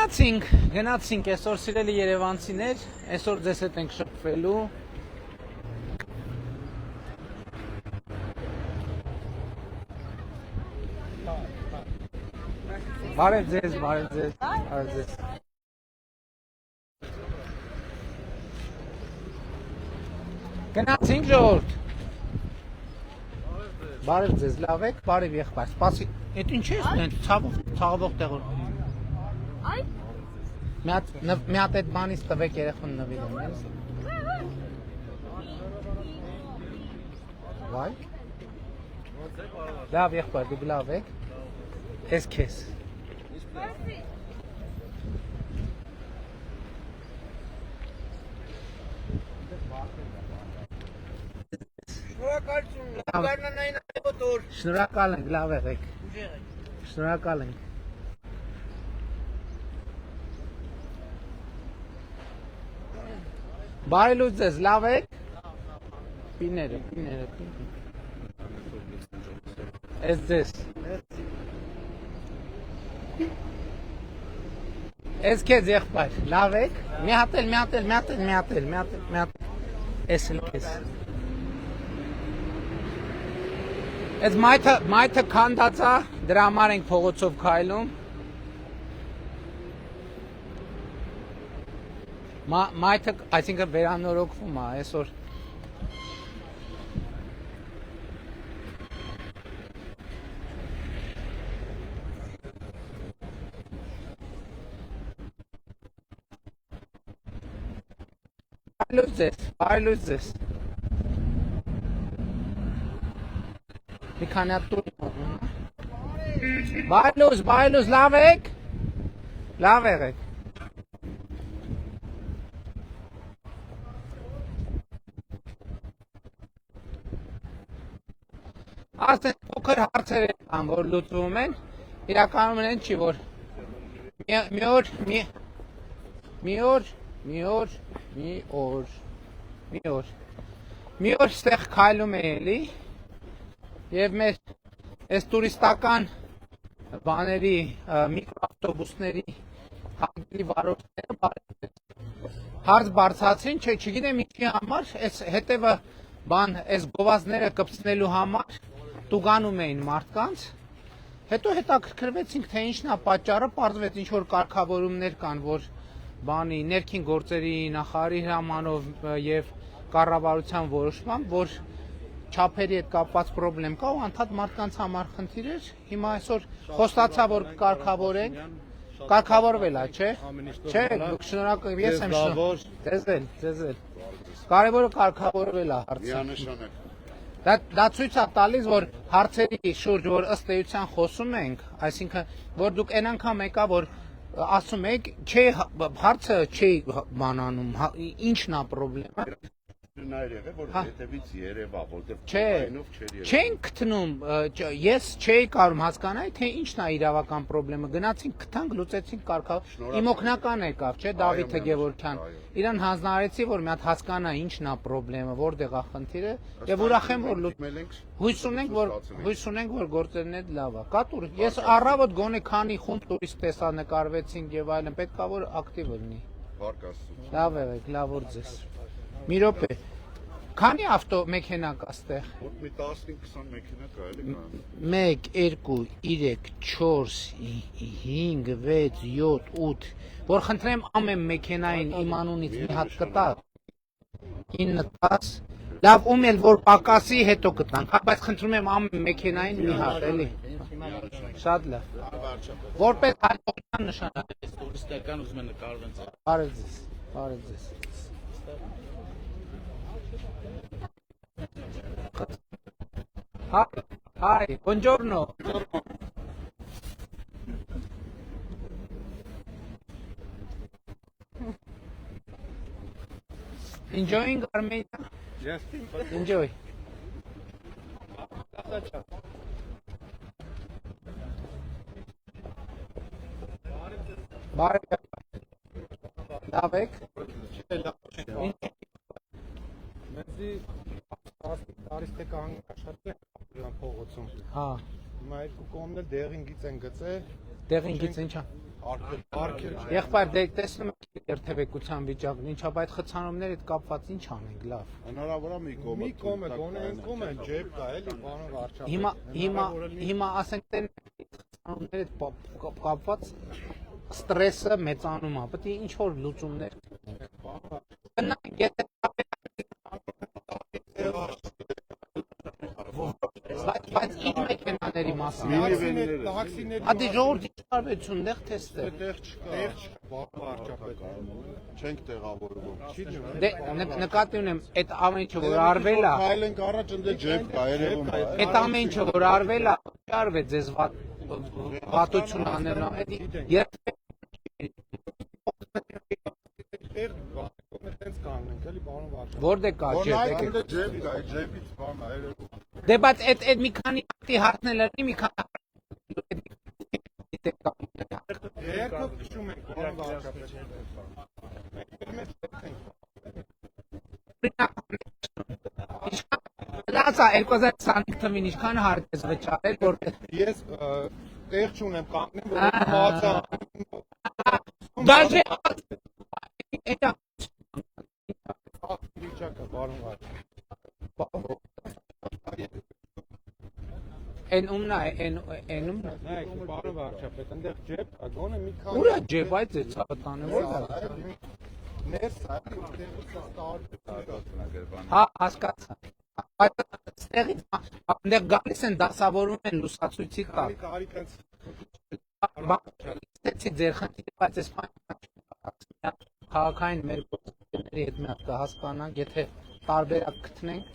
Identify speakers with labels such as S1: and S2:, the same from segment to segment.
S1: Գնացինք այսօր սիրելի երևանցիներ, այսօր ձեզ հետ ենք շփվելու։ Բարև ձեզ։ Գնացինք ժողովուրդ։ Բարև ձեզ, լավ եք, բարև եղբայր։ Սպասի, այդ ինչ է ստենց ցավող տեղով։ Այ մի հատ այդ բանից տվեք երեխուն նվիրեմ, էլի։ Վայ։ Լավ եղբայր, դուք լավ եք։ Ես քեզ։ Շնորհակալ ենք, լավ եղեք։ Շնորհակալ ենք։ Բարի լույս ձեզ, լավ եք։ Պիները։ Ես ձեզ։ Ես քեզ եղբայր, լավ եք։ Մի հատ էլ։ Ես էլ քեզ։ Այս մայթը քանդած է, դրա համար ենք փողոցով քայլում։ Մայթը, այսինքն վերանորոգվում է այսօր։ Բարի լույս ձեզ։ Մի քանի հատ տուր։ Բարի լույս, լավ եք։ Լավ եղեք։ Ասեն փոքր հարցեր են, որ լուծվում են, իրականում են չի, որ մի օր ստեղ քայլում է էլի, և մեր այս տուրիստական բաների, միկրոավտոբուսների հանգելի վարորդները հարց բարձրացրին, չգիտեմ ինչի համար, այս հետևը այս գովազդները կպցնելու համար տուգանում էին մարդկանց, հետո հետաքրքրվեցինք, թե ինչն է պատճառը, պարզվեց ինչ-որ կարգավորումներ կան, որ բանի ներքին գործերի նախարարի հրամանով և կառավարության որոշմամբ, որ չափերի հետ կապված պրոբլեմ կա ու անդադ մարդկանց համար խնդիր էր, հիմա այսօր խոստացա, որ կարգավորենք, կարգավորվել է, չէ, շնորհակալ, ես եմ շնորհակալ, ձեզ էլ, կարևորը կարգավորվել է հարցը, դա ցույց է տալիս, որ հարցերի շուրջ, որ ըստ էության խոսում ենք, այսինքն, որ դուք այն անգամ եկա, որ ասում եք, հարցը չի բանանում, ինչն է պրոբլեմը, չենք գտնում, ես չէի կարում հասկանալ, թե ինչն է իրավական պրոբլեմը, գնացինք, գտանք, լուծեցինք կարգավորում, իմ օգնական եկավ, չէ, Դավիթ Գևորգյան, իրան հանձնարարեցի, որ մի հատ հասկանա ինչն է պրոբլեմը, որտեղ է խնդիրը, եւ ուրախ եմ, որ հույս ունենք, որ գործերն էլ լավ է, կատուր, ես առավոտ գոնե քանի խումբ տուրիստ տեսա նկարվեցինք եւ այլն, պետք է որ ակտիվ լինի, լավ եղեք, լավ որ ձեզ, մի րոպե, քանի ավտո մեքենա կա ստեղ, մի 15-20 մեքենա կա, էլի կա, 1, 2, 3, 4, 5, 6, 7, 8, որ խնդրեմ ամեն մեքենային իմ անունից մի հատ կտա, 9, 10, լավ ում էլ որ պակասի հետո կտանք, բայց խնդրում եմ ամեն մեքենային մի հատ, էլի, շատ լավ, որպես հաջողության նշանակ, տուրիստական ուզում են նկարվեն, բարև ձեզ, Hi, buongiorno. Enjoying Armenia? Yes. Enjoy. Davek?
S2: Արիստեկան աշխատել փողոցում։ Հիմա երկու կողմն էլ դեղին գիծ են գծել,
S1: Դեղին գից ինչա։ Եղբայր դե տեսնում եք երթևեկության վիճակն ինչա, բայց խցանումների հետ կապված ինչ անենք, լավ։
S2: Հնարավոր է մի կոմ է, գոնե այն կոմ է, ջեբ կա էլի, բանը վարչապետ։
S1: Հիմա ասենք դե խցանումների հետ կապված ստրեսը մեծանում է, պետք է ինչ որ լուծումներ գնանք, եթե բայց ինչ մեքենաների մասին։ Ադի ժողովրդի չարվեցուն դեղ թեստը։
S2: Տեղ չկա, վարչապետ։ Չենք տեղավորվում։
S1: Դե նկատի ունեմ, այդ ամեն ինչը որ արվել է,
S2: Քայլենք առաջ ընդ ջեբ կա, երևում է։
S1: այդ ամեն ինչը որ արվել է, արվեց ձեզ վատություն անելն, այդ որտե կա ջեբ։
S2: Ջեբ կա, ջեբից բան է, երևում։
S1: Դե բայց այդ մի քանի հատի հարցնել է, մի քանի
S2: Երկով քշում ենք, բանը վարչապետ։
S1: Լացա 2025 թվին ինչքան հարկ ես վճարել, որտեղ
S2: Ես տեղ չունեմ կանգնեմ, որ բացա։
S1: Դաժե էտա
S2: վիճակը, բանը վարչապետ։
S1: Են ումնա էնում
S2: Նայեք, բանը վարչապետ, այնտեղ ջեբ կա, գոնե մի քանի։
S1: ուրա ջեբ այդ է ցավտանը որ
S2: Ներս է, դերս
S1: հա հասկացա այդ ստեղից այնտեղ գալիս են դասավորում են լուսացույցի տակ
S2: կարիքած
S1: ստեցի ձեր խնդիրը բայց ես քաղաքային մեր գործընկերների հետ մի հատ կհասկանանք եթե տարբերակ գտնենք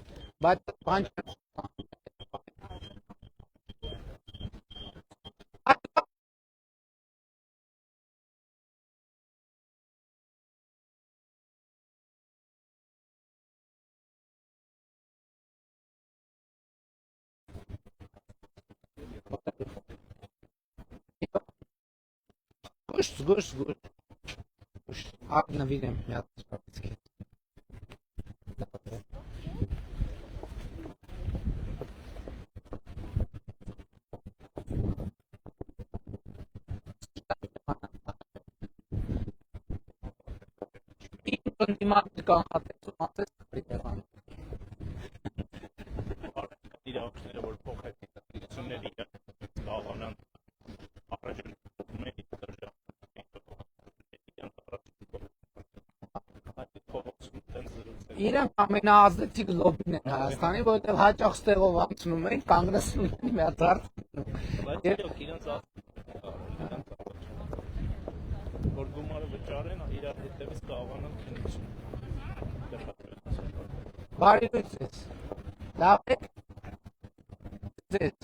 S1: բայց բան Գուշ Ակնվիրեմ մի հատ սպասքի Դիմացի կանխատեսում ասես դեպան
S3: իրավունքները որ փոխհատուցությունների կողմնան առաջին
S1: Իրանք ամենաազդեցիկ լոբին են Հայաստանի, որովհետև հաճախ ստեղով անցնում են, կանգնեցնում են մի հատ հարցնում։
S3: որ գումարը վճարեն, իրար հետևից կարողանան քննություն։
S1: Բարի լույս ես։ Լավ եք։ Ձեզ։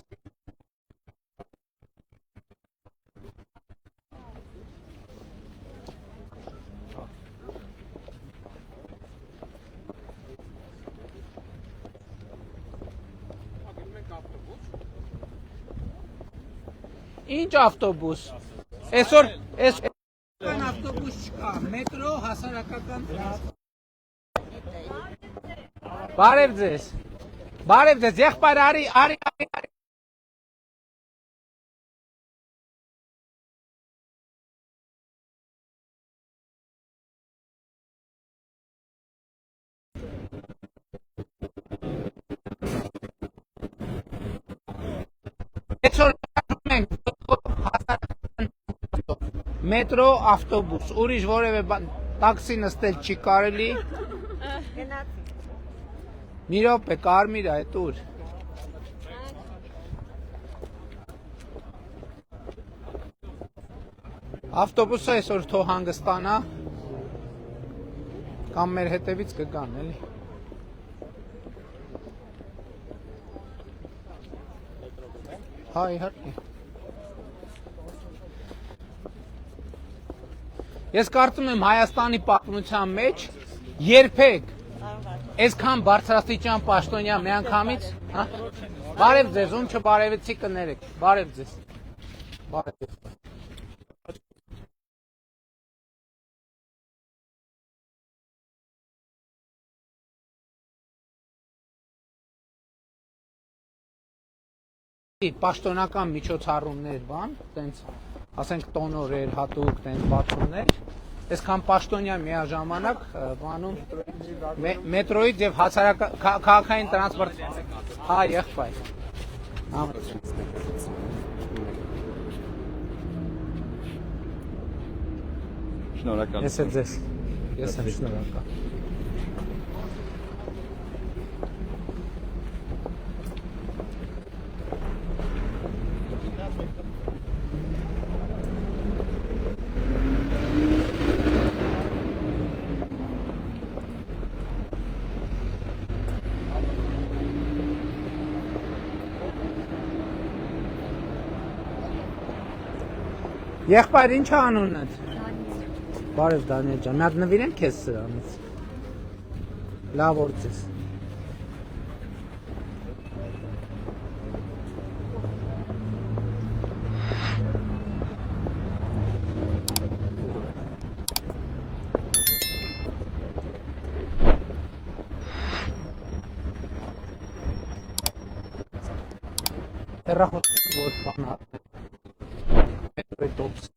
S1: Ինչ ավտոբուս։ Այսօր ավտոբուս չկա, մետրո, հասարակական Բարև ձեզ, եղբայր արի Այսօր մետրո ավտոբուս, ուրիշ որևէ տաքսի նստել չի կարելի։ Մի րոպե, կարմիր է, այդ ուր։ Ավտոբուսը այսօր թող հանգստանա, կամ մեր հետևից կգան, էլի։ Հա, իհարկե։ Ես կարծում եմ Հայաստանի պատմության մեջ երբեք այսքան բարձրաստիճան պաշտոնյա միանգամից, հա? Բարև ձեզ, ում չբարևեցի կներեք, բարև ձեզ։ Բարև ձեզ։ Պաշտոնական միջոցառումներ, բան, տենց ասենք տոնորեր, հատուկ տենց բացումներ, այսքան պաշտոնյա միաժամանակ բանում մետրոյից եւ քաղաքային տրանսպորտ հա եղբայր
S4: Շնորհակալ։
S1: Ես եմ շնորհակալ Եղբայր, ինչ անունդ։ Բարև Դանիել ջան, մի հատ նվիրեմ քեզ սրանից։ Լավ օրձես։ Հեռախոս որ բան Tops.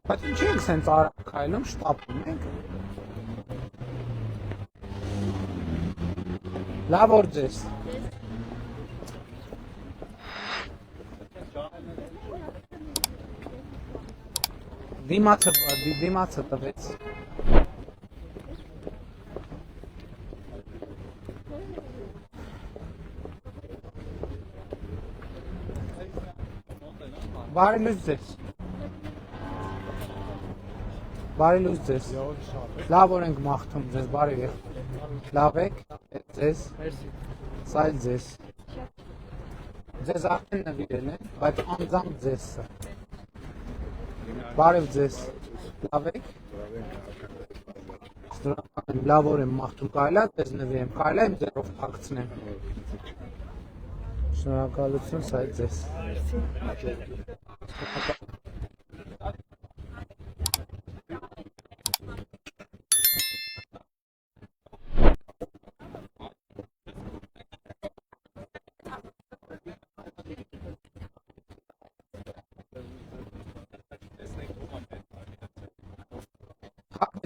S1: Բայց ինչ ենք սենց արագ քայլում, շտապում ենք։ Լավ օր ձեզ։ Դիմացը տվեց։ Բարի լույս ձեզ։ Բարի լույս ձեզ։ Լավ օր ենք մաղթում ձեզ, բարի եղբայր։ Լավ եք, ձեզ։ Սայլ ձեզ։ Ձեզ արդեն նվիրել են, բայց անձամբ ձեզ։ Բարև ձեզ։ Լավ եք։ Լավ օր եմ մաղթում, կարելի է ձեզ նվիրեմ, կարելի է ձերով փակցնեմ։ Շնորհակալություն, սայլ ձեզ։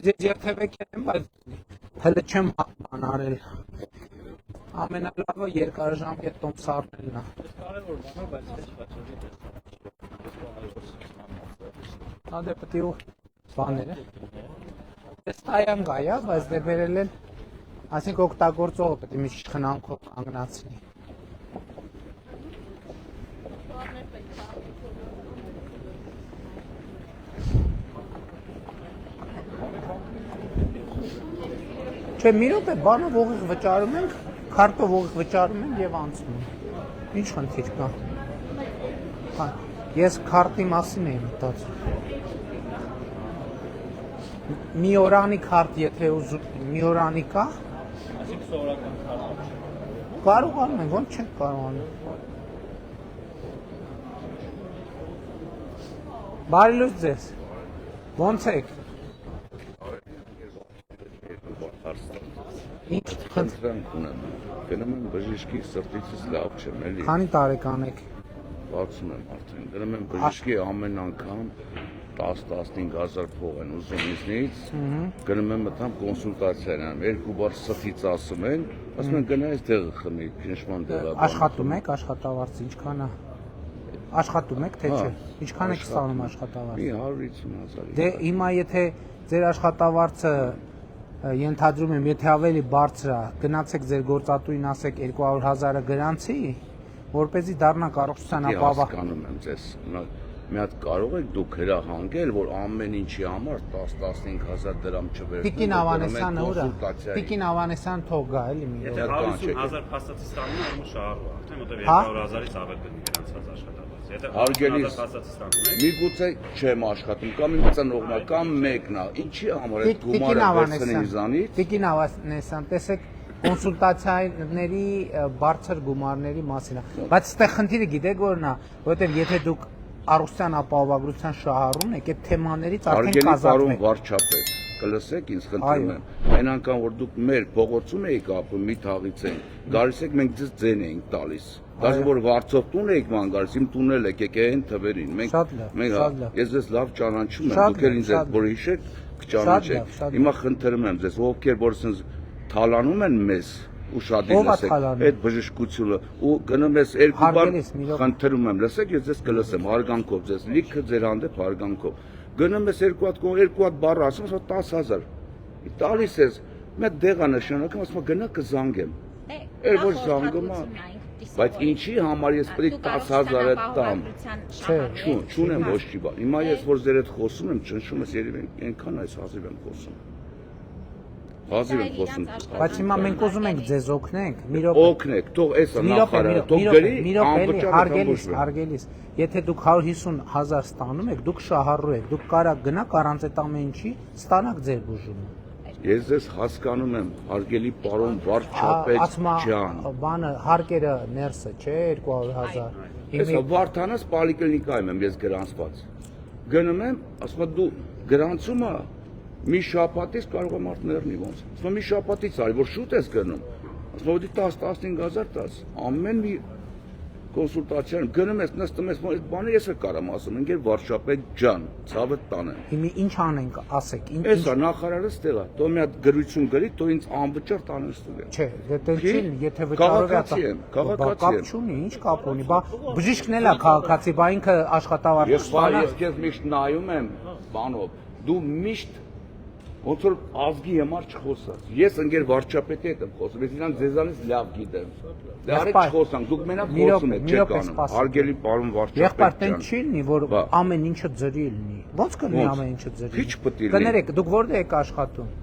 S1: Ձեզ երթևեք եմ, բայց հլը չեմ բան արել։ Ամենալավը երկարաժամկետ տոմսարնելն է։ Հա դե պետք է բաները։ Ես տայան գայա, բայց դե բերել են, ասենք օգտագործողը պետք է մի քիչ խնամքով կանգնացնի։ Չէ, մի րոպե բանով ողիղ վճարում ենք, քարտով ողիղ վճարում ենք եւ անցնում ենք։ Ինչ խնդիր կա։ Հա, ես քարտի մասին եմ մտածում։ Մի օրանի քարտ, եթե ուզում, մի օրանի կա։
S3: Այսինքն սովորական քարտ։
S1: Կարողանում ենք, ոնց չենք կարողանում։ Բարի լույս ձեզ։ Ոնց եք։ Ինչ
S4: խնդրանք ունեմ։ Գնում եմ բժշկի սրտիցս լավ չեմ, էլի։
S1: Քանի տարեկան եք։
S4: 60 եմ արդեն։ Գնում եմ բժշկի ամեն անգամ 10-15 հազար փող են ուզում ինձնից։ Գնում եմ մտամ կոնսուլտացիա անեմ, 2 բառ սրտից ասում են, ասում են գնա այս տեղը խմի, ճնշման տեղը։
S1: Աշխատում եք, աշխատավարձը ինչքան է։ Աշխատում եք, թե չէ։ Ինչքան եք ստանում աշխատավարձ։
S4: Մի 150,000։
S1: Դե հիմա եթե ձեր աշխատավարձը ենթադրում եմ, եթե ավելի բարձր է, գնացեք ձեր գործատուին ասեք 200,000-ը գրանցի, որպեսզի դառնա կառուցության ապահով։
S4: Հասկանում եմ ձեզ։ Մի հատ կարող եք դուք հրահանգել, որ ամեն ինչի համար 10-15 հազար դրամ չվերցնեք։
S1: Տիկին Ավանեսյանը ուր է։ Տիկին Ավանեսյան թող գա էլի մի
S3: Եթե
S1: օր։
S3: 150,000 փաստացի ստանում եմ, ուրեմն շահառու է, թե մոտև 200,000-ից ավել դնի գրանցված աշխատավարձ։
S4: Հարգելիս, միգուցե չեմ աշխատում, կամ իմ ծնողն է, կամ մեկն է, ինչի համար այդ գումարը վերցնեն ինձանից։
S1: Տիկին Ավանեսյան, տեսեք կոնսուլտացիաների բարձր գումարների մասին է, բայց այստեղ խնդիրը գիտեք որն է, որովհետև եթե դուք առողջության ապահովագրության շահառուն եք, այդ թեմաներից արդեն կազատվեք։
S4: Պարոն վարչապետ, կլսեք ինձ խնդրում եմ, այն անգամ որ դուք մեր փողոցում եք ապրում, մի թաղից են, գալիս եք մենք ձեզ ձեն ենք տալիս։ Դաժե որ վարձով տուն եք ման գալիս, իմ տունել եք եկեք այն թվերին։ Մենք ես ձեզ լավ ճանաչում եմ, դուք էլ ինձ այդ որ հիշեք, կճանաչեք։ Հիմա խնդրում եմ ձեզ, ովքեր որ ասես թալանում են մեզ ու շատ լսեք այդ բժշկությունը ու գնում ես երկու բար խնդրում եմ լսեք ես ձեզ կլսեմ հարգանքով ձեզ լիքը ձեր հանդեպ հարգանքով գնում ես երկու հատ բառ ասում ես 10000 տալիս ես մեկ դեղա նշանակում ասում գնա կզանգեմ էլ ոչ զանգում բայց ինչի համար ես պետք 10000-ը տամ չունեմ ոչ չի բան հիմա ես որ ձեր հետ խոսում եմ ճնշում ես երևի այնքան այս հազիվ եմ խոսում Հազիվ եմ խոսում։
S1: Բայց հիմա մենք ուզում ենք ձեզ օգնենք, մի րոպե։
S4: Օգնեք, թող էս նախարարը, թող գրի,
S1: անվճար հարգելիս։ Եթե դուք 150,000 ստանում եք, դուք շահառու եք, դուք կարա գնաք առանց այդ ամեն ինչի ստանաք ձեր բուժումը։
S4: Ես ձեզ հասկանում եմ, հարգելի պարոն վարչապետ ջան։
S1: Բանը հարկերը ներսը, չէ, 200,000։
S4: Ես Վարդանաս պոլիկլինիկայում եմ ես գրանցված։ Գնում եմ, ասում եմ դու գրանցումը մի շաբաթից կարող եմ արդ ներնի ոնց։ Ասում մի շաբաթից արի, որ շուտ ես գնում։ Ասում որ դի 10-15000 տաս, ամեն մի կոնսուլտացիան գնում ես, նստում ես, այդ բանը ես էլ կարամ ասում, ընկեր վարչապետ ջան, ցավը տանեմ։
S1: Հիմա ինչ անենք, ասեք, ինչ։
S4: Էսա նախարարը ստեղ է, թող մի հատ գրություն գրի, թող ինձ անվճար տանեն ստուգեն։
S1: Չէ, դե չի, եթե վճարով է
S4: քաղաքացի եմ,
S1: կապ չունի, ինչ կապ ունի, բա բժիշկն էլ է քաղաքացի, բա ինքը աշխատավարձ
S4: ստանա։ Ես քեզ միշտ նայում եմ, բանով, դու միշտ ոնց որ ազգի համար չխոսած։ Ես ընկեր վարչապետի հետ եմ խոսում, ես իրան ձեզանից լավ գիտեմ։ Դե արեք չխոսանք, դուք մենակ խոսում եք, չեք անում։ Հարգելի պարոն վարչապետ ջան։
S1: Եղբայր, տեն չի լինի, որ ամեն ինչը ձրի լինի։ Ոնց կլինի ամեն ինչը ձրի։
S4: Քիչ պետք է լինի։
S1: Կներեք, դուք որտե եք աշխատում։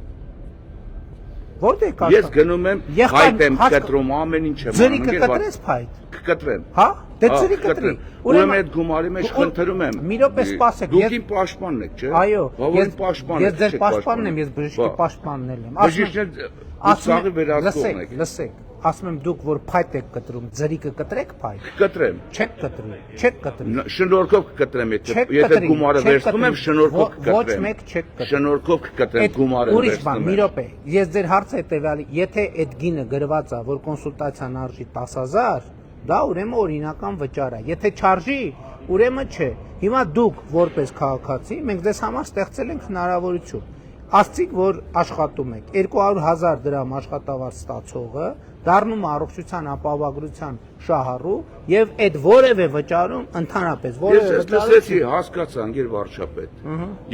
S1: Որտե եք աշխատում։
S4: Ես գնում եմ, փայտ եմ կտրում, ամեն ինչ եմ անում։
S1: Ձրի կկտրես փայտ։
S4: Կկտրեմ։
S1: Հա? Դե ձրի կտրի։
S4: Ուրեմն այդ գումարի մեջ խնդրում եմ։
S1: Մի րոպե սպասեք։
S4: Դուք իմ պաշտպանն եք, չէ՞։
S1: Այո։
S4: Ես
S1: ձեր պաշտպանն եմ, ես բժշկի պաշտպանն եմ։
S4: Բժիշկն սաղի վերահսկողն եք։
S1: Լսեք, ասում եմ դուք որ փայտ եք կտրում, ձրի կկտրեք փայտ։
S4: Կկտրեմ։
S1: Չեք կտրի, չեք կտրի։
S4: Շնորհքով կկտրեմ, եթե գումարը վերցնում եմ, շնորհքով կկտրեմ։
S1: Ոչ մեկ չեք կտրի։
S4: Շնորհքով կկտրեմ գումարը վերցնում եմ։
S1: Ուրիշ բան, մի րոպե։ Ես ձեր հարցը հետեւյալի, եթե այդ գինը գրված է, որ կոնսուլտացիան արժի 10000, դա ուրեմն օրինական վճար է։ Եթե չարժի, ուրեմն չէ։ Հիմա դուք որպես քաղաքացի, մենք ձեզ համար ստեղծել ենք հնարավորություն։ Ասցիք, որ աշխատում եք 200,000 դրամ աշխատավարձ ստացողը դառնում է առողջության ապահովագրության շահառու եւ այդ որևէ վճարում ընդհանրապես որևէ
S4: Ես լսեցի, հասկացա, անգեր վարչապետ։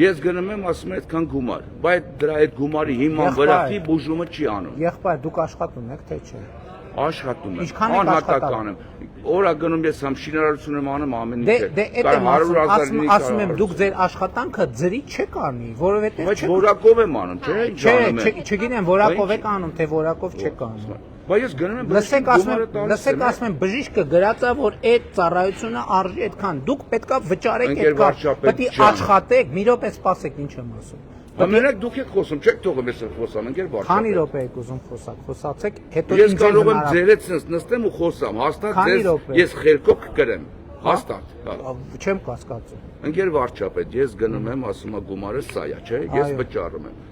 S4: Ես գնում եմ, ասում եմ այդքան գումար, բայց դրա այդ գումարի հիման վրա բուժումը չի անում։
S1: Եղբայր, դուք աշխատում եք, թե չէ։
S4: Աշխատում եմ, անհատական եմ։ Օրա գնում ես համ շինարարություն եմ անում ամեն ինչ։
S1: Դե այդ եմ ասում եմ, դուք ձեր աշխատանքը ձրի չեք անի, որովհետեւ
S4: Բայց որակով եմ անում, չէ՞,
S1: ինչ անում եմ։ Չգիտեմ, որակով եք անում, թե որակով չեք անում։
S4: Բայց ես գնում եմ
S1: Լսեք, ասում եմ, բժիշկը գրած է, որ այդ ծառայությունը արժի այդքան։ Դուք պետքա վճարեք այդքան։ Պետք է աշխատեք, մի րոպե սպասեք, ինչ եմ ասում։
S4: Ամենակ դուք եք խոսում, չեք թողում ես խոսամ, ընկեր վարչապետ։
S1: Քանի րոպե եք ուզում խոսացեք, հետո
S4: ես կարող եմ ձերից նստեմ ու խոսամ, հաստատ ձեզ ես խելքով կգրեմ, հաստատ։
S1: Չեմ կասկածում։
S4: Ընկեր վարչապետ, ես գնում եմ, ասում եմ գումարը սա է, չէ՞, ես վճարում եմ։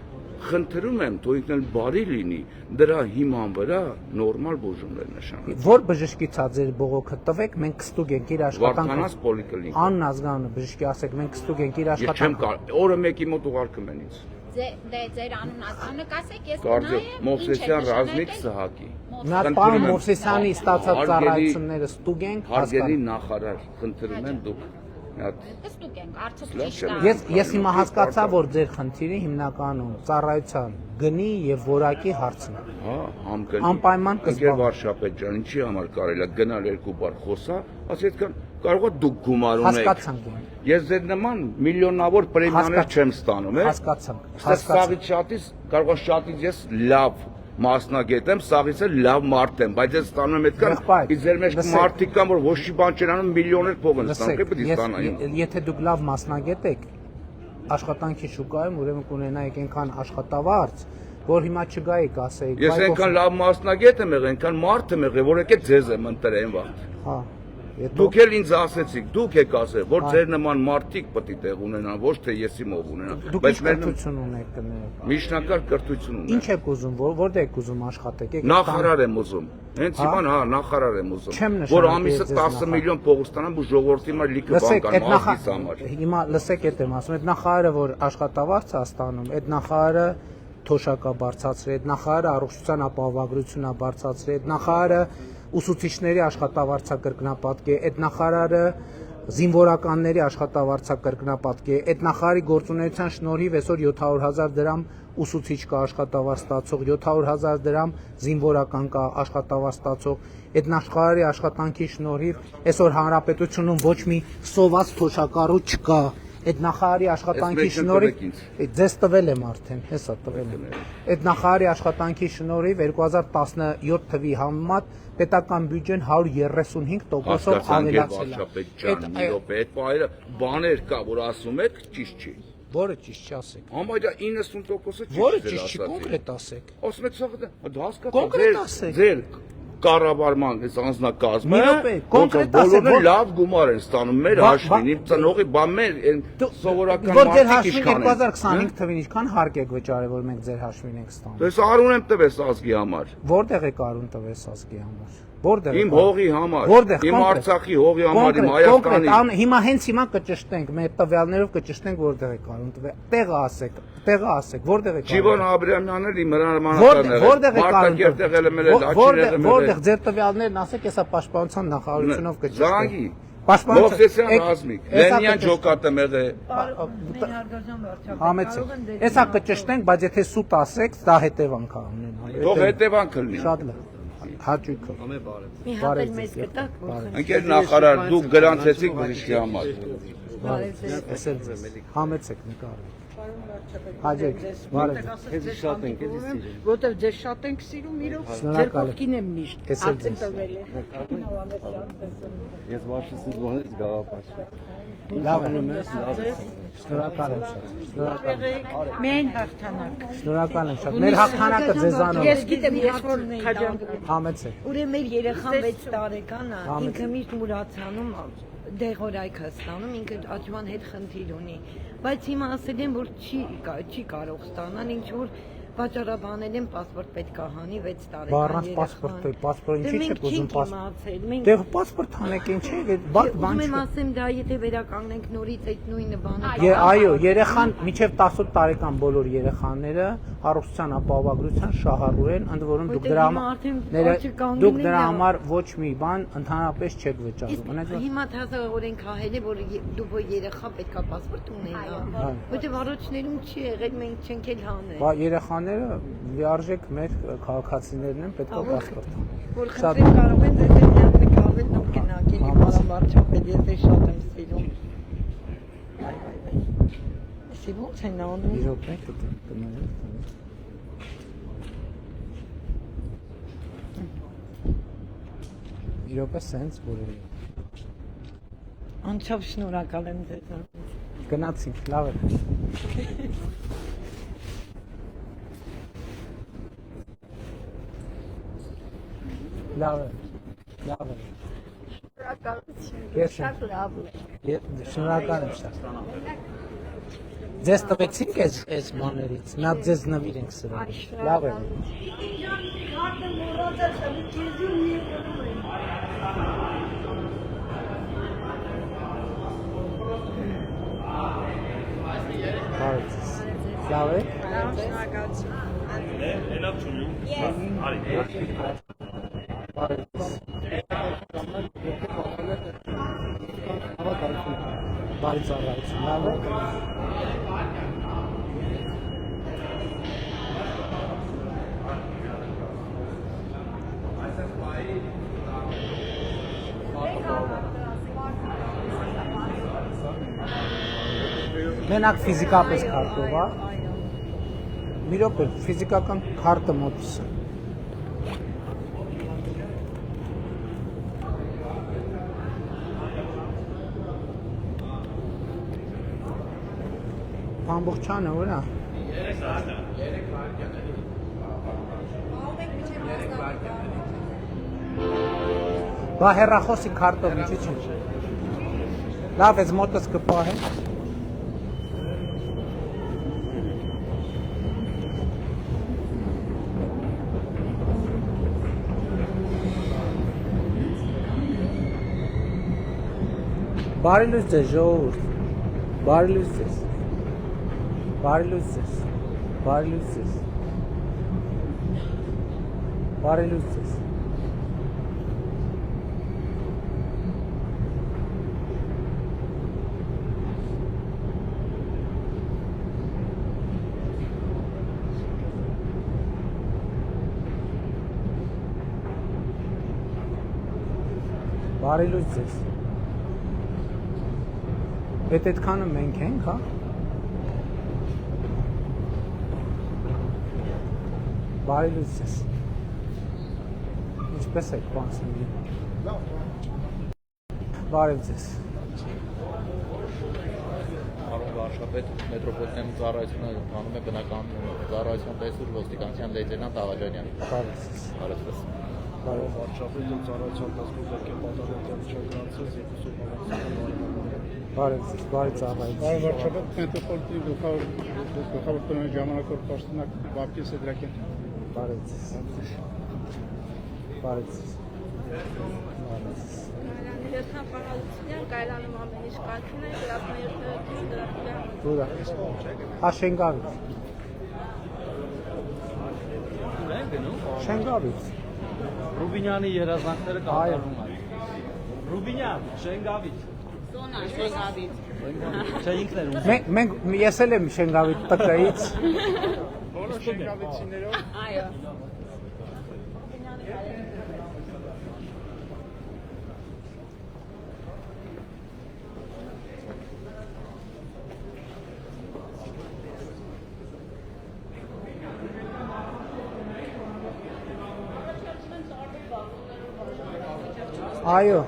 S4: Խնդրում եմ, թող ինքն էլ բարի լինի, դրա հիման վրա նորմալ բուժումներ նշանակի։
S1: Որ բժշկից է ձեր բողոքը տվեք, մենք կստուգենք իր աշխատանքը։
S4: Վարդանաս պոլիկլինիկա։
S1: Անն ազգանը բժշկի ասեք, մենք կստուգենք իր
S4: աշխատանքը։ Ես չեմ կարող, օրը մեկի մոտ ուղարկում են ինձ։
S5: Դե ձեր անուն ազգանը կասեք, ես
S4: նայեմ։ Մովսեսյան Ռազմիկ Սահակի։
S1: Նա պարոն Մովսեսյանի ստացած ծառայությունները ստուգենք,
S4: հարգելի նախարար, խնդրում եմ դուք
S5: կստուգենք, արդյոք ճիշտ է։
S1: Ես հիմա հասկացա, որ ձեր խնդիրը հիմնականում ծառայության գնի եւ որակի հարցն է։
S4: Հա, համգնի։
S1: Անպայման
S4: կզբաղ։ Վարչապետ ջան, ինչի համար կարելի է գնալ երկու բար խոսա, ասի այդքան կարող է դուք գումար ունեք։
S1: Հասկացանք։
S4: Ես ձեր նման միլիոնավոր պրեմիաներ չեմ ստանում,
S1: Հասկացանք։
S4: Սաղից շատից կարող է շատից ես լավ մասնագետ եմ, սաղից էլ լավ մարդ եմ, բայց ես ստանում եմ այդքան,
S1: Եղբայր,
S4: իսկ ձեր մեջ
S1: լսեք,
S4: մարդիկ կան, որ ոչ մի բան չեն անում, միլիոններ փող են ստանում,
S1: Լսեք,
S4: պետք է ստանային։
S1: եթե դուք լավ մասնագետ եք աշխատանքի շուկայում, ուրեմն կունենայիք այնքան աշխատավարձ, որ հիմա չգայիք ասեիք։
S4: Ես այնքան լավ մասնագետ եմ եղել, այնքան մարդ եմ եղել, որ եկեք ձեզ եմ ընտրել այն վաղ։
S1: Հա։
S4: Դուք էլ ինձ ասեցիք, դուք եք ասել, որ ձեր նման մարդիկ պետք է տեղ ունենան, ոչ թե եսի մով ունենան։
S1: Դուք ինչ կրթություն ունեք կներեք։
S4: Միջնակարգ կրթություն ունեմ։
S1: Ինչ եք ուզում, որտեղ եք ուզում աշխատեք։
S4: Նախարար եմ ուզում։ Հենց հիմա հա նախարար եմ ուզում։ Որ ամիսը 10 միլիոն փող ստանամ ու ժողովրդի համար լիքը բան կան ազգիս համար։
S1: Հիմա լսեք այդ եմ ասում, այդ նախարարը որ աշխատավարձ է ստանում, այդ նախարարը թոշակա բարձրացրել, այդ նախարարը առողջության ապահովագրություն է բարձրացրել, այդ նախարարը ուսուցիչների աշխատավարձա կրկնապատկի, այդ նախարարը զինվորականների աշխատավարձա կրկնապատկի, այդ նախարարի գործունեության շնորհիվ այսօր 700,000 դրամ ուսուցիչ կա աշխատավարձ ստացող, 700,000 դրամ զինվորական կա աշխատավարձ ստացող, այդ նախարարի աշխատանքի շնորհիվ այսօր հանրապետությունում ոչ մի սոված թոշակառու չկա։ Այդ նախարարի աշխատանքի շնորհիվ ձեզ տվել եմ արդեն, հեսա տվել եմ։ Այդ նախարարի աշխատանքի շնորհիվ 2017 թվի համեմատ պետական բյուջեն 135%-ով ավելացել է։
S4: Այդ բաներ կա, որ ասում եք, ճիշտ չի։
S1: Որը ճիշտ չասեք։
S4: Համարյա 90%-ը ճիշտ է։
S1: Որը ճիշտ չի, կոնկրետ ասեք։
S4: Ասում եք սա դա հասկացա։
S1: Կոնկրետ ասեք։
S4: Ձեր կառավարման այս անձնակազմը
S1: Մի րոպե, կոնկրետ ասեք,
S4: բոլորը լավ գումար են ստանում մեր հաշվին, իմ ծնողի բան մեր սովորական
S1: որ ձեր
S4: մարդիկ
S1: հաշվին
S4: ինչքան են։
S1: 2025 թվին ինչքան հարկ եք վճարել, որ մենք ձեր հաշվին ենք ստանում։
S4: Դες արուն եմ տվես ազգի համար։
S1: Որտեղ եք արուն տվես ազգի համար։ Որտեղ։
S4: Իմ հողի համար,
S1: Որտեղ,
S4: իմ
S1: կոնկրետ։
S4: Արցախի հողի համար, իմ
S1: Կոնկրետ,
S4: Հայաստանի։
S1: հիմա հենց հիմա կճշտենք, մեր տվյալներով կճշտենք որտեղ եք արուն տվել։ Տեղը ասեք, տեղը ասեք, որտեղ եք արուն։
S4: Ջիվոն Աբրամյանն էլ իմ հրամանատարն է։
S1: Որտեղ եք արուն
S4: Մարտակերտեղ էլ եմ ելել, Աջին եմ ելել։
S1: Որտեղ ձեր տվյալներն ասեք, հեսա պաշտպանության նախարարությունով կճշտենք։
S4: Զանգի։ Մովսեսյան ռազմիկ, Լենյան ջոկատ եմ եղել։
S1: Համեցեք։ Հեսա կճշտենք, բայց եթե սուտ ասեք, դա հետևանք է ունենալու։
S4: Թող հետևանք լինի։
S1: Շատ լավ։ Հաճույքը։
S6: Մի հատ էլ մեզ կտակ, որ
S4: Ընկեր նախարար, դուք գրանցեցիք բժշկի համար։
S1: Էսել ձեզ։ Համեցեք նկարը։ Հաջեք, բարև։
S6: քեզ շատ ենք էլի սիրում։ Որտեվ ձեզ շատ ենք սիրում, իրոք ձեր կողքին եմ միշտ։ Արդեն տվել է։
S7: Ես վարշեցի բանից գաղափար։
S1: Լավ է։ Շնորհակալ եմ շատ։ Շնորհակալ եմ։
S6: Մեն հաղթանակ։
S1: Շնորհակալ եմ շատ։ Մեր հաղթանակը ձեզանով։
S6: Ես գիտեմ, ես որ քաջանք։
S1: Համեցեք։
S6: Ուրեմն մեր երեխան 6 տարեկան է, ինքը միշտ մուրացանում դեղորայք է ստանում, ինքը աճման հետ խնդիր ունի, բայց հիմա ասել են, որ չի կարող ստանալ, ինչ որ վաճառաբանել են պասպորտ պետք է հանի 6 տարեկան
S1: Բառանց պասպորտը, պասպորտ ինչի՞ չեք ուզում պասպորտ։
S6: Մենք
S1: Դե պասպորտ հանեք ինչի՞ բան
S6: ուզում եմ
S1: չի։
S6: ասեմ, դա եթե վերականգնենք նորից այդ նույնը բանը։
S1: Այո, երեխան միջև 18 տարեկան բոլոր երեխաները առողջության ապահովագրության շահառու են, ընդ որում դուք դրա համար ոչ մի բան ընդհանրապես չեք վճարում։
S6: Հիմա թազա օրենք հահել է, որ դու երեխա պետք է պասպորտ ունենա, որտեղ առաջներում չի եղել, մենք չենք էլ հանել։
S1: Բա երեխաները լիարժեք մեր քաղաքացիներն են, պետք է պասպորտ հանեն։
S6: Որ խնդրեմ կարող են ձեզ միած նկարվել նոր գնակելի պարան վարչապետ, ես ձեզ շատ եմ սիրում։ Իսկ ո՞նց են անում։
S1: Իրոք եք կտնենք։ Իրոք է սենց բոլորի։
S6: Անչափ շնորհակալ եմ ձեզ։
S1: Գնացինք, լավ է։ Լավ է։ Լավ է։ Շնորհակալություն։ Շատ լավ է։ Շնորհակալ եմ շատ։ Ձեզ տվեցինք այս բաներից, նա ձեզ նվիրենք սրա։ Լավ է։ Լավ է։
S3: Ելավ չունի։
S1: Բարի ծառայություն, լավ է։ Մենակ ֆիզիկապես քարտով, հա։ Մի րոպե, ֆիզիկական քարտը մոտս է։ Փամբուղջանը ուրա։ Բա հեռախոսի քարտով ինչի՞ չէ։ Լավ, ես մոտս կպահեմ։ Բարի լույս ձեզ ժողովուրդ, բարի լույս ձեզ, բարի լույս ձեզ, բարի լույս ձեզ, բարի լույս ձեզ։ Բարի լույս ձեզ։ Այդ այդքանը մենք ենք, հա։ Բարի լույս ձեզ։ Ինչպես եք, պարոն Սիմոնյան։ Բարի ձեզ։
S3: Պարոն վարչապետ, մետրոպոլիտեն ծառայությունը անում է բնական ծառայության տեսուր ոստիկանության լեյտենանտ Աղաջանյան։
S1: Բարի ձեզ։
S3: Բարի ձեզ։
S2: Բարով վարչապետը ծառայության դասգործական պատասխանատվության չգրանցած եւ ուսումնասիրության
S1: Բարի ձեզ, բարի ծառայություն։
S8: Բարի վարչապետ, մետրոպոլիտենի գլխավոր տնօրեն ժամանակավոր պաշտոնյակ Վարդգես Սեդրակյան։
S1: Բարի ձեզ։ Բարի ձեզ։
S9: Երթապահարության կայլանում ամեն ինչ կարգին է, գրաֆներթը դրախիլը։
S1: Ուրա։ Հա Շենգավից։
S3: Ուր են գնում։
S1: Շենգավից։
S3: Ռուբինյանի երազանքները կատարվում են։ Ռուբինյան, Շենգավից։
S5: Սոնա, Շենգավից։
S3: Չէ ինքն էր ուզում։
S1: Մենք ես էլ եմ Շենգավից տկայից։
S8: Բոլոր շենգավիցիներով
S5: Այո։
S1: Այո։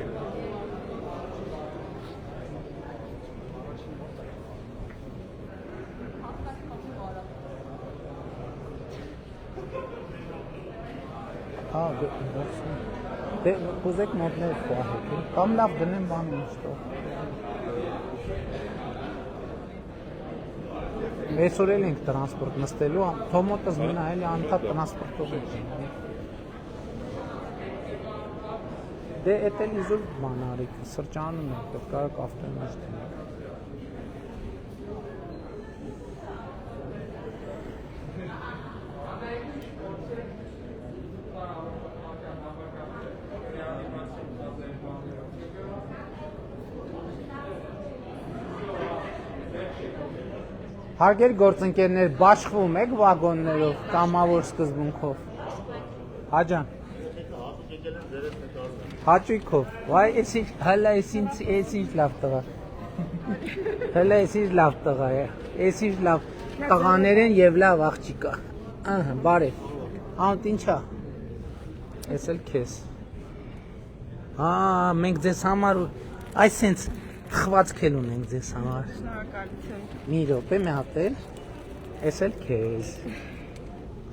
S1: Հա, դե ուզեք մոտներ խոհեք, կամ լավ դնեմ բան ինչտով։ Այսօր էլ ենք տրանսպորտ նստելու, թոմոտս մնա էլի անդադ տրանսպորտով ենք։ Դե էդ էլ իզուր բան արիք, սրճանում ենք, պետք է ավտոմոբիլ դնենք։ Հարգելի գործընկերներ, բաշխվում եք վագոններով, կամավոր սկզբունքով։ Հաջան։ Հաճույքով։ Վայ, հələ էս ինչ լավ տղա։ Հələ էս ինչ լավ տղա է։ Էս ինչ լավ տղաներ են եւ լավ աղջիկա։ Ահա, բարև։ Անտ ինչա։ Էս էլ քեզ։ Հա, մենք ձեզ համար այսենց խվածք էլ ունենք ձեզ համար։
S9: Շնորհակալություն։
S1: Մի րոպե մի հատ էլ։ Էս էլ քեզ։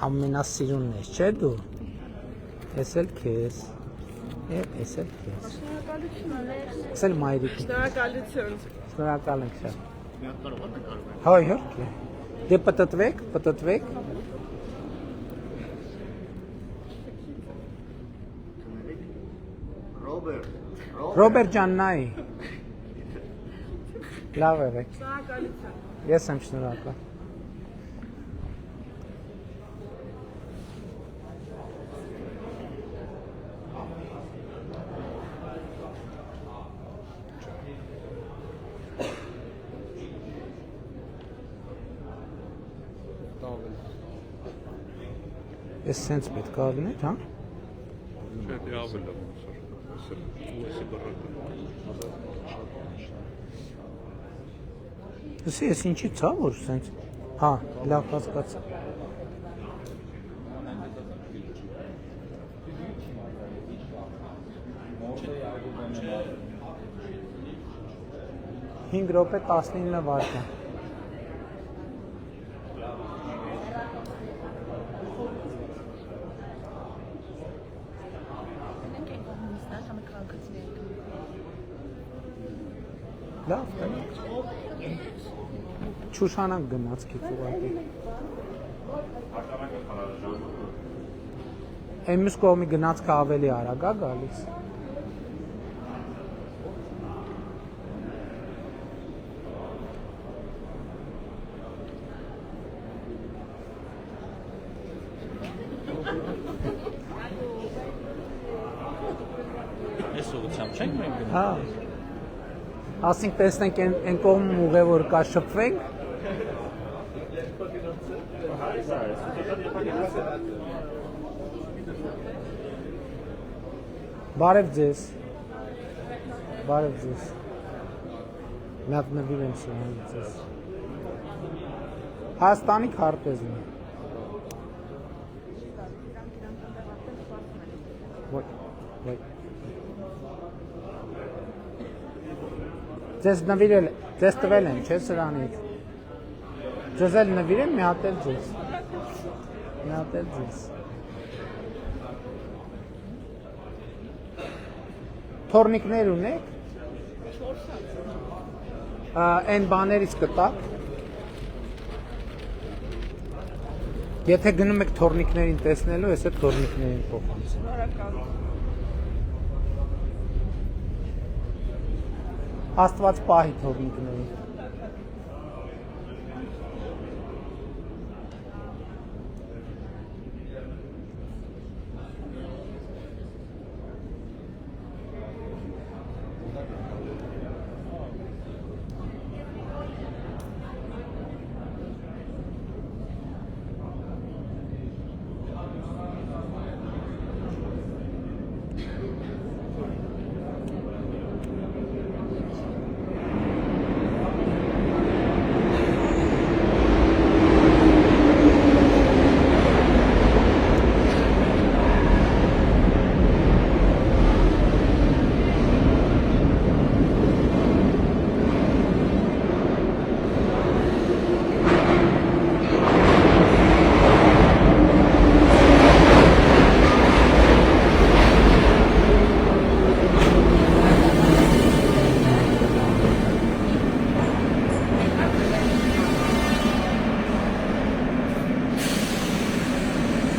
S1: Ամենասիրունն ես, չէ՞ դու։ Էս էլ քեզ։ Եվ էս էլ քեզ։
S9: Շնորհակալություն։
S1: Էս էլ մայրիկի։
S9: Շնորհակալություն։
S1: Շնորհակալ ենք շատ։ Հա, իհարկե։ Դե պտտվեք։ Ռոբերտ ջան, նայ։ Լավ եղեք։
S9: Շնորհակալություն։
S1: Ես եմ շնորհակալ։ Ես սենց պետք է ալներ, հա։
S8: Չէ, դե ավելի լավ է։ Ուրսի բռակը։
S1: Լսի, ես ինչի՞ց է, որ սենց։ Հա, լավ հասկացա։ Հինգ րոպե 19 վայրկյան։ Լավ, Չուշանանք գնացքից ուղղակի։ Այն մյուս կողմի գնացքը ավելի արագ է գալիս։
S3: Այս ուղղությամբ չենք մենք գնում։
S1: Հա։ Ասենք տեսնենք այն կողմում ուղևոր կա շփվենք։ Բարև ձեզ։ Բարև ձեզ։ Մի հատ նվիր եմ սրանից ձեզ։ Հայաստանի քարտեզն է։ Ոյ։ Ձեզ նվիրել, ձեզ տվել են, չէ՞ սրանից։ Ձեզ էլ նվիրեմ, մի հատ էլ ձեզ։ Մի հատ էլ ձեզ։ Թորնիկներ ունեք։ Այն բաներից կտակ։ Եթե գնում եք թորնիկներին տեսնելու, ես այդ թորնիկներին փոխանցեմ։ Աստված պահի թորնիկներին։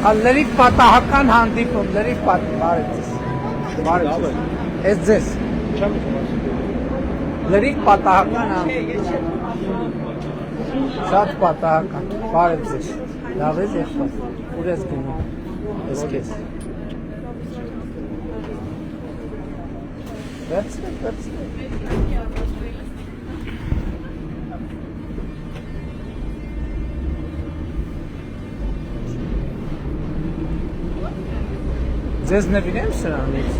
S1: Լրիվ պատահական հանդիպում, լրիվ բարև ձեզ։ Ես ձեզ։ Լրիվ պատահական հանդիպում։ Շատ պատահական, բարև ձեզ։ Լավ ես եղբայր, ուր ես գնում, ես քեզ։ Վերցրեք։ Ձեզ նվիրեմ սրանից։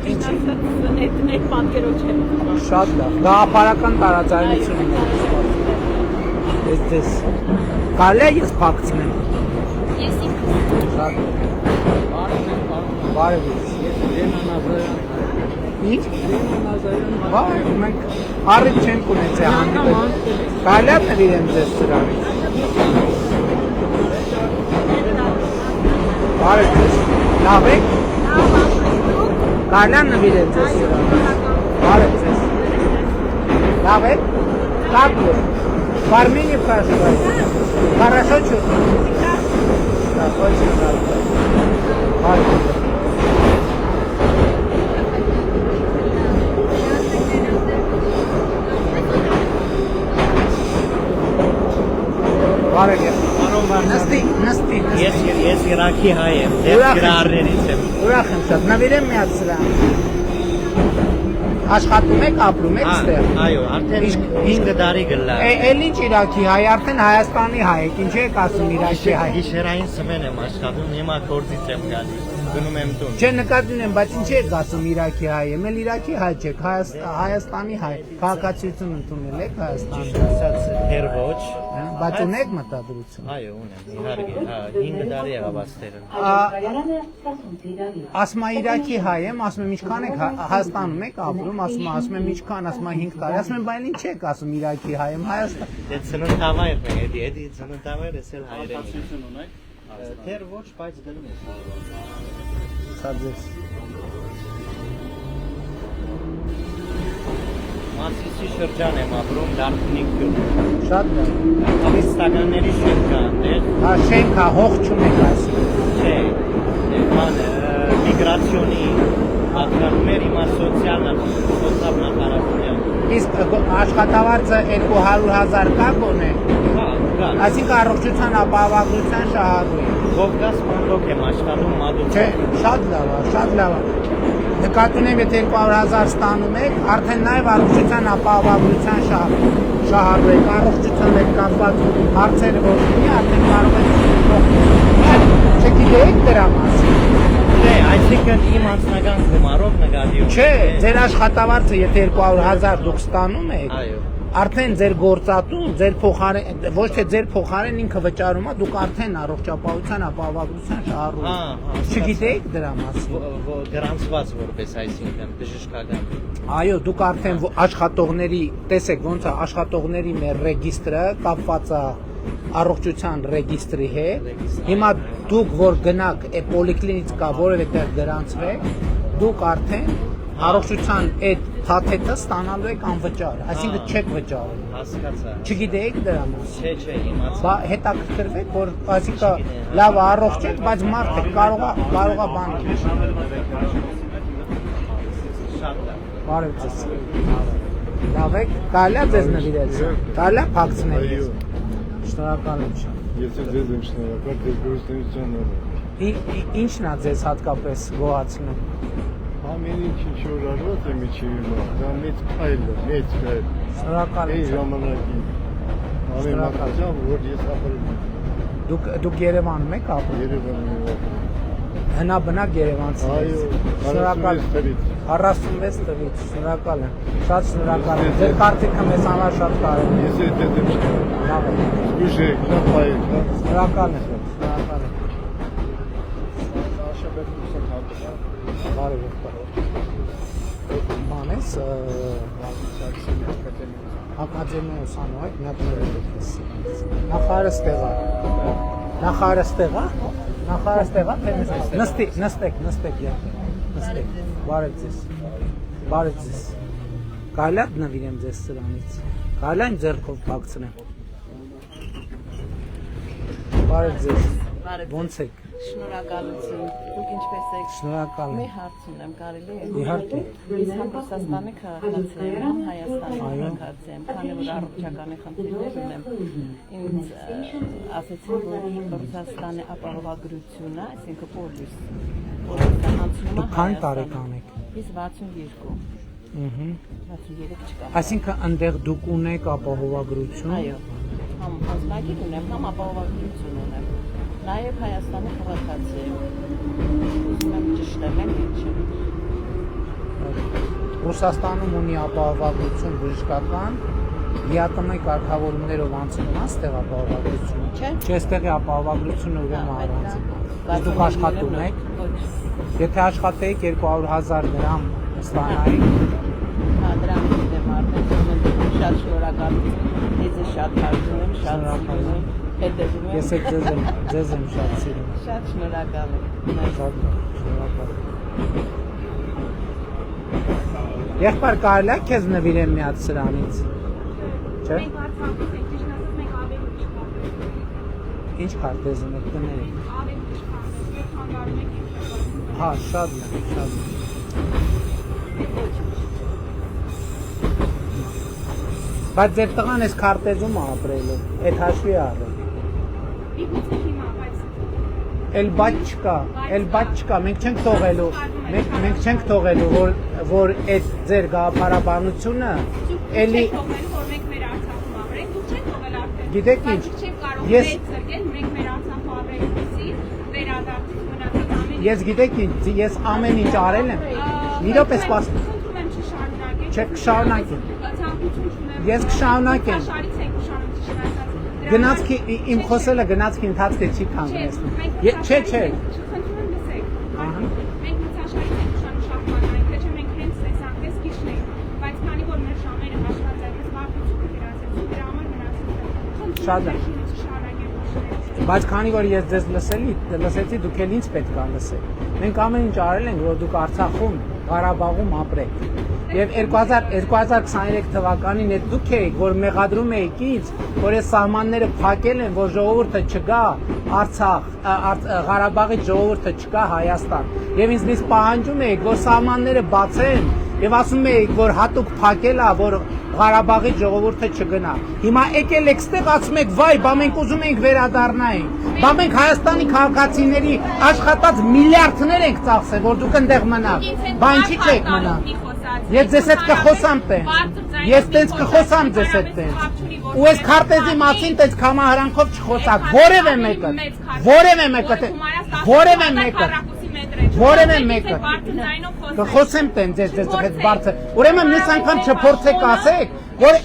S5: Ես այդ պատկերով չեմ։
S1: Շատ լավ։ Գաղափարական տարածայնություն ունի։ Ես ձեզ։ Կարելի է ես փակցնեմ։
S5: Ես ինքս։
S1: Շատ լավ։ Բարև ձեզ։ Ինչ? Բարև, մենք առիթ չենք ունեցել հանդիպել։ Կարելի է նվիրեմ ձեզ սրանից։ Բարև ձեզ։ Լավ եք։ Կարելի է նվիրել ձեզ սրանից։ Բարև ձեզ։ Լավ եք։ Как вы? В Армении проживаете? Хорошо чувствуете? Да, очень хорошо. Բարև ձեզ։ Բարև ձեզ։ Նստի։
S10: Ես Իրաքի հայ եմ, դեպ գրառներից եմ։
S1: Ուրախ եմ շատ, նվիրեմ մի հատ սրան։ Աշխատում եք, ապրում եք ստեղ։
S10: Այո, արդեն 5 տարի գլա։
S1: Էլ ինչ Իրաքի հայ, արդեն Հայաստանի հայ եք, ինչ եք ասում Իրաքի հայ։
S10: Գիշերային սմեն եմ աշխատում, հիմա գործից եմ գալիս, գնում եմ տուն։
S1: Չէ, նկատի ունեմ, բայց ինչ եք ասում Իրաքի հայ եմ, էլ Իրաքի հայ չեք, Հայաստանի հայ, քաղաքացիություն ընդունել եք Հայաստանի։
S10: Ասած դեռ ոչ։
S1: Բայց ունեք մտադրություն։
S10: Այո, ունեմ, իհարկե, հա, 5 տարի եղավ աստեղը։
S1: Ասում եմ Իրաքի հայ եմ, ասում եմ ինչքան եք Հայաստանում եք ապրում, ասում եմ ինչքան, ասում եմ 5 տարի, ասում եմ բայց ինչ եք ասում Իրաքի հայ եմ, Հայաստան։
S10: Դե ծննդավայրն է, էդի ծննդավայրը էլ հայրենի։ Դեռ ոչ, բայց դնում ես։
S1: Սա ձեզ։
S10: Մասիսի շրջան եմ ապրում, Դարբնիկ գյուղ։
S1: Շատ լավ։
S10: Հավիստականների շենքան դեր։
S1: Հա շենքա հող չունեք այսինքն։
S10: Չէ, միգրացիոնի հատկանում հիմա սոցիալ նախարարության։
S1: Իսկ աշխատավարձը 200,000 կա գոնե։
S10: Հա, կա։
S1: Այսինքն առողջության ապահովագրության շահառու է։
S10: Կովկաս մանդոկ եմ աշխատում մադուց։
S1: Չէ, շատ լավ է, շատ լավ է։ Նկատի ունեմ, եթե 200,000 ստանում եք, արդեն նաև առողջության ապահովագրության շահառու եք, առողջության հետ կապված հարցերը որ ունի, արդեն կարող եք չգիտեիք դրա մասին։
S10: Չէ, այսինքն իմ անձնական գումարով նկատի ունեմ։
S1: Չէ, ձեր աշխատավարձը եթե 200,000 դուք ստանում եք,
S10: Այո։
S1: արդեն ձեր գործատուն, ձեր փոխարեն, ոչ թե ձեր փոխարեն ինքը վճարում է, դուք արդեն առողջապահության ապահովագրության շահառու եք։ Չգիտեիք դրա մասին։
S10: Գրանցված որպես այսինքն բժշկական։
S1: Այո, դուք արդեն աշխատողների, տեսեք ոնց է աշխատողների մեր ռեգիստրը կապված է առողջության ռեգիստրի հետ։ Հիմա դուք որ գնաք պոլիկլինիկա որևէ տեղ գրանցվեք, դուք արդեն առողջության այդ թաթեթը ստանալու եք անվճար, այսինքն չեք վճարում։
S10: Հասկացա։
S1: Չգիտեիք դրա մասին։
S10: Չէ, իմացա։
S1: Բա հետաքրքրվեք, որ այսինքն լավ առողջ եք, բայց մարդ եք, կարողա բան։
S10: Շատ լավ։
S1: Բարև ձեզ։ Լավ եք, կարելի է ձեզ նվիրել։ Կարելի է փակցնել։ Շնորհակալ եմ շատ։
S2: Եթե ձեզ եմ շնորհակալ, ձեր գործունեության համար։
S1: Ինչն է ձեզ հատկապես գոհացնում։
S2: Ամեն ինչ որ արված է միջի հիմա, դա մեծ փայլ է, մեծ փայլ։
S1: Շնորհակալ եմ։
S2: Այս ժամանակին ամեն մարդկան, որ ես ապրում եմ։
S1: Դուք Երևանում եք ապրում։
S2: Երևանում եմ։
S1: Հնաբնակ Երևանցի։
S2: Այո,
S1: Շնորհակալ 46 տվից, շնորհակալ եմ։ Շատ շնորհակալ եմ։ Ձեր կարծիքը մեզ համար շատ կարևոր է։
S2: Ես էլ դեմ շնորհակալ։
S1: Լավ է։
S2: Զգուշ եք, լավ փայլ, հա։
S1: Շնորհակալ եմ։ Շնորհակալ եմ։ Բարև եք։ Մանես ակադեմիա ուսանող միապներես։ Նախարարստեղա, նստեք, բարև ձեզ, կարելի է նվիրեմ ձեզ սրանից, կարելի է ձեռքով փակցնեմ, բարև ձեզ, ոնց եք,
S5: Շնորհակալություն, դուք ինչպես եք,
S1: շնորհակալ
S5: մի
S1: եմ,
S5: հարց ունեմ, կարելի է,
S1: իհարկե,
S5: ես Ռուսաստանի քաղաքացի եմ, Հայաստանի քաղաքացի եմ, քանի որ առողջականի խնդիրներ ունեմ, ինձ ասեցին, որ Ռուսաստանի ապահովագրությունը, այսինքն պոլիսը անցնում է
S1: դուք քանի տարեկան եք,
S5: Ես 62 63 չկա,
S1: այսինքն ընդեղ դուք ունեք ապահովագրություն,
S5: այո, համ անձնագիր ունեմ, համ ապահովագրություն ունեմ, նաև Հայաստանի քաղաքացի եմ, ուզում եմ ճշտեմ եմ ինչ
S1: Ռուսաստանում ունի ապահովագրություն բժշկական, ԵԱՏՄ կարգավորումներով անցնում է ստեղ ապահովագրությունը, չէ, ստեղի ապահովագրությունը ուրեմն առանց, դուք աշխատում եք, եթե աշխատեիք 200,000 դրամ ստանայիք,
S5: հա դրան գիտեմ արդեն, շատ շնորհակալություն, ես շատ հարցում եմ, շատ սիրում եմ, հետևում եմ,
S1: ես ձեզ եմ շատ սիրում,
S5: շատ շնորհակալ եմ,
S1: շատ շնորհակալ եմ, եղբայր կարելի է քեզ նվիրեմ մի հատ սրանից, չէ՞։
S9: Մենք հարցանքից ենք, ճիշտ ասած մենք ավելի ճիշտ
S1: Ինչ քարտեզ ունեք կներեք։
S9: ավելի ճիշտ ես խանգարում եք ինձ։
S1: Հա, շատ լավ, շատ լավ։ Բայց ձեր տղան էս քարտեզում է ապրելու, այդ հաշվի առել։
S9: Իգուցե հիմա, բայց
S1: Էլ բաց չկա, մենք չենք թողելու, մենք չենք թողելու, որ այդ ձեր գաղափարաբանությունը էլի
S9: թողնելու, որ մենք մեր Արցախում ապրենք, դուք չեք թողել արդեն։
S1: Գիտեք ինչ,
S9: Չեք կարող
S1: ես
S9: մեծ զրկել, մենք մեր Արցախում ապրելուցի, վերադարձից մնացած ամեն
S1: ես գիտեք ինչ, ես ամեն ինչ արել եմ։ Մի րոպե սպաս։
S9: Խնդրում եմ չշարունակեք։
S1: Չէ, կշարունակեմ։
S9: Ցանկություն չունեմ։
S1: Ես կշարունակեմ։
S9: Աշխարհից ենք ուշանում ճիշտ ասած։
S1: Գնացքի իմ խոսելը գնացքի ընթացքը չի կանգնեցնում։ Չէ։
S9: Խնդրում եմ լսեք։ Մենք մցաշարից ենք ուշանում շահմանային, թե չէ մենք հենց տեսանքես քիչն ենք, բայց քանի որ մեր ժամերը աշխատած են, զբաղվածությունը գրասեցու, դրա համար մնացել։
S1: Շատ է։ Բայց քանի որ ես ձեզ լսեցի, դուք էլ ինձ պետք է լսեք։ Մենք ամեն ինչ արել ենք, որ դուք Արցախում Ղարաբաղում ապրեք։ Եվ 2023 թվականին այդ դուք եք, որ մեղադրում եք ինձ, որ այս սահմանները փակել են, որ ժողովուրդը չգա Արցախ, Ղարաբաղի ժողովուրդը չգա Հայաստան։ Եվ ինձնից պահանջում եք, որ սահմանները բացեն եւ ասում եք, որ հատուկ փակել է, որ Ղարաբաղի ժողովուրդը չգնա։ Հիմա եկել եք ստեղ ասում եք, վայ, բա մենք ուզում ենք վերադառնայինք։ Բա մենք Հայաստանի քաղաքացիների աշխատած միլիարդներ ենք ծախսել, որ դուք այնտեղ մնաք։ Բա ինչի՞ չեք մնա։ Ես ձեզ հետ կխոսամ տենց։ Ես տենց կխոսամ ձեզ հետ տենց։ Ու այս քարտեզի մասին տենց կամահարանքով չխոսակ։ Որևէ մեկը կխոսեմ տենց ձեզ հետ բարձր։ Ուրեմն մյուս անգամ չփորձեք ասեք, որ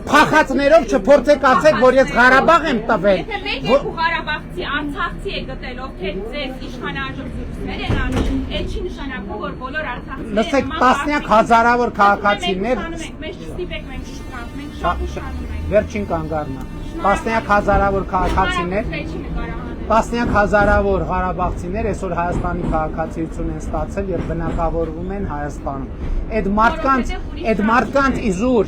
S1: փախածներով չփորձեք ասեք, որ ես Ղարաբաղ եմ տվել։
S9: Եթե մեկ երկու Ղարաբաղցի, Արցախցի է գտել, ովքեր ձեր իշխանաժողովներ են անում, այդ չի նշանակում, որ բոլոր արցախցիները
S1: լսեք, տասնյակ հազարավոր քաղաքացիներ
S9: մեզ չստիպեք, մենք շփրանք, մենք շատ ուշանում ենք։
S1: Վերջին կանգառնա։ Տասնյակ հազարավոր քաղաքացիներ, տասնյակ հազարավոր ղարաբաղցիներ այսօր Հայաստանի քաղաքացիություն են ստացել եւ բնակավորվում են Հայաստանում։ Այդ մարդկանց իզուր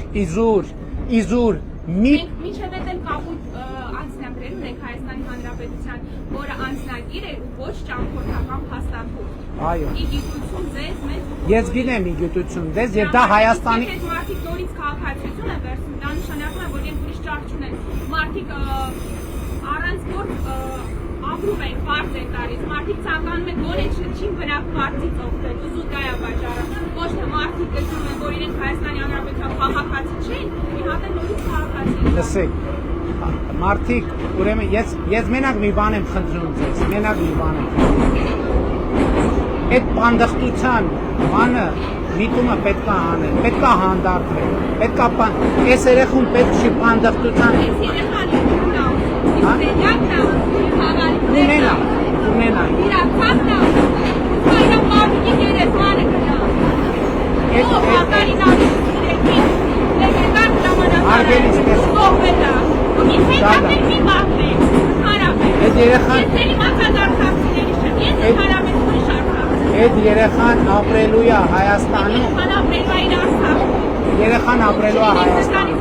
S9: Մինչև այդ էլ կապույտ անձնագրեր ունենք Հայաստանի Հանրապետության, որը անձնագիր է ու ոչ ճամփորդական փաստաթուղթ։
S1: Այո։
S9: Ի գիտություն ձեզ մեզ։
S1: Ես գիտեմ ի գիտություն ձեզ եւ դա Հայաստանի
S9: մարդիկ նորից քաղաքացիություն են վերցնում, դա նշանակում է, որ իրենք ուրիշ ճարպ չունեն։ Մարդիկ առանց գործ ապրում են, բարձ են տալիս, մարդիկ ցանկանում են գոնե չին բնակվում արդից օգտել, ուզու դա է վաճառը, ոչ թե մարդիկ գտնում են, որ իրենք Հայաստանի Հանրապետության քաղաքացի չեն, մի հատ են նորից քաղաքացի։
S1: Լսեք, մարդիկ, ուրեմն ես մենակ մի բան եմ խնդրում ձեզ, մենակ մի բան եմ խնդրում։ Այդ պանդխտության բանը միտումը պետք է անել, պետք է հանդարտվել, պետք է այս երեխուն պետք չի պանդխտության։ Ունենա։
S9: Իրակացնա, հայրը մարդիկի երեսմանը կնա։ Ով արտարինալի սիրեքին, լեգենդար ժամանակարը, կողվետա, ու ես հետապեր մի բաղվեք, հարապեք։ Ես ձերի մացած արթավցիների շեմ, ես ես հարապեք ուրիշ արթավցիների։
S1: Այդ երեխան ապրելու է Հայաստանում։
S9: Երեխան ապրելու է
S1: Հայաստանում։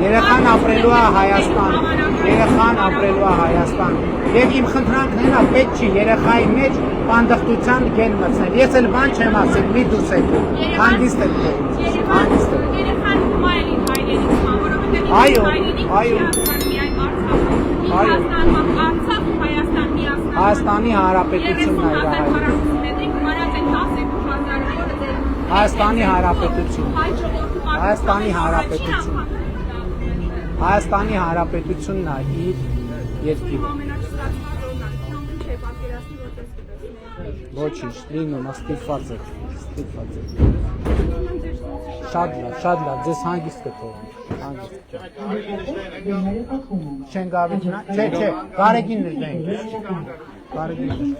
S1: Երեխան ապրելու է Հայաստանում։ Երեխան ապրելու է Հայաստանում։ Եվ իմ խնդրանքն է, պետք չի երեխայի մեջ պանդխտության գեն մտցնել։ Ես էլ բան չեմ ասել, մի դուրս եք։ Հանգիստ եք։
S9: Երեխան մայլի հայրենից ման, որովհետև
S1: Հայաստանի Հանրապետությունն է իր Հայաստանի Հանրապետություն։ Հայաստանի Հանրապետությունն է իր երկիրը։ Ոչինչ, լինում, ստիպված եք։ Շատ լավ, ձեզ հանգիստ կթողնի, Չեն գավիթնա, չէ, գարեգին նշենք, գարեգին նշենք։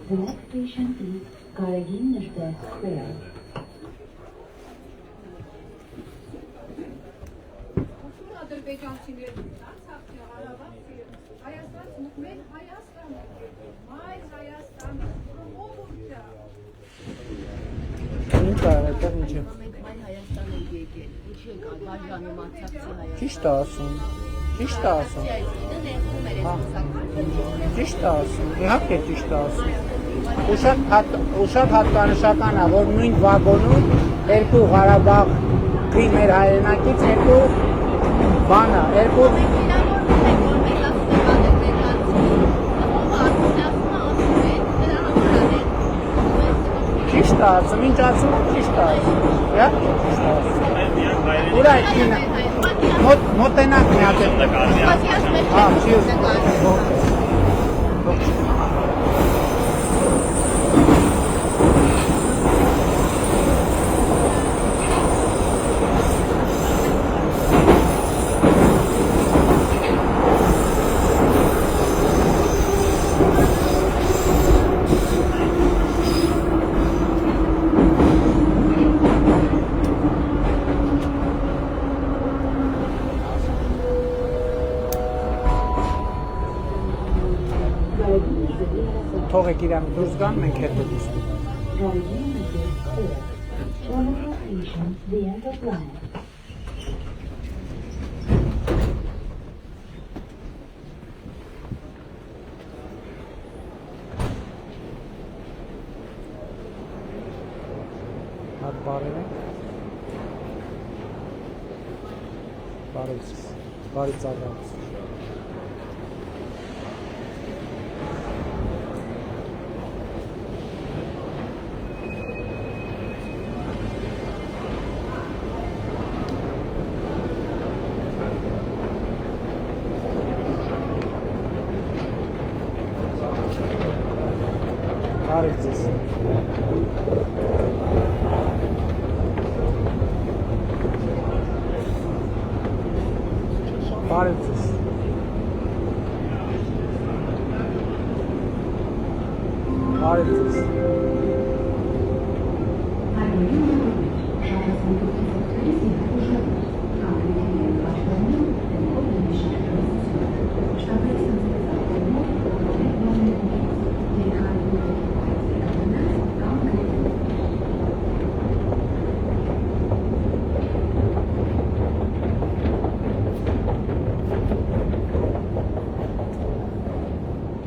S11: The next station is Garagiin Nishte Square.
S1: Ճիշտ ասում, ճիշտ ասում, իհարկե ճիշտ ասում, ու շատ հատկանշական է, որ նույն վագոնում երկու Ղարաբաղի մեր հայրենակից երկու բան է, երկու ճիշտ ասում, ինչ ասում, ճիշտ ասում, ճիշտ ասում, ուրա իքինը, մոտենակ մի ատեմ, թողեք իրան դուրս գան, մենք հետո դուսնում։
S11: Galegin District clear. Terminal station, the end of line.
S1: Հատ բարև ենք։ Բարի ծառայություն։ Բարև ձեզ։ Բարև ձեզ։ Բարև ձեզ։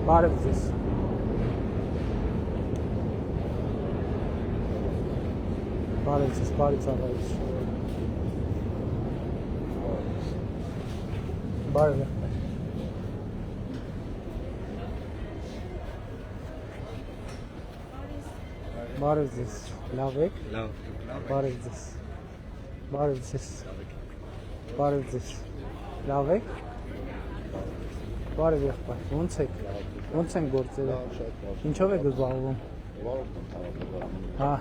S1: Բարև ձեզ։ Բարև ձեզ, բարի ծառայություն։ Բարև եղբայր։ Բարև ձեզ, լավ եք։ Բարև ձեզ։ Բարև ձեզ։ Բարև ձեզ։ Լավ եք։ Բարև եղբայր, ոնց եք։ Ոնց են գործերը։ Ինչով եք զբաղվում։ Հա։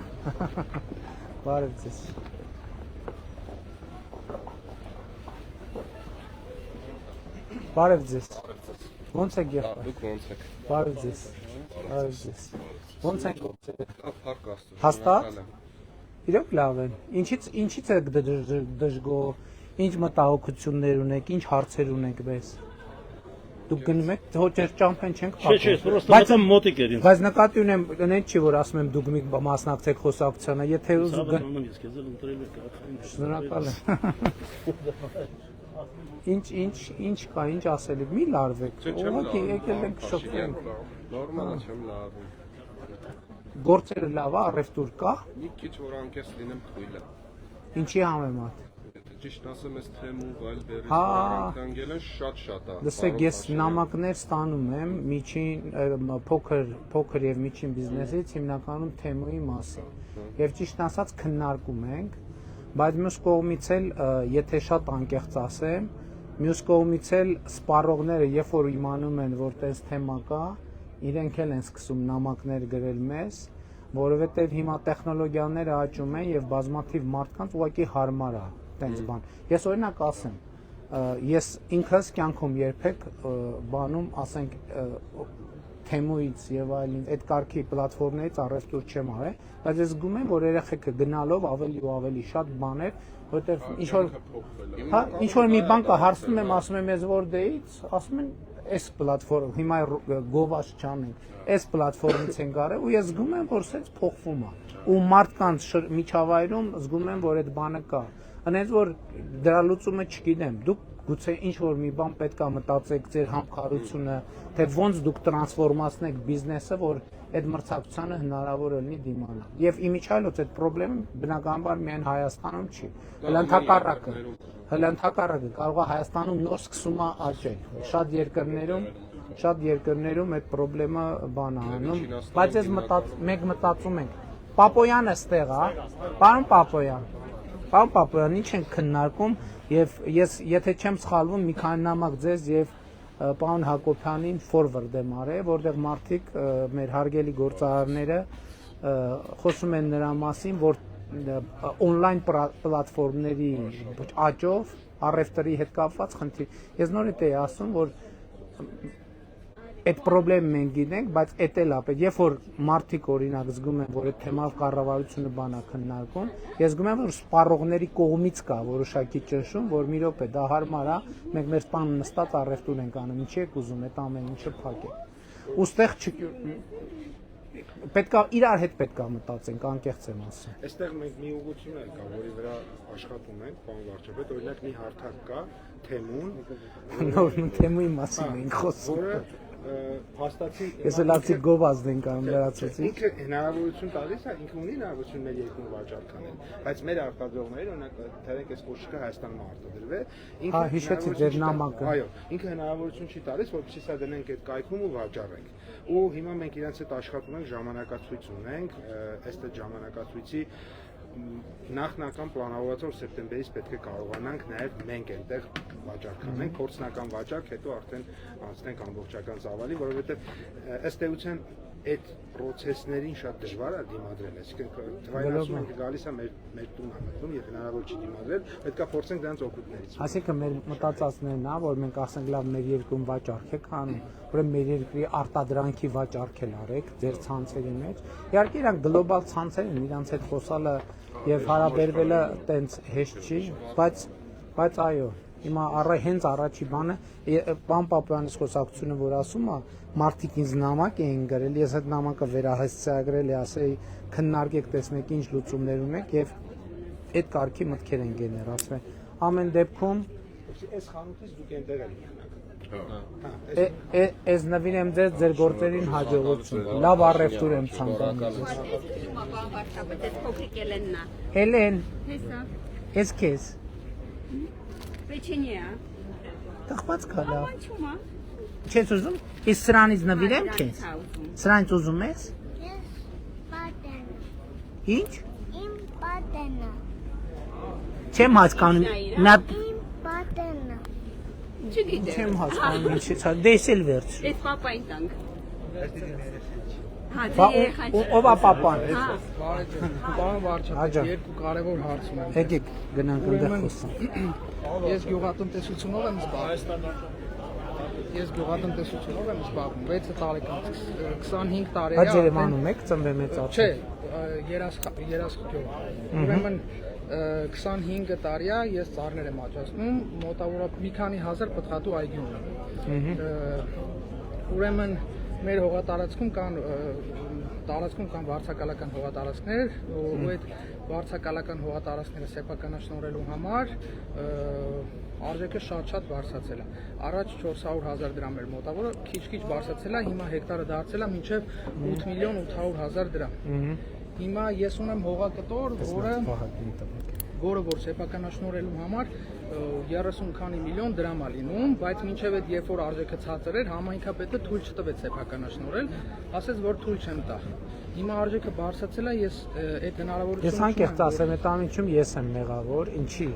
S1: Բարև ձեզ։ Բարև ձեզ։ Ոնց եք եղբայր։
S12: Դուք ոնց եք։
S1: Բարև ձեզ։ Բարև ձեզ։ Ոնց են գործերը։
S12: Փառք Աստծո։
S1: Հաստատ։ Իրոք լավ են։ Ինչից եք դժգոհ, ինչ մտահոգություններ ունեք, ինչ հարցեր ունեք մեզ։ Դուք գնում եք, հոճեր ճամփեն չենք փակում։
S13: Չէ, պրոստը մոտիկ էր։
S1: Բայց նկատի ունեմ, նեն չի որ ասում եմ դուք մի մասնակցեք խոսակցությանը, եթե ուզում գն։ Շնորհակալ եմ։ Ինչ կա, ինչ ասելի, մի լարվեք։ Ուղղակի եկել ենք շփվենք։
S12: Նորմալ է, չեմ լարվում։
S1: Գործերը լավ է, առևտուր կա։
S12: Մի քիչ որ անկես լինեմ թույլ է։
S1: Ինչի համեմատ։
S12: Ճիշտ ասեմ, այս թեմու վայլ բերից
S1: Հա։
S12: անգել են շատ է։
S1: Լսեք, ես նամակներ ստանում եմ միջին փոքր եւ միջին բիզնեսից հիմնականում թեմուի մասին։ Եվ ճիշտ ասած քննարկում ենք, բայց մյուս կողմից էլ եթե շատ անկեղծ ասեմ, մյուս կողմից էլ սպառողները երբ որ իմանում են, որ տես թեմա կա, իրենք էլ են սկսում նամակներ գրել մեզ, որովհետեւ հիմա տեխնոլոգիաները աճում են եւ բազմաթիվ մարդկանց ուղղակի հարմար է տենց բան։ Ես օրինակ ասեմ, ես ինքս կյանքում երբեք բանում, ասենք, թեմուից եւ այլն, այդ կարգի պլատֆորմներից առևտուր չեմ արել, բայց ես զգում եմ, որ երեխեքը գնալով ավելի ու ավելի շատ բաներ, որտեղ ինչ որ մի բան կա, հարցնում եմ, ասում եմ, ես որտեղից, ասում են, այս պլատֆորմ, հիմա գովաշ չանենք, այս պլատֆորմից են գարել ու ես զգում եմ, որ սենց փոխվում է։ Ու մարդկանց միջավայրում զգում եմ, որ այդ բանը կա։ Անենց որ դրա լուծումը չգիտեմ, դուք գուցե ինչ որ մի բան պետք է մտածեք ձեր համքարությունը, թե ոնց դուք տրանսֆորմացնեք բիզնեսը, որ այդ մրցակցությանը հնարավոր լինի դիմանալ։ Եվ իմիջիայլոց այդ խնդրը բնականաբար միայն Հայաստանում չի, հələ ընդհակառակը կարող է Հայաստանում նոր սկսում է աճել։ Շատ երկրներում այդ խնդրը բան է անում, բայց ես մենք մտածում ենք, Պապոյանը ստեղ է, պարոն Պապոյան, ինչ ենք քննարկում եւ ես եթե չեմ սխալվում մի քանի նամակ ձեզ եւ պարոն Հակոբյանին ֆորվարդ եմ արել, որտեղ մարդիկ մեր հարգելի գործարարները խոսում են նրա մասին, որ on-line պլատֆորմների աճով առևտրի հետ կապված խնդիր։ Ես նորից էի ասում, որ այդ խնդրը մենք գիտենք, բայց էդ էլ է պետք։ Երբ որ մարդիկ օրինակ զգում են, որ այդ թեմայով կառավարությունը բան է քննարկում, ես զգում եմ, որ սպառողների կողմից կա որոշակի ճնշում, որ մի րոպե դա հարմար է, մենք մեր տանը նստած առևտուր ենք անում, ինչի եք ուզում այդ ամեն ինչը փակել։ ուստեղ պետքա իրար հետ պետքա մտածենք, անկեղծ եմ ասում։
S2: Այստեղ մենք մի ուղղություն էլ կա, որի վրա աշխատում ենք, պարոն վարչապետ, օրինակ մի հարթակ կա, թեմուն,
S1: նոր թեմուի մասին ենք խոսում։
S2: որը հաստատի
S1: Ես լացի գովազդ ենք անում լրացուցի։
S2: Ինքը հնարավորություն տալիս է, ինքը ունի հնարավորություն մեր երկրում վաճառք անել, բայց մեր արտադրողները, օրինակ, թերեք այս կոշիկը Հայաստանում արտադրվել,
S1: Հա, հիշեցի ձեր նամակը։
S2: Այո, ինքը հնարավորություն չի տալիս, որպեսզի սա դնենք այդ կայքում ու վաճառենք։ Ու հիմա մենք իրենց հետ աշխատում ենք, ժամանակացույց ունենք, ըստ այդ ժամանակացույցի նախնական պլանավորված որ սեպտեմբերից պետք է կարողանանք նաև մենք այնտեղ վաճառք անենք, փորձնական վաճառք, հետո արդեն անցնենք ամբողջական ծավալի, որովհետև ըստ էության այդ process-ներին շատ դժվար է դիմադրել, այսինքն թվայնացում ենք գալիս է մեր տուն է մտնում եւ հնարավոր չի դիմադրել, պետք է փորձենք դրանց օգուտներից։
S1: Այսինքն մեր մտածածներն է, որ մենք ասենք լավ մեր երկրում վաճառք եք անում, ուրեմն մեր երկրի արտադրանքի վաճառք էլ արեք ձեր ցանցերի մեջ։ Իհարկե իրանք գլոբալ ցանցեր են, իրանց հետ խոսալը եւ հարաբերվելը տենց հեշտ չի, բայց այո, հիմա հենց առաջի բանը պան Պապյանից խոսակցությունը որ ասում է մարդիկ ինձ նամակ էին գրել, ես այդ նամակը վերահասցրել եմ, ասեի քննարկեք, տեսնեք ինչ լուծումներ ունեք եւ այդ կարգի մտքեր են գեներացվել։ Ամեն դեպքում
S2: այս խանութից դուք այնտեղ եք
S1: Ես նվիրեմ ձեր գործերին հաջողություն։ Լավ առևտուր եմ ցանկանում։ Էլեն։ Ես քեզ։
S9: Պեչենիա։
S1: Տխված կալա։ Չես ուզում։ Ես սրանից նվիրեմ քեզ։ Սրանից ուզում ես։ Ինչ։
S13: Իմ պատենը։
S1: Չեմ հասկանում։ Նա
S13: Պատենը։
S9: Չգիտեմ։
S1: Չեմ հասկանում ինչի՞ց է։ Դեսել վերջ։
S9: Էս պապային տանք։
S1: Ով է պապան։
S8: Պարոն վարչապետ, երկու կարևոր հարց ունեմ։
S1: Եկեք գնանք այնտեղ խոսենք։
S8: Ես գյուղատնտեսությունով եմ զբաղվում։ 6 տարեկան 25 տարի է։
S1: Այդ Երևանում եք ծնվել մեծացել։
S8: Չէ, երասխտյով։ Ուրեմն 25 տարի է ես ծառներ եմ աճացնում, մոտավորապես մի քանի հազար պտղատու այգի ունեմ։ Ուրեմն մեր հողատարածքում կան վարձակալական հողատարածքներ, ու այդ վարձակալական հողատարածքները սեփականաշնորհելու համար արժեքը շատ բարձրացել է։ Առաջ 400,000 դրամ էր մոտավորը, քիչ բարձրացել է, հիմա հեկտարը դարձել է մինչև 8,800,000 դրամ։ Հիմա ես ունեմ հողակտոր, որը որ սեփականաշնորհելու համար 30 քանի միլիոն դրամ է լինում, բայց մինչև այդ երբ որ արժեքը ցածր էր, համայնքապետը թույլ չտվեց սեփականաշնորհել, ասեց որ թույլ չեմ տա։ Հիմա արժեքը բարձրացել է, ես այդ հնարավորությունը
S1: Ես անկեղծ ասեմ, այդ ամենում ես եմ մեղավոր, ինչի։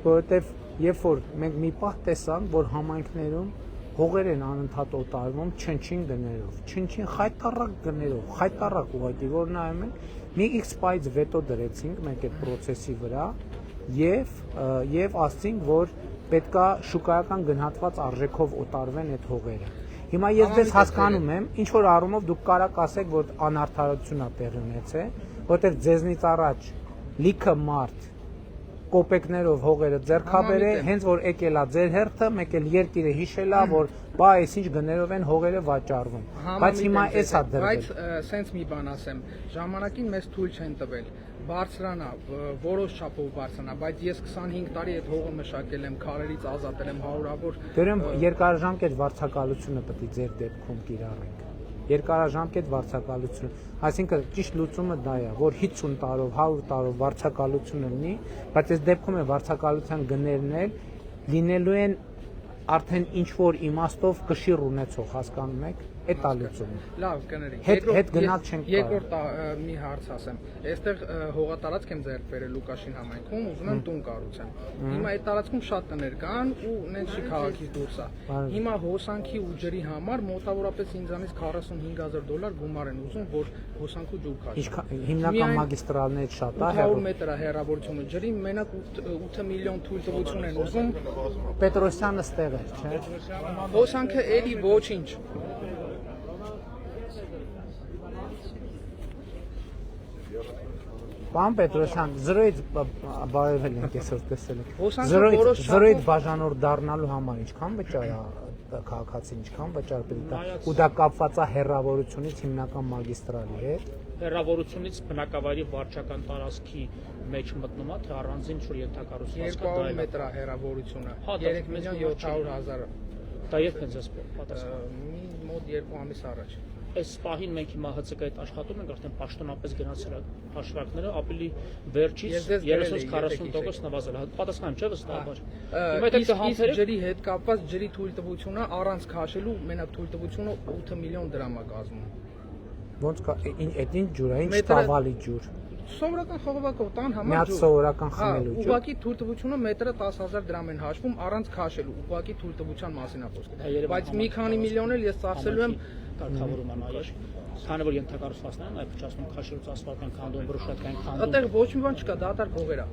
S1: Որովհետև երբ որ մենք մի պահ տեսանք, որ համայնքներում հողեր են անընդհատ օտարվում չնչին գներով, չնչին խայտառակ գներով, խայտառակ ուղղակի, որ նայում են, մի X պայից վետո դրեցինք մենք այդ process-ի վրա եւ ասցինք, որ պետքա շուկայական գնահատված արժեքով օտարվեն այդ հողերը։ Հիմա ես դες հասկանում եմ, ինչ որ առումով դուք կարաք ասեք, որ անարդարություն է տեղի ունեցել, որտեղ ձեզնից առաջ լիքը մարդ կոպեկներով հողերը ձեռքաբերե, հենց որ եկել է ձեր հերթը, մեկ էլ երկիրը հիշելա, որ բա այսինչ գներով են հողերը վաճառվում։ Բայց հիմա էս է դրվել։
S8: Բայց սենց մի բան ասեմ, ժամանակին մեզ թույլ չեն տվել։ Բարձրանա, որոշ չափով բարձրանա, բայց ես 25 տարի այդ հողը մշակել եմ, քարերից ազատել եմ հարյուրավոր։
S1: Դերեմ երկարաժամկետ վարձակալությունը պետք է ձեր դեպքում կիրառենք։ Երկարաժամկետ վարձակալություն, այսինքն ճիշտ լուծումը դա է, որ 50 տարով, 100 տարով վարձակալությունը լինի, բայց այս դեպքում է վարձակալության գներն էլ լինելու են արդեն ինչ որ իմաստով կշիռ ունեցող, հասկանում եք, այդ ալուծումը։
S8: Լավ, կներեք։
S1: Հետ գնալ չենք կարող։
S8: Երկրորդ մի հարց ասեմ։ Այստեղ հողատարածք եմ ձեռք բերել Լուկաշին համայնքում, ուզում եմ տուն կառուցեմ։ Հիմա այդ տարածքում շատ տներ կան ու նենց չի քաղաքից դուրս է։ Հիմա հոսանքի ու ջրի համար մոտավորապես ինձանից $45,000 գումար են ուզում, որ հոսանք ու ջուր քաշի։
S1: Հիմնական մագիստրալներից շատ է,
S8: 800 մետր է հեռավորությունը ջրի, մենակ 8 միլիոն թույլ տվություն են ուզում։
S1: Պետրոսյանը ստեղ է, չէ՞։
S8: Հոսանքը էլի ոչինչ։
S1: Պարոն Պետրոսյան, զրոյից բարևել ենք այսօր տեսել եք։
S8: Հոսանքը որոշ
S1: Զրոյից բաժանորդ դառնալու համար ինչքան վճար է քաղաքացին, ինչքան վճար պետք է տա, ու դա կապված է հեռավորությունից հիմնական մագիստրալի հետ։
S14: Հեռավորությունից բնակավայրի վարչական տարածքի մեջ մտնում է, թե առանձին ինչ-որ ենթակառուցվածք կա։
S8: 200 մետր է հեռավորությունը, 3.700.000։
S14: Դա երբ են ձեզ պատասխան։
S8: Մոտ 2 ամիս առաջ։
S14: Այս պահին մենք հիմա ՀՑԿ-ի հետ աշխատում ենք, արդեն պաշտոնապես գնացել է հաշվարկները, ավելի վերջից 30-40% նվազել է։ Պատասխան չէ վստահաբար։
S8: Իսկ ջրի հետ կապված ջրի թույլտվությունը առանց քաշելու մենակ թույլտվությունը 8 միլիոն դրամ է կազմում։
S1: Ոնց կա, այդ ինչ ջուր է, ինչ տավալի ջուր։
S8: Սովորական խողովակով տան համար
S1: ջուր։ Միած սովորական խմելու ջուր։
S8: Ուղղակի թույլտվությունը մետրը 10,000 դրամ են հաշվում առանց քաշելու, ուղղակի թույլտվության մասին է խոսքը։ Բայց մի քանի միլիոն էլ ես ծախսելու եմ
S14: կարգավորում է նաև, քանի որ ենթակառուցվածքներն այն փչացնում քաշելուց ասֆալտ են քանդում, բրուշատկային քանդում։
S8: Այդտեղ ոչ մի բան չկա, դատարկ հողեր է։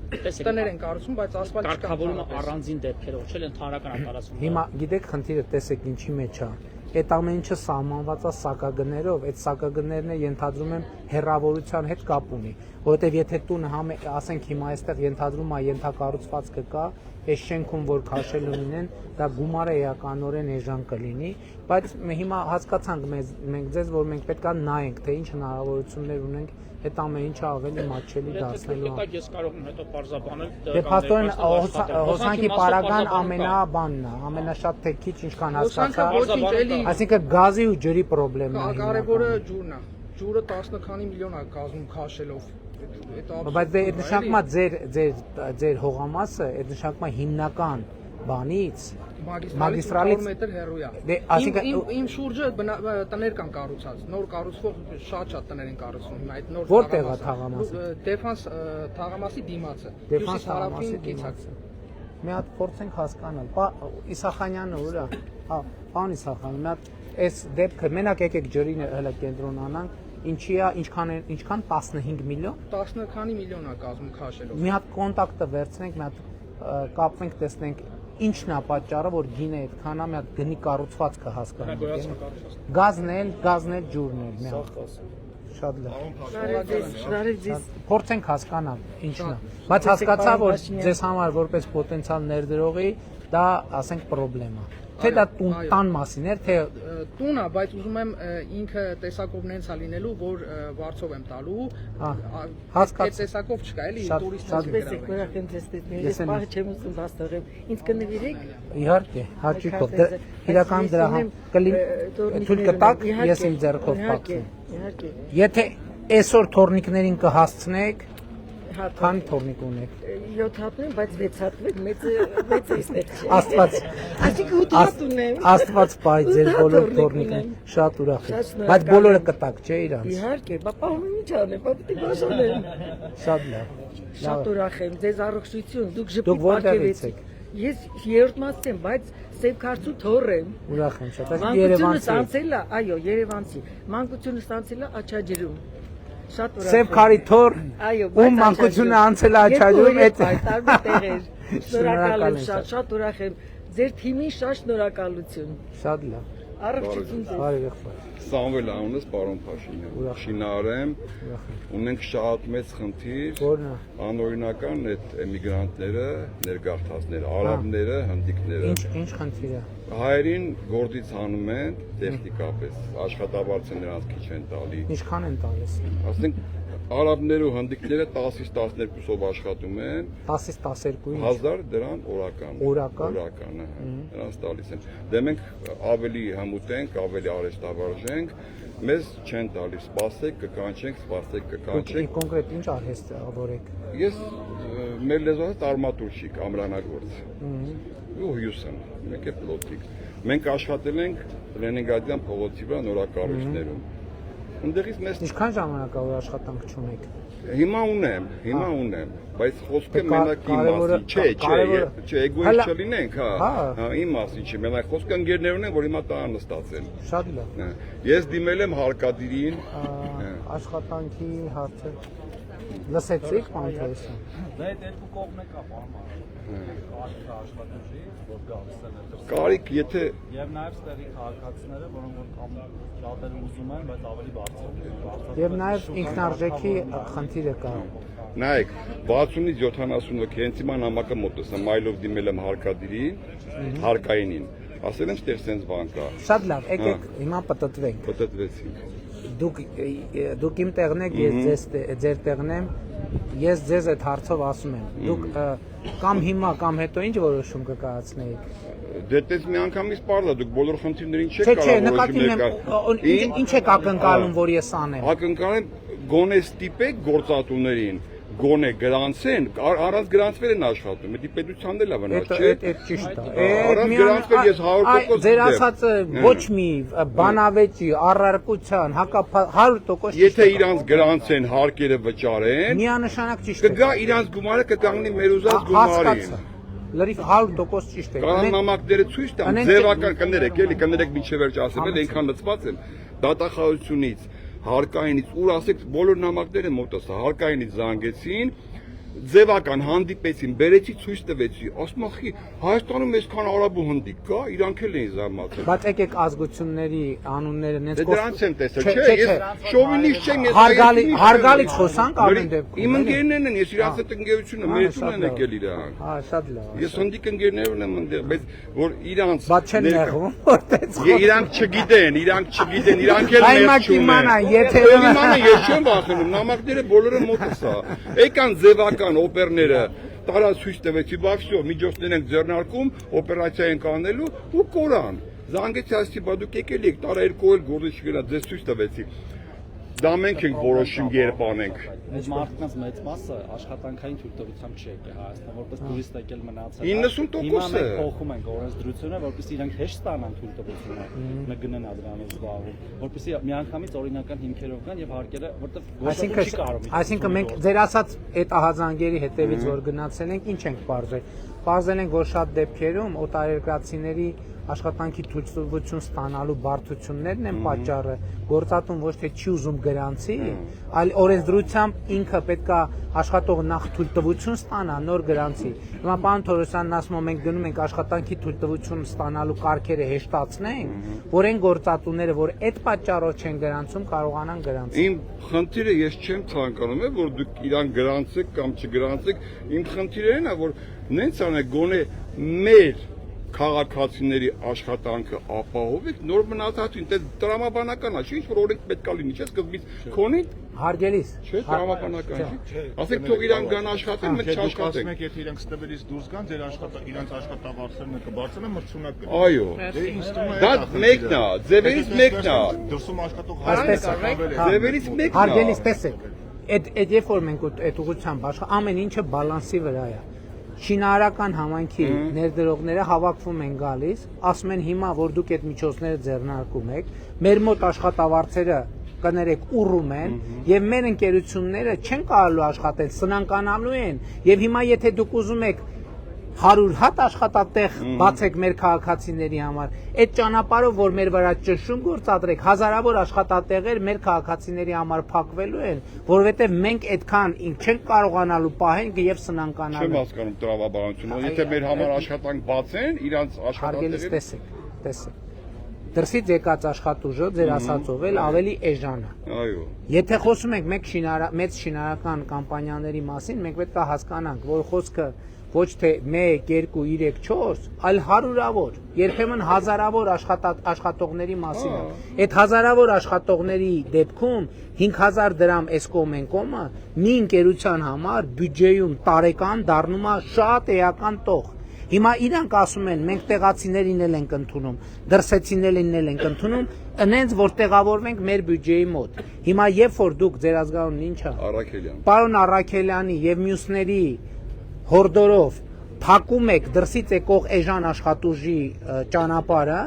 S8: Տներ են կառուցում, բայց ասֆալտ չկա։
S14: Կարգավորումը առանձին դեպքերով չէ, ընդհանրական տարածքում։
S1: Հիմա գիտեք խնդիրը տեսեք ինչի մեջ է։ Այդ ամեն ինչը սահմանված է սակագներով, այդ սակագներն ենթադրում եմ հեռավորության հետ կապ ունի, որովհետև եթե տունը ասենք հիմա այստեղ ենթադրում է ենթակառուցվածքը կա, այս շենքում որ քաշելու լինեն, դա գումարը էականորեն էժան կլինի, բայց հիմա հասկացանք մենք ձեզ, որ մենք պետք է նայենք, թե ինչ հնարավորություններ ունենք այդ ամեն ինչը ավելի մատչելի դարձնելու համար։
S14: Ես կարող եմ հետո պարզաբանել։
S1: Դե փաստորեն հոսանքի պարագան ամենաբանն է, ամենաշատ թե քիչ ինչքան հասկացա։ Այսինքն գազի ու ջրի խնդիրն է։
S8: Կարևորը ջուրն է։ Ջուրը 10 քանի միլիոն է կազմում քաշելով։
S1: Բայց այդ նշանակում է ձեր հողամասը, այդ նշանակում է հիմնական բանից
S8: մագիստրալից մետր հեռու է։ Իմ շուրջը տներ կան կառուցած, նոր կառուցվող շատ տներ են կառուցվում հիմա այդ նոր
S1: որտեղ է թաղամասը։
S8: Դեֆանս թաղամասի դիմացը։
S1: Դեֆանս թաղամասի դիմացը։ Մի հատ փորձենք հասկանալ։ Իսախանյանը ուր է։ Հա, պարոն Իսախյան, մի հատ այս դեպքը մենակ եկեք ջրին հələ կենտրոնանանք։ Ինչի է, ինչքան 15 միլիոն։
S8: 10 քանի միլիոն է կազմում քաշելով։
S1: Մի հատ կոնտակտը վերցնենք, մի հատ կապվենք, տեսնենք ինչն է պատճառը, որ գինը այդքան է, մի հատ գնի կառուցվածքը հասկանանք։ Գազն էլ, ջուրն էլ, մի հատ։ Շատ լավ։ Փորձենք հասկանալ ինչն է։ Բայց հասկացա, որ ձեզ համար որպես պոտենցիալ ներդրողի դա, ասենք, խնդրեմ է։ Թե դա տան մասին էր, թե
S8: տուն է, բայց ուզում եմ ինքը տեսակովն հենց լինելու, որ վարձով եմ տալու։ Այդ տեսակով չկա, էլի տուրիստներ։
S6: Ես պահը չեմ ուզում հաստեղեմ։ Ինձ կնվիրեք։
S1: Իհարկե, հաճույքով։ Իրականում դրա թույլ կտակ, ես իմ ձեռքով պատմեմ։
S6: Իհարկե։
S1: Եթե այսօր թորնիկներին կհասցնեք, քանի թորնիկ ունեք։
S6: 7 հատ ունեմ, բայց 6 հատվեք, մեծը այստեղ չի։
S1: Աստված։
S6: Այսինքն 8 հատ ունեմ։
S1: Աստված պահի ձեր բոլոր թորնիկներին, շատ ուրախ եմ։ Բայց բոլորը կտակ չէ իրանց։
S6: Իհարկե, պապահում ինչ անեմ, պապի բաժանեմ։
S1: Շատ լավ։
S6: Շատ ուրախ եմ, ձեզ առողջություն, դուք
S1: Դուք
S6: ժպիտ
S1: որտեղից եք։
S6: Ես երրորդմաստ եմ, բայց Սև Քարծու թոռ եմ։
S1: Ուրախ եմ շատ։
S6: Երևանցի։ Այո, Երևանցի։ Մանկությունը ստացել է Աչաջրում։ Շատ ուրախ եմ։
S1: Սև քարի թոռ։
S6: Այո,
S1: ում մանկությունը անցել է Աչաջրում, այդ
S6: շնորհակալ եմ շատ ուրախ եմ։ Ձեր թիմին շատ շնորհակալություն։
S1: Շատ լավ։
S6: Առողջություն ձեզ։
S1: Բարի եղբայր։
S12: Սամվել անունս պարոն Փաշինյան։ Շինարար եմ։ Ունենք շատ մեծ խնդիր։
S1: Որն է։
S12: Անօրինական այդ էմիգրանտները, ներգաղթածները, արաբները, հնդիկները։
S1: Ինչ խնդիր է։
S12: Հայերին գործից հանում են տեխնիկապես, աշխատավարձը նրանց քիչ են տալի։
S1: Ինչքան են տալիս։
S12: Ասենք արաբները ու հնդիկները 10-ից 12-ով աշխատում են։
S1: 10-ից 12-ի
S12: 1000 դրամ օրական։
S1: Օրական,
S12: նրանց տալիս են։ Դե մենք ավելի հմուտ ենք, ավելի արհեստավարժ ենք, մեզ չեն տալիս, սպասեք, կկանչենք,
S1: Դուք կոնկրետ ինչ արհեստ ավորեք։
S12: Ես մեր լեզվով արմատուրշիկ, ամրանագործ։ Ու հյուսն, մեկ է պլոտիկ։ Մենք աշխատել ենք Լենինգրադյան փողոցի վրա նորակառույցներում։ Ընդեղից մեզ
S1: Ինչքան ժամանակավոր աշխատանք չունեք։
S12: Հիմա ունեմ, բայց խոսքը մենակ իմ մասին չէ, էգոիստ չլինենք, հա, իմ մասին չէ, մենակ խոսքը ընկերներ ունեն, որ հիմա տան նստած են։
S1: Շատ լավ։
S12: Ես դիմել եմ հարկադիրին։
S1: Աշխատանքի հարցը լսեցիք, պարոն Թերոսյան։
S3: Դա երկու կողմն է կա, պարոն։
S12: Կարիք, եթե
S7: Եվ նաև ստեղի քաղաքացիները, որոնք որ կամ շատերը ուզում են, բայց ավելի բարձր։
S1: Եվ նաև ինքնարժեքի խնդիրը կա։
S12: նայեք 60-ից 70 հենց հիմա նամակը մոտս եմ մայլով դիմել եմ հարկադիրին, հարկայինին, ասել եմ ստեղ սենց բան կա։
S1: Շատ լավ, եկեք հիմա պատտվենք։
S12: Պատտվեցինք։
S1: Դուք իմ տեղն եք, ես ձեր տեղն եմ, ես ձեզ այդ հարցով ասում եմ։ Դուք կամ հիմա կամ հետո ինչ որոշում կկայացնեիք։
S12: Դե տես մի անգամից պարզ է, դուք բոլոր խնդիրներին չեք
S1: Չէ, նկատի ունեմ, ինչ եք ակնկալում, որ ես անեմ։
S12: Ակնկալեմ գոնե ստիպեք գործատուներին, գոնե գրանցեն, առանց գրանցվել են աշխատում, դա պետությանն էլ է վնաս, չէ՞։
S1: Այդ ճիշտ է։
S12: Առանց գրանցվել ես 100%
S1: ձեր ասածը ոչ մի բանավեճի, առարկության, 100%
S12: Եթե իրանց գրանցեն, հարկերը վճարեն,
S1: միանշանակ ճիշտ է։
S12: Կգա իրանց գումարը կկանգնի մեր ուզած գումարին։
S1: Լրիվ 100% ճիշտ է։
S12: Կան նամակները ցույց տամ, ձևական կներեք, կներեք մինչև վերջ ասեմ, այնքան լծված եմ դատախազությունից, հարկայինից, ուր ասեք բոլոր նամակները մոտս հարկայինից զանգեցին, ձևական հանդիպեցին, բերեցի ցույց տվեցի, ասում ախի Հայաստանում այսքան արաբ ու հնդիկ կա, իրանք էլ էին զարմացել։
S1: Բայց եկեք ազգությունների անունները նենց
S12: դրանց եմ տեսել, չէ, ես շովինիստ չեմ, ես
S1: հարգալից խոսանք ամեն դեպքում։
S12: Իմ ընկերներն են, ես իրանց հետ ընկերությունը մեր տուն են եկել իրանք։
S1: Հա, շատ լավ։
S12: Ես հնդիկ ընկերներ ունեմ այնտեղ, բայց որ իրանց
S1: Բայց չեն նեղվում, որտե՞ց։
S12: Իրանք չգիտեն, իրանք էլ
S1: Այմա կիմանան, եթե
S12: ես չեմ վախենում, նամակները բոլորը մոտս է։ Եկան ձևական օպերները տարած ցույց տվեցի, բավարարյա միջոցներ են ձեռնարկում, օպերացիա են կանելու ու կորան։ Զանգեցի ասի, բա դուք եկել եք, տարա երկու էլ գործի չգնա, ձեզ ցույց տվեցի։ Դա մենք ենք որոշում երբ անենք։
S7: Այս մարդկանց մեծ մասը աշխատանքային թույլտվությամբ չի եկել Հայաստան, որպես տուրիստ եկել մնացել։
S12: 90%-ը։
S7: Հիմա մենք փոխում ենք օրենսդրությունը, որպեսզի իրանք հեշտ ստանան թույլտվությունը, մգնեն դրանով զբաղվում, որպեսզի միանգամից օրինական հիմքերով գան եւ հարկերը, որտեղ գործը չի կարող։
S1: Այսինքն մենք ձեր ասած այդ ահազանգերի հետևից որ գնացել ենք, ինչ ենք բարձել։ Բարձել ենք, որ շատ դեպքերում օտարերկրացիների աշխատանքի թույլտվություն ստանալու բարդություններն են պատճառը, գործատուն ոչ թե չի ուզում գրանցի, այլ օրենսդրությամբ ինքը պետքա աշխատողը նախ թույլտվություն ստանա, նոր գրանցի։ Հիմա պարոն Թորոսյանն ասում է մենք գնում ենք աշխատանքի թույլտվություն ստանալու կարգերը հեշտացնենք, որ այն գործատուները, որ այդ պատճառով չեն գրանցում, կարողանան գրանցել։
S12: Իմ խնդիրը ես չեմ ցանկանում, որ դուք իրան գրանցեք կամ չգրանցեք, իմ խնդիրն է, որ նենց անեք գոնե մեր քաղաքացիների աշխատանքը ապահովեք նոր մնացածին, դա տրամաբանական է, ինչ որ օրենք պետք է լինի, չէ՞, սկզբից քոնի
S1: հարգելիս,
S12: չէ, տրամաբանական չի։ Ասեք թող իրան գան աշխատեն, մենք չաշխատենք։
S15: Եթե իրենք ստվերից դուրս գան, ձեր իրանց աշխատավարձերն կբարձրանան, մրցունակ կլինի։
S12: Այո։ Դա մեկն է, ձևերից մեկն է։
S15: Դրսում աշխատող
S12: ձևերից մեկն է։
S1: Հարգելիս, տեսեք, այդ երբ որ մենք այդ ուղղությամբ ամեն ինչը բալանսի վրա է։ Շինարարական համայնքի ներդրողները հավաքվում են գալիս, ասում են հիմա որ դուք այդ միջոցները ձեռնարկում եք, մեր մոտ աշխատավարձերը կներեք ուռում են եւ մեր ընկերությունները չեն կարողալու աշխատել, սնանկանալու են եւ հիմա եթե դուք ուզում եք 100 հատ աշխատատեղ բացեք մեր քաղաքացիների համար, այդ ճանապարհով որ մեր վրա ճնշում գործադրեք, հազարավոր աշխատատեղեր մեր քաղաքացիների համար փակվելու են, որովհետեւ մենք այդքան չենք կարողանալու պահենք եւ սնանկանալու։
S12: Չեմ հասկանում տրավաբանությունը, եթե մեր համար աշխատանք բացեն, իրանց աշխատատեղերը
S1: տեսեք։ Դրսից եկած աշխատուժը ձեր ասածով էլ ավելի էժան է։
S12: Այո։
S1: Եթե խոսում ենք մեծ շինարարական կամպանիաների մասին, մենք պետք է հասկանանք, որ խոսքը ոչ թե 1, 2, 3, 4, այլ հարյուրավոր, երբեմն հազարավոր աշխատողների մասին է։ Այդ հազարավոր աշխատողների դեպքում 5000 դրամ այս կողմ են կողմը մի ընկերության համար բյուջեում տարեկան դառնում է շատ էական տող։ Հիմա իրանք ասում են մենք տեղացիներին էլ ենք ընդունում, դրսեցիներին էլ ենք ընդունում, ընենց որ տեղավորվենք մեր բյուջեի մոտ։ Հիմա երբ որ դուք ձեր ազգանունն ի՞նչ է։
S12: Առաքելյան։
S1: Պարոն Առաքելյանի եւ մյուսների հորդորով փակում եք դրսից եկող էժան աշխատուժի ճանապարհը,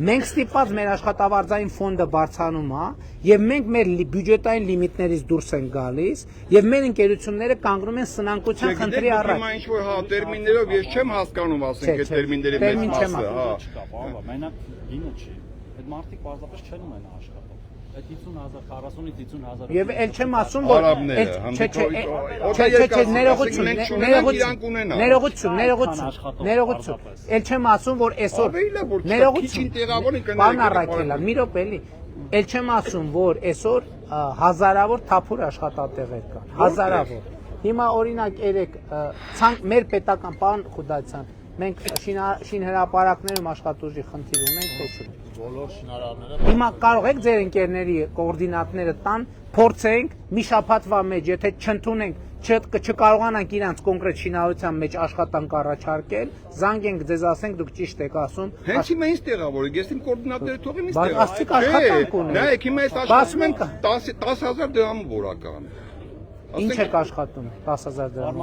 S1: մենք ստիպված մեր աշխատավարձային ֆոնդը բարձրանում է եւ մենք մեր բյուջետային լիմիտներից դուրս ենք գալիս եւ մեր ընկերությունները կանգնում են սնանկության խնդրի առաջ։
S12: Հիմա ինչ որ հա տերմիններով ես չեմ հասկանում, ասենք այդ տերմինների մեծ մասը, հա։
S7: Մենակ գինը չի։ Այդ մարդիկ բազմապես չեն ունենա աշխատող։ Այդ 50000, 40-ից 50000։
S1: Եվ էլ չեմ ասում, որ ներողություն։ Էլ չեմ ասում, որ այսօր բան առաքելա, մի րոպե էլի։ Էլ չեմ ասում, որ այսօր հազարավոր թափուր աշխատատեղեր կան, հազարավոր։ Հիմա օրինակ երեք ցանկ մեր պետական պարոն Խուդացյան, մենք շինհրապարակներում աշխատուժի խնդիր ունենք, թե չէ։
S3: Բոլոր շինարարները։
S1: Հիմա կարող եք ձեր ընկերների կոորդինատները տան, փորձենք մի շաբաթվա մեջ, եթե չընդունենք, չկարողանանք իրանց կոնկրետ շինարարության մեջ աշխատանք առաջարկել, զանգենք ձեզ ասենք դուք ճիշտ եք ասում։
S12: Հենց հիմա ինձ տեղավորեք, ես իմ կոորդինատները թողեմ ինձ
S1: տեղավորեք։ Աստղիկ աշխատանք ունեն։
S12: Նայեք, հիմա այս աշխատում 10000 դրամ որական։
S1: Ինչ եք աշխատում 10000 դրամ։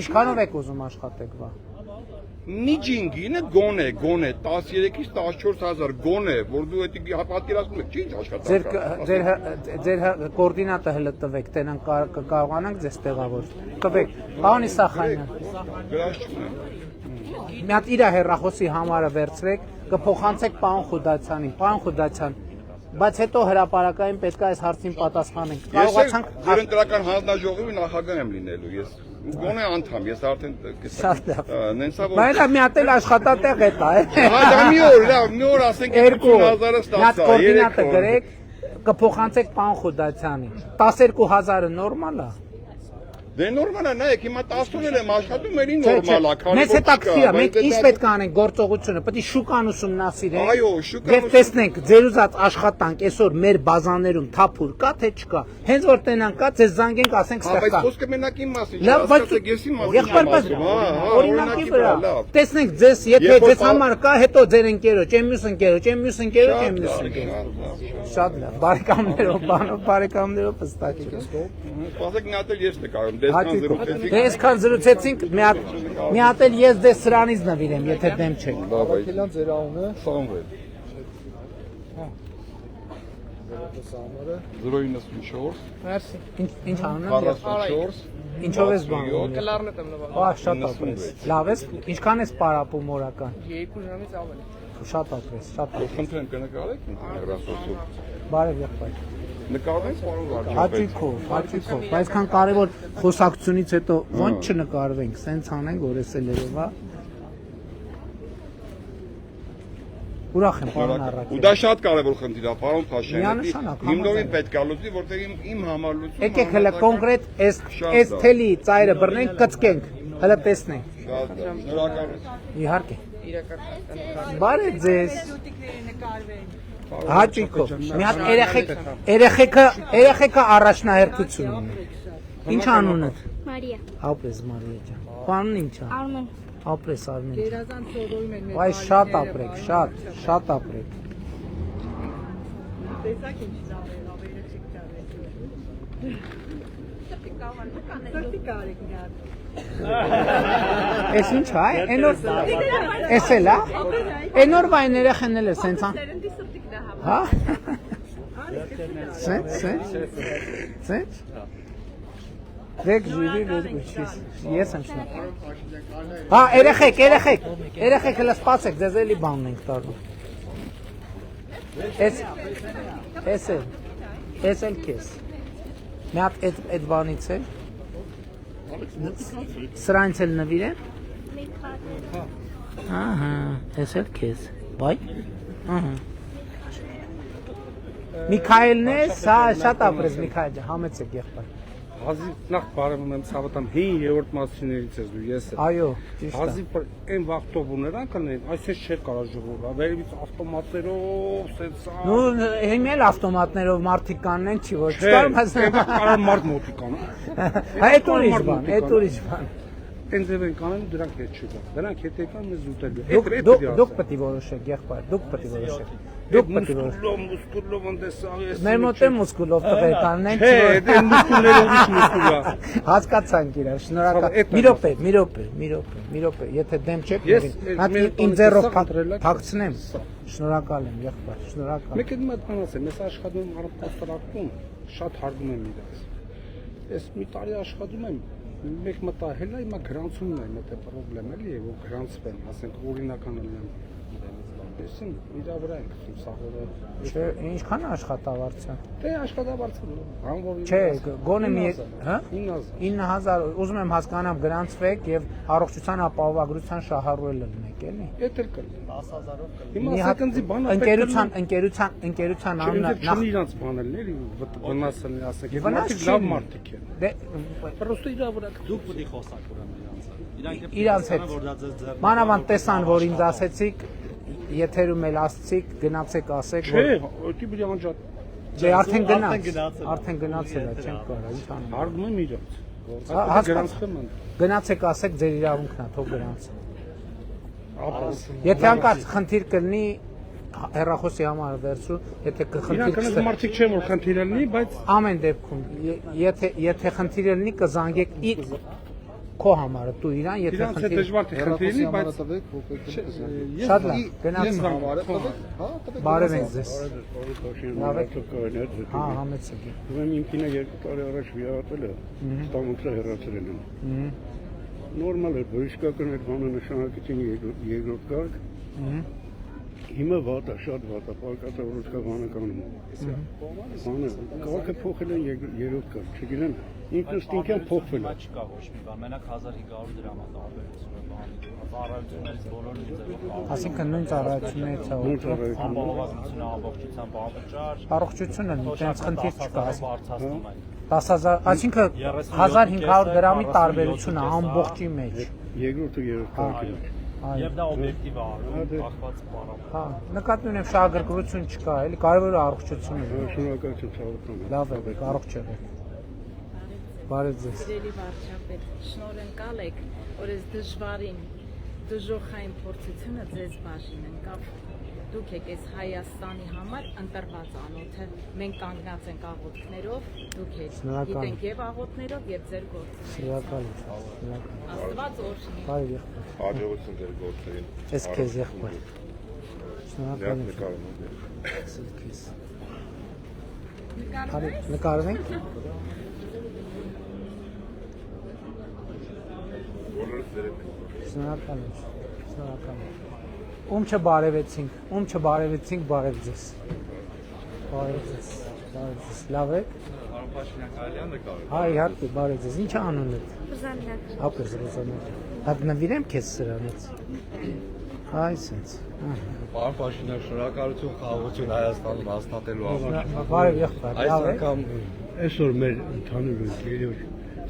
S1: Ինչքանով եք ուզում աշխատեք, բա։
S12: Միջինգինը գոնե 13-ից 14000 գոնե, որ դու էդի պատկերացնում ես, ինչ աշխատանք։
S1: Ձեր կոորդինատը հələ տվեք, տենան կարողանանք ձեզ տեղավորել։ Տվեք, պարոն Իսախանյան։
S12: Գրած չունեմ։
S1: Մի հատ իր հեռախոսի համարը վերցրեք, կփոխանցեք պարոն Խուդացյանին, պարոն Խուդացյան, բայց հետո հրապարակային պետք է այս հարցին պատասխանենք։
S12: Կարողացանք ձեր ընտրական հանձնաժողովի նախագահ եմ լինելու ես։ Գոնե անդամ, ես արդեն նենցա որ
S1: Բայց մի հատ էլ աշխատատեղ է տա, է։
S12: Հա, դա մի օր, լավ, մի օր ասենք 20000-ը ստացա, 3 օր։
S1: Գրեք, կփոխանցեք պարոն Խուդացյանին։ 12000-ը նորմալ է։
S12: Դե նորմալ է, նայեք, հիմա 10-ով եմ աշխատում, էլի նորմալ է, քանի
S1: Մեզ հետաքրքիր է, մենք ինչ պետք է անենք գործողությունը, պետք է շուկան ուսումնասիրենք։
S12: Այո, շուկան
S1: Եվ տեսնենք ձեր ուզած աշխատանք այսօր մեր բազաներում թափուր կա թե չկա։ Հենց որ տենան կա, ձեզ զանգենք, ասենք ստեղ կա։
S12: Բայց խոսքը մենակ իմ մասին,
S1: Լավ, բայց
S12: ես իմ մասին։
S1: օրինակի վրա։ Տեսնենք ձեզ, եթե ձեզ համար կա, հետո ձեր ընկերոջ, մյուս ընկերոջ։ Շատ լավ, բարեկամներով, բանով, բարեկամներով հստակ է։
S12: Ասեք մի հատ էլ ես նկարում,
S1: Այսքան զրուցեցինք, մի հատ էլ ես դες սրանից նվիրեմ, եթե դեմ չեք։
S2: Ավակելյան ձեր անունը
S12: Սամվել։ 094
S1: Մերսի։ Ինչ անունը։
S12: 44
S1: Ինչով ես բանում։
S8: Կլարնետ եմ նվագում։
S1: Ահա շատ ապրես։ Լավ ես, ինչքան ես պարապում օրական։
S8: 2 ժամից ավելի։
S1: Շատ ապրես, շատ ապրես։
S12: Խնդրեմ կնկարեք հեռախոսով։
S1: Բարև եղբայր։
S12: Նկարվենք պարոն վարչապետ։
S1: Հաճույքով, այսքան կարևոր խոսակցությունից հետո ոնց չնկարվենք, սենց անենք, որ էս էլ երևա։ Ուրախ եմ, պարոն Առաքել։
S12: Ու դա շատ կարևոր խնդիր է, պարոն Փաշինյանը։
S1: Միանշանակ,
S12: Հիմնովին պետք է լուծի, որտեղ իմ համալուծումը։
S1: Եկեք հələ կոնկրետ այս թելի ծայրը բռնենք, կծկենք, հələ տեսնենք։
S12: Շնորհակալություն։
S1: Իհարկե։ Բարև ձեզ։ Հաճույքով։ Մի հատ երեխեքը առաջնահերթություն ունի։ Ինչ անունդ։
S13: Մարիա։
S1: Ապրես Մարիա ջան։ Բանն ինչ է։
S13: Արմեն։
S1: Ապրես Արմեն։
S8: Գերազանց սովորում են մեր։
S1: Բայց շատ ապրեք, շատ ապրեք։
S8: Տեսակ ինչ ծավալ, ավերեցիկ ծավալ։ Սրտի կարեք գար։
S1: Էս ինչ է, այնոր էս էլ է։ Այնոր վայն երեխեն էլ է սենց ան։ Հա։ Սենց։ Դեք ժիրի վերգուչիս։ Ես եմ շնորհակալ։ Հա, երեխեք, հələ սպասեք, ձեզ էլի բանն ենք տալու։ Էս էլ քեզ։ Մի հատ այդ բանից էլ։ Սրանից էլ նվիրեմ։ Ահա, էս էլ քեզ։ Բայ։ Ահա։ Միքայելն է, սա շատ ապրես Միքայել ջան, համեցեք եղբայր։
S16: Հազիվ նախ բարևում եմ ցավատամ 5-րդ մասիներից ես դու ես։
S1: Այո, ճիշտ է։
S16: Հազիվ այն վախտովուներան կլինեն, այսպես չէր կարող ժողովը, վերևից ավտոմատներով, սենսա։
S1: Նու հիմա էլ ավտոմատներով մարդիկ կանեն, չի որ չկարում հասնել։
S16: Կարող մարդ մոտի կան։
S1: Այդ ուրիշ բան։
S16: Տենց ձև են կանեն, դրանք հետ չի գա։ Դրանք հետ եկան մեզ ուտելու։
S1: Դուք պետք է որոշեք, եղբայր, դուք պետք է որոշեք։
S16: Մուսկուլով ընդեսաղ ես։
S1: Մեր մոտ է մուսկուլով տղեր կանեն,
S16: չէ, դե մուսկուլները ուրիշ մուսկուլ է։
S1: Հասկացանք իրար, շնորհակալ։ Մի րոպե, եթե դեմ չեք, իմ ձեռով փակցնեմ։ Շնորհակալ եմ, եղբայր, շնորհակալ։
S16: Մեկ էլ մատ բան ասեմ, ես աշխատում եմ առողջապահարակում, շատ հարգում եմ իրաց։ Ես մի տարի աշխատում եմ, մեկ մտահել է, հիմա գրանցումն է, մտե պրոբլեմ էլի, որ գրանցվեմ, ասենք օրինական եմ։ Այսին իր վրա ենք սախորը։
S1: Չէ, ինչքան աշխատավարձը։
S16: Դե աշխատավարձը հանվոր։
S1: Չէ, գոնե մի, հա?
S16: 9000։
S1: Ուզում եմ հասկանամ գրանցվեք եւ առողջության ապահովագրության շահառուել լինեք, էլի։
S16: Էդ էլ կլինի
S7: 10000-ով կլինի։
S16: Հիմա ասականցի բանը
S1: ընկերության անունը
S16: նախ իրանց բաներն էլի վնասն ասենք։ Մարդիկ լավ մարդիկ են։
S1: Դե
S16: պրոստը իր վրա
S7: Դուք պետք է խոսաք ուրեմն
S1: իրանց հետ։ Մանավանդ տեսան, որ ինձ ասեցիք, եթերում էլ ասցիք, գնացեք ասեք,
S16: որ Չէ, դի բիդի անջատ։
S1: Դե արդեն գնացել է, չենք կարող, ինչ անենք։
S16: Հարգում եմ իրենց։
S1: Գնացեք ասեք, ձեր իրավունքն է, թող գնացեք։ Եթե անկած խնդիր կլինի հեռախոսի համար վերցու, եթե
S16: խնդիր կլինի, մարդիկ չեն որ խնդիր լինի, բայց
S1: ամեն դեպքում, եթե խնդիր լինի, կզանգեք քո համարը դու իրան, եթե
S16: խնդիր դժվար թե խնդիր լինի, բայց
S1: շատ լավ, գնացեք։ Բարև եք ձեզ։
S16: Լավ եք։
S1: Հա, համեցեք։
S16: Ուրեմն իմ կինը 2 տարի առաջ վիրահատվել է, ստամոքսը հեռացել են։ Նորմալ է, բժշկական այդ բանը նշանակեցին երկրորդ կարգ։ Հիմա վատ է, շատ վատ է, պարկատավորոց բանը կանում։ Բանը, կարգը փոխել են երրորդ կարգ, չգիտեմ, ինքնստինքյան փոխվել է։
S7: Չկա ոչ մի բան, մենակ 1500 դրամ է տարբերությունը բանի։ Ծառայություններից բոլորը ինձ
S1: Այսինքն նույն ծառայություններից է
S7: ապահովությունը, ամբողջությամբ անվճար։
S1: Առողջությունը այդպես խնդիր չկա, 10000, այսինքն 1500 դրամի տարբերություն է ամբողջի մեջ։
S16: Երկրորդ ու երրորդ կարգի մեջ։
S7: Եվ դա օբյեկտիվ է արվում, կախված բառով։
S1: Հա, նկատի ունեմ շահագրգռություն չկա, էլի կարևորը առողջությունը։
S16: Շնորհակալություն ցավոքում։
S1: Լավ եք, առողջ եղեք։ Բարև ձեզ։
S5: Սիրելի վարչապետ, շնորհակալ եք, որ այս դժվարին դժոխային փորձությունը ձեզ բաժին ընկավ։ Դուք եք այս Հայաստանի համար ընտրված անոթը, մենք կանգնած ենք աղոթքներով, դուք եք գիտենք եւ աղոթներով եւ ձեր գործերով։ Աստված օրհնի։
S1: Բարև եղեք։
S15: Հաջողություն ձեր գործերին։
S1: Ես քեզ եղբայր։ Շնորհակալ եմ։ Նկարվենք։ Շնորհակալ եմ։ Շնորհակալ եմ։ Ում չբարևեցինք, բարև ձեզ։ Բարև ձեզ։ Լավ եք։ Հա, իհարկե, բարև ձեզ։ Ինչ անունդ։
S13: Ռուզաննա։
S1: Ապրես Ռուզաննա։ Հատ նվիրեմ քեզ սրանից։ Հա, այսպես։
S3: Պարոն Փաշինյան, շնորհակալություն խաղաղություն Հայաստանում հաստատելու համար։
S1: Բարև եղբայր, լավ եք։
S16: Այսօր մեր ընդհանուր ընկերոջ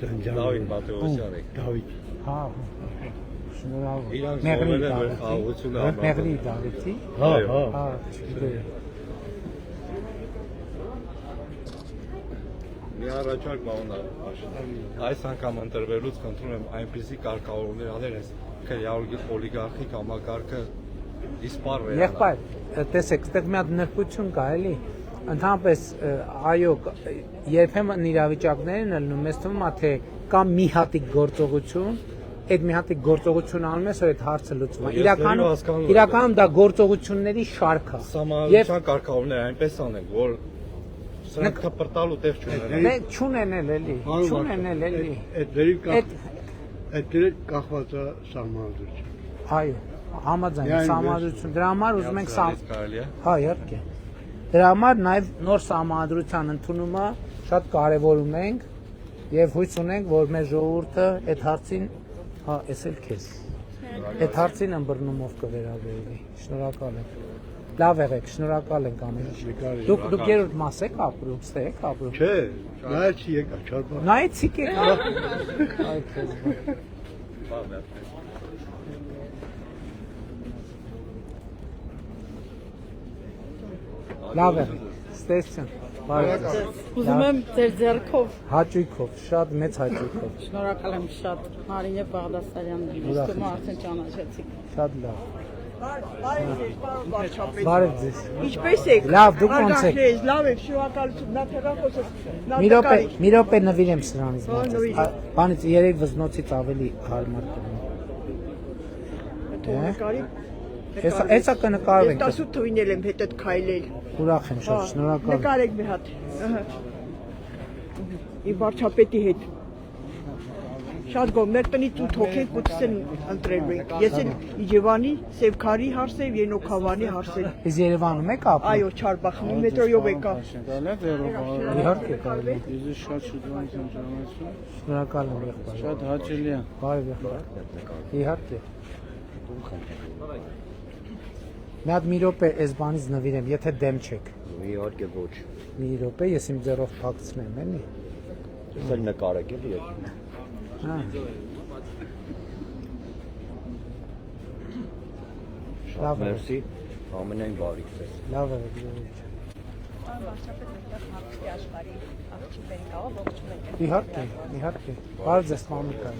S3: Դավիթ Մատեոսյան եք։
S16: Դավիթ։
S1: Հա։
S3: Իրանք զոհվել են մեր խաղաղությունը համար։
S1: Մեղրի Դավիթի։
S16: Հա։
S1: Հա, չգիտեմ։
S3: Մի առաջարկ բանա, այս անգամ ընտրվելուց խնդրում եմ այնպիսի կարգավորումներ անել, այս օլիգարխիկ համակարգը իսպար վերանա։
S1: Եղբայր, տեսեք, այդտեղ մի հատ նրբություն կա, էլի։ Ընդհանրապես, այո, երբեմն իրավիճակներն ելնում, մեզ թվում է, թե կա մի հատիկ գործողություն, այդ մի հատիկ գործողություն անում ես, որ այդ հարցը լուծվում է։ Իրականում դա գործողությունների շարք է։
S3: Սահմանադրության կարգավորումները այնպես անենք, որ սրանք թպրտալու տեղ չունենան։
S1: Չունենել էլի, չունենել էլի։
S16: Այդ դերը կախված է սահմանադրություն։
S1: Այո, համաձայն սահմանադրություն։ Դրա համար ուզում ենք Հա, իհարկե։ Դրա համար նաև նոր սահմանադրության ընդունումը շատ կարևորում ենք եւ հույս ունենք, որ մեր ժողովուրդը այդ հարցին, հա, էսել քեզ։ Այդ հարցին ըմբռնումով կվերաբերվի։ Շնորհակալ եմ։ Լավ եղեք, շնորհակալ ենք ամեն ինչ։ Դուք երրորդ մաս եք ապրում, ստե եք ապրում։
S16: Չէ, նայեցի եկա, չարբա։
S1: Նայեցիք եկա։ Այ քեզ։ Լավ է, ստեսություն։
S5: Ուզում եմ ձեր ձեռքով։
S1: Հաճույքով, շատ մեծ հաճույքով։
S5: Շնորհակալ եմ շատ Մարինե Բաղդասարյանն իստում արդեն ճանաչեցիք։
S1: Շատ լավ։
S17: Բարև
S1: ձեզ։
S17: Ինչպես եք։
S1: Լավ, դուք ոնց եք։
S17: Լավ եք, շնորհակալություն։ Նա թերախոսը։
S1: Մի րոպե նվիրեմ սրանից։ Բանից երեք վզնոցից ավելի հարմար կլինի։ Էսա կնկարվենք։
S17: 18 թվին եմ հետդ քայլել։
S1: Ուրախ եմ շատ, շնորհակալ եմ։
S17: Նկարեք մի հատ։ Իմ վարչապետի հետ։ Շատ գոհ, մեր տնից 8 հոգի կուտս են ընտրելու ենք։ Ես էլ Իջևանի, Սևքարի հարսել, Ենոքավանի հարսել։
S1: Իսկ Երևանում եք ապրում։
S17: Այո, Չարբախի մետրոյով եկա։
S1: Իհարկե կարելի է։
S18: Իզի շատ շուտով եմ ճանաչում։
S1: Շնորհակալ եմ եղբայր։
S18: Շատ հաճելի է։
S1: Բարև եղբայր։ Իհարկե։ Մի հատ մի րոպե այս բանից նվիրեմ, եթե դեմ չեք։
S19: Իհարկե ոչ։
S1: Մի րոպե, ես իմ ձեռով փակցնեմ, էլի։
S19: Ես էլ նկարեք էլի։
S1: Հա։
S19: Շատ մերսի, ամենայն բարիք ձեզ։
S1: Լավ է, ջուրջ։ Իհարկե, իհարկե։ Բարև ձեզ, մամիկա։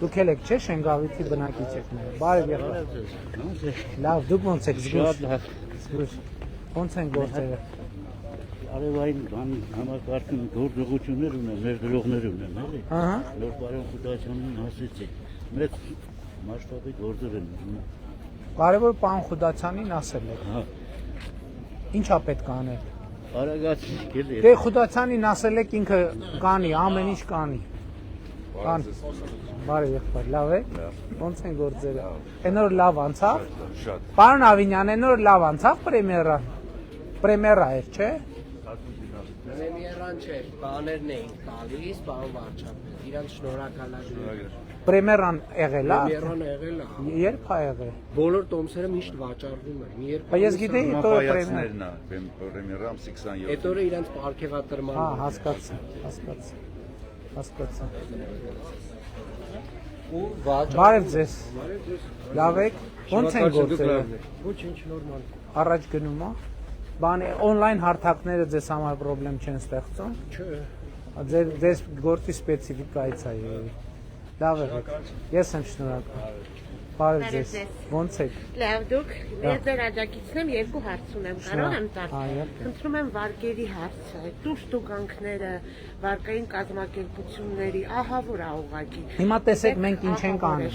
S1: Դուք էլ եք, չէ՞, Շենգավիթի բնակիչ եք մեր։ Բարև եղբայր։ Լավ, դուք ոնց եք զգուշ։ Զգուշ։ Ոնց են գործերը։
S18: Արևային բանի համակարգում գործողություններ ունեն, մեր գրողներ ունեն, էլի։
S1: Ահա։
S18: Նոր Պարոն Խուդացյանին ասեցի։ Մեծ մասշտաբի գործեր են ունում։
S1: Կարևոր պարոն Խուդացյանին ասել եք։
S18: Հա։
S1: Ինչա պետք է անել։
S18: Արագացի գելի։
S1: Դե Խուդացյանին ասել եք ինքը կանի, ամեն ինչ կանի։ Բարև եղբայր, լավ եք։ Ոնց են գործերը։ Այն օր լավ անցավ։
S3: Շատ։
S1: Պարոն Ավինյան, այն օր լավ անցավ պրեմիերա։ Պրեմիերա էր, չէ։
S20: Պրեմիերան չէր, բաներն էին տալիս, պարոն վարչապետ, իրանց շնորհակալ եմ։
S1: Պրեմիերան եղել է։
S20: Պրեմիերան եղել է։
S1: Երբ է եղել։
S20: Բոլոր տոմսերը միշտ վաճառվում էր։ Մի երկու։
S1: Բայց ես գիտեի,
S3: Հիմա պայացներն է, պրեմիերամ 27։
S20: Այդ օրը իրանց պարգևատրման։
S1: Հա, հասկացա, հասկացա։ Հասկացա։ Բարև ձեզ։ Լավ եք։ Ոնց են գործերը։
S20: Ոչինչ նորմալ։
S1: Առաջ գնում է։ Բանի on-line հարթակները ձեզ համար խնդրեմ չեն ստեղծում։
S20: Չէ։
S1: Ձեզ գործի սպეციფიკայից է երևի։ Լավ է։ Ես եմ շնորհակալ։ Բարև ձեզ։ Ոնց եք։
S21: Լավ դուք, ես ձեր աջակիցն եմ, երկու հարց ունեմ, կարող եմ տալ։ Խնդրում եմ վարկերի հարցը, տուժտուգանքները, վարկային կազմակերպությունների, ահավոր է ուղղակի։
S1: Հիմա տեսեք մենք ինչ ենք անում։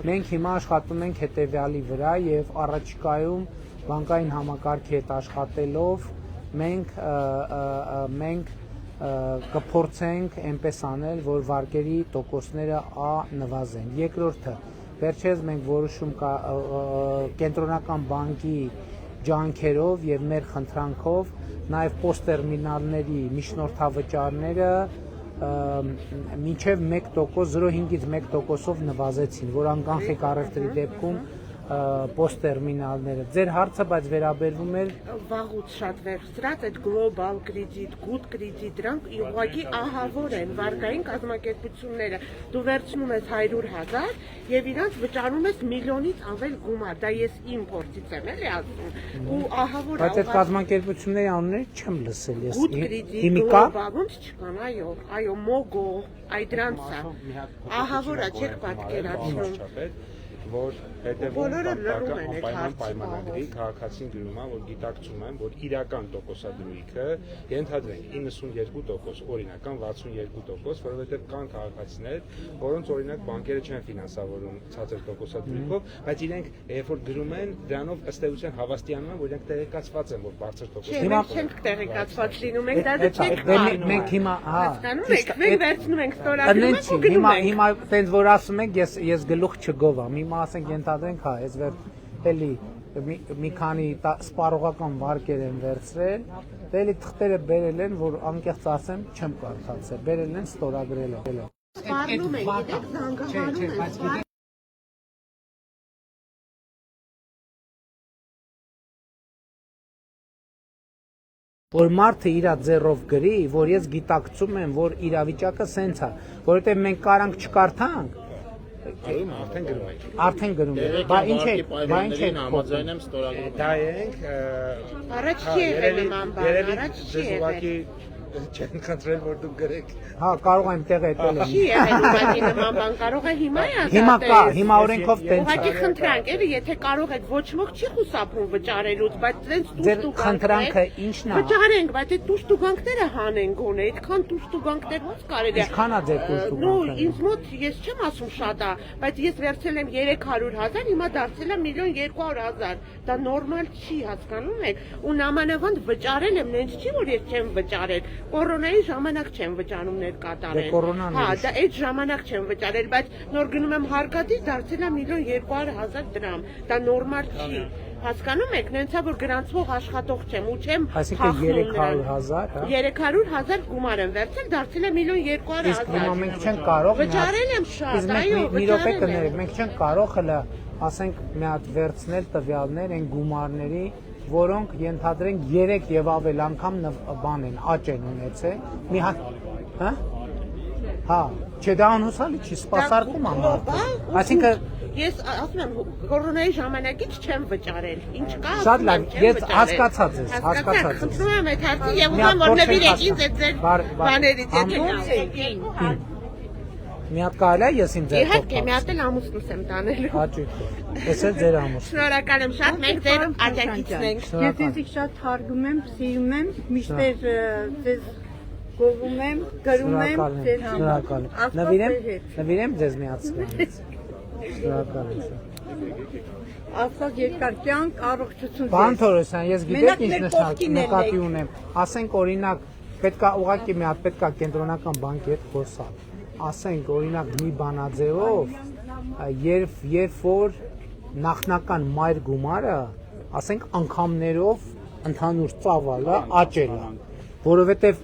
S1: Մենք հիմա աշխատում ենք հետևյալի վրա եւ առաջիկայում բանկային համակարգի հետ աշխատելով մենք կփորձենք այնպես անել, որ վարկերի տոկոսները նվազեն։ Երկրորդը, վերջերս մենք որոշում կա կենտրոնական բանկի ջանքերով եւ մեր խնդրանքով նաեւ պոստտերմինալների միջնորդավճարները մինչև 1%, 0.5-ից 1%-ով նվազեցին, որ անկանխիկ առևտրի դեպքում պոստտերմինալները։ Ձեր հարցը բայց վերաբերվում էր
S21: վաղուց շատ վերցրած այդ գլոբալ կրեդիտ, գուդ կրեդիտ, դրանք ուղղակի ահավոր են վարկային կազմակերպությունները։ Դու վերցնում ես 100,000 եւ իրանց վճարում ես միլիոնից ավել գումար։ Դա ես իմ փորձից եմ էլի ասում։ Ու ահավոր է։
S1: Բայց այդ կազմակերպությունների անունները չեմ լսել ես։
S21: Գուդ կրեդիտ,
S1: Հիմիկա։
S21: ոնց չկան, այո, մոգո, այ դրանցա։ Ահավոր է, չեք պատկերացնում։
S2: Որ հետևում
S21: լռում են այդ
S2: պայման պայմանագրի քաղաքացին գրում է, որ գիտակցում են, որ իրական տոկոսադրույքը ենթադրենք 92%, օրինական 62%, որովհետև կան քաղաքացիներ, որոնց օրինակ բանկերը չեն ֆինանսավորում ցածր տոկոսադրույքով, բայց իրենք երբ որ գրում են, դրանով ըստ էության հավաստիանում են, որ իրենք տեղեկացված են, որ բարձր տոկոսադրույք։
S21: Մենք չենք տեղեկացված լինում, մենք դա չենք անում։
S1: Մենք հիմա,
S21: հասկանում եք, մենք վերցնում ենք ստորագրումը ու գնում ենք։
S1: Հիմա տենց որ ասում եք, ես գլուխ չգովամ, հիմա ասենք ենթադրենք, հա, այս էլի մի քանի սպառողական վարկեր են վերցրել, դե էլի թղթերը բերել են, որ անկեղծ ասեմ, չեմ կարդացել, բերել են, ստորագրել են։
S21: Սպառնում են, գիտեք, զանգահարում են։
S1: Որ մարդը իրա ձեռով գրի, որ ես գիտակցում եմ, որ իրավիճակը սենց է, որովհետև մենք կարանք չկարդանք,
S2: Արդեն գրում ենք։
S1: Արդեն գրում ենք։ Բա ինչ է
S20: համաձայն եմ ստորագրում։
S2: Դա ենք
S21: Առաջ չի եղել նման բան, առաջ չի եղել։
S2: Չեն խնդրել, որ դուք գրեք։
S1: Հա, կարող եմ տեղը հետել եմ։
S21: Չի եղել ուղղակի նման բան, կարող է հիմա է ասել։
S1: Հիմա կա, հիմա օրենքով տենց է։
S21: Ուղղակի խնդրանք, էլի, եթե կարող եք, ոչ ոք չի խուսափում վճարելուց, բայց տենց տուժտուգանք։
S1: Խնդրանքը ի՞նչն է։
S21: Վճարենք, բայց այդ տուժտուգանքները հանեն գոնե, այդքան տուժտուգանքներ ո՞նց կարելի է։
S1: Ինչքան է ձեր տուժտուգանքը։
S21: Նո, ինձ մոտ ես չեմ ասում շատ է, բայց ես վերցել եմ 300,000, հիմա դարձել եմ 1,200,000։ Դա նորմալ չի, հասկանում եք։ Ու նամանավանդ վճարել եմ, նենց չի, որ ես չեմ վճարել։ կորոնայի ժամանակ չեմ վճարումներ կատարել։ Հա, դա այդ ժամանակ չեմ վճարել, բայց նոր գնում եմ հարկատից դարձել է 1.200.000 դրամ։ Դա նորմալ չի։ Հասկանում եք, նենցա որ գրանցվող աշխատող չեմ ու չեմ
S1: այսինքն 300.000,
S21: 300.000 գումար եմ վերցել, դարձել է 1.200.000։
S1: Իսկ հիմա մենք չենք կարող
S21: վճարել եմ շատ, այո,
S1: մի րոպե կներեք, մենք չենք կարող հələ ասենք մի հատ վերցնել տվյալներ այն գումարների, որոնք ենթադրենք 3 եւ ավել անգամ բան են, աճ են ունեցել։ Մի հատ, հա? Հա, չէ դա անհուսալի չի, սպասարկում ամբողջ։ Այսինքն
S21: ես ասում եմ կորոնայի ժամանակից չեմ վճարել։ Ինչ կա։
S1: Շատ լավ, ես հասկացած եմ։
S21: Խնդրում եմ այդ հարցը եւ ուզում եմ որ նվիրեք ինձ այդ ձեր բաներից, եթե
S1: մի հատ կարելի է ես իմ ձեռքով։
S21: Իհարկե, մի հատ էլ ամուսնուս եմ տանելու։
S1: Հաճույք։ Ես էլ ձեր ամուսնու։
S21: Շնորհակալ եմ շատ, մենք ձեր աջակիցն ենք։
S17: Ես ձեզ շատ թարգում եմ, սիրում եմ, միշտ ձեզ գովում եմ, գրում եմ ձեր
S1: համար։ Նվիրեմ ձեզ մի հատ սրանից։ Շնորհակալ եմ։
S17: Աստված երկար կյանք, առողջություն։
S1: Պարոն Թորոսյան, ես գիտեք ինչ նկատի ունեմ։ Ասենք օրինակ պետքա ուղղակի մի հատ պետքա կենտրոնական բանկի հետ խոսալ։ Ասենք օրինակ մի բանաձևով, երբ որ նախնական մայր գումարը, ասենք անգամներով ընդհանուր ծավալը աճել է, որովհետև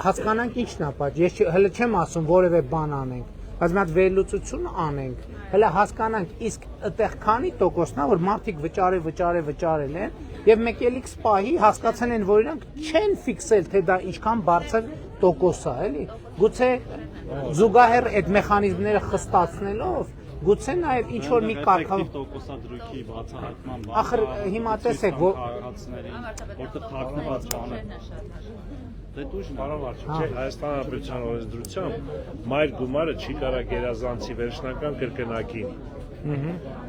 S1: հասկանանք ինչն է պատճառը, ես հələ չեմ ասում որևէ բան անենք, բայց մի հատ վերլուծություն անենք, հələ հասկանանք իսկ այդտեղ քանի տոկոսն է, որ մարդիկ վճարել են, եւ մեկ ելիք սպահի հասկացել են, որ իրանք չեն ֆիքսել, թե դա ինչքան բարձր տոկոս է, էլի, գուցե զուգահեռ այդ մեխանիզմները խստացնելով, գուցե նաև ինչ որ մի կարգավ
S7: տոկոսադրույքի բացահայտման
S1: ախր հիմա տեսեք
S7: որտեղ թաքնված բան է դե դու շնորհավոր
S4: չէ Հայաստան Հանրապետության օրենսդրությամբ մայր գումարը չի կարող գերազանցի վերջնական կրկնակին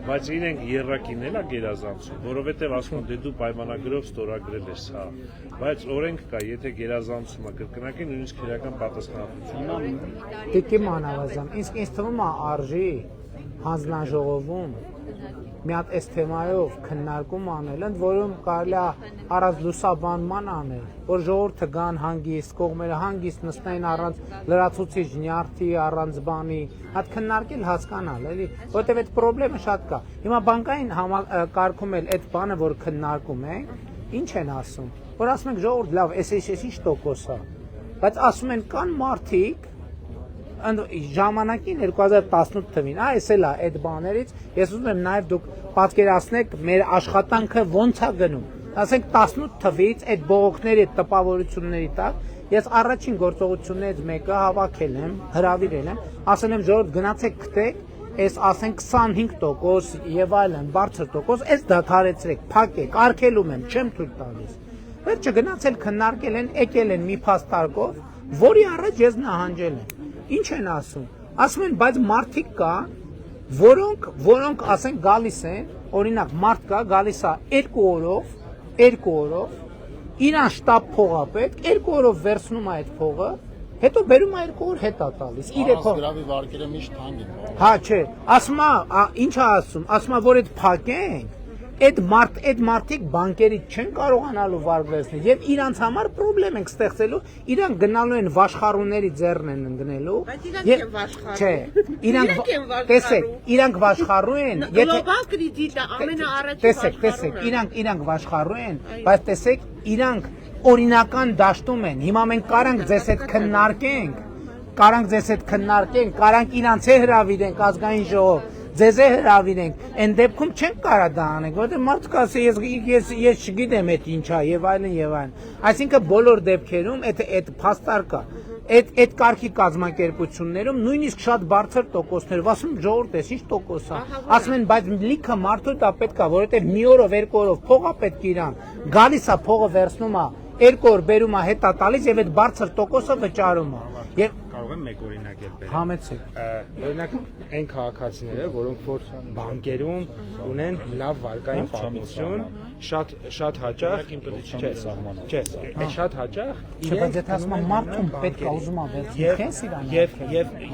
S4: բայց իրենք եռակին էլ է գերազանցում որովհետև ասում են դե դու պայմանագրով ստորագրել ես հա բայց օրենք կա եթե գերազանցումը կրկնակին նույնիսկ քրեական պատասխանատվություն
S1: Տիկի մանավազան իսկ ինձ թվում է արժի հանձնաժողովում մի հատ այս թեմայով քննարկում անել ընդ որում կարելի է առանց լուսաբանման անել որ ժողովուրդը գան հանգիստ կողմերը հանգիստ նստեն առանց լրացուցիչ նյարդի առանց բանի հատ քննարկել հասկանալ էլի որտեվ այդ խնդրեմը շատ կա հիմա բանկային կարգում էլ այդ բանը որ քննարկում ենք ինչ են ասում որ ասում ենք ժողովուրդ լավ SS ինչ տոկոս է բայց ասում են կան մարդիկ ժամանակին 2018 թվին, այս էլ է այդ բաներից, ես ուզում եմ նաև դուք պատկերացնեք մեր աշխատանքը ոնց է գնում, ասենք 18 թվից այդ բողոքների տպավորությունների տակ, ես առաջին գործողություններից մեկը հավաքել եմ, հրավիրել եմ, ասել եմ ժողովուրդ գնացեք գտեք, այս ասենք 25% եւ այլն, բարձր տոկոս, այս դադարեցրեք, փակեք, արգելում եմ, չեմ թույլ տալիս։ Վերջը գնացել քննարկել են, եկել են մի փաստարկով, որի առաջ ես նահանջել եմ։ Ինչ են ասում են, բայց մարդիկ կա, որոնք ասենք գալիս են, օրինակ մարդ կա, գալիս է 2 օրով, իրան շտապ փող է պետք, 2 օրով վերցնում է այդ փողը, հետո բերում է 2 օր հետ է տալիս, 3 օր։
S22: Գրավի վարկերը միշտ թանկ են։
S1: Հա, չէ, ասում է, ինչ է ասում, ասում է, որ այդ փակենք, այդ մարդիկ բանկերից չեն կարողանալու վարկ վերցնել եւ իրանց համար խնդրեմ ենք ստեղծելու իրանք գնալու են վաշխառուների ձեռն են ընկնելու եւ չէ իրանք վաշխառու են
S21: գլոբալ կրեդիտը ամենաառաջին
S1: տեսեք իրանք վաշխառու են բայց տեսեք իրանք օրինական դաշտում են հիմա մենք կարանք ձեզ հետ քննարկենք կարանք իրանց է հրավիրենք ազգային ժողով ձեզ է հրավիրենք, այն դեպքում չենք կարա դա անենք, որտեղ մարդը կասի ես չգիտեմ այդ ինչա եւ այլն։ Այսինքն բոլոր դեպքերում այդ փաստարկը, այդ կարգի կազմակերպություններում նույնիսկ շատ բարձր տոկոսներով ասում ժողովուրդ էս ինչ տոկոս է։ Ասում են բայց լիքը մարդու դա պետք է, որովհետեւ մի օրով, 2 օրով փող է պետք իրան։ Գալիս է փողը վերցնում է, 2 օր բերում է հետա տալիս եւ այդ բարձր տոկոսը վճարում է։
S2: Կարող եմ մեկ օրինակ էլ բերել։
S1: Համեցեք։
S2: Օրինակ այն քաղաքացիները, որոնք որ բանկերում ունեն լավ վարկային պատմություն, շատ հաճախ շատ հաճախ
S1: Չէ, բայց եթե ասում եմ մարդուն պետք է ուզում է վերցնել իրան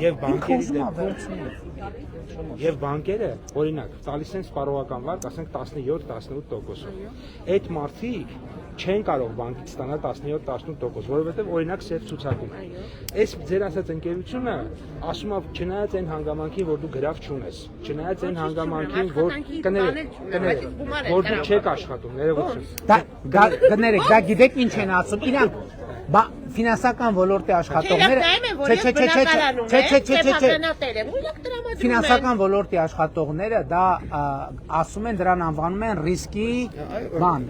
S2: եւ բանկերի դեպքում Եվ բանկերը, օրինակ, տալիս են սպառողական վարկ, ասենք 17-18%-ով։ Այդ մարդիկ չեն կարող բանկից ստանալ 17-18%, որովհետև օրինակ սև ցուցակում է։ Այս ձեր ասած ընկերությունը ասում է, չնայած այն հանգամանքին, որ դու գրավ չունես, չնայած այն հանգամանքին, որ դու չեք աշխատում, ներողություն։
S1: Գներեք, դա գիտեք ինչ են ասում, իրանք ֆինանսական ոլորտի աշխատողները ֆինանսական ոլորտի աշխատողները դա ասում են, դրան անվանում են ռիսկի բան,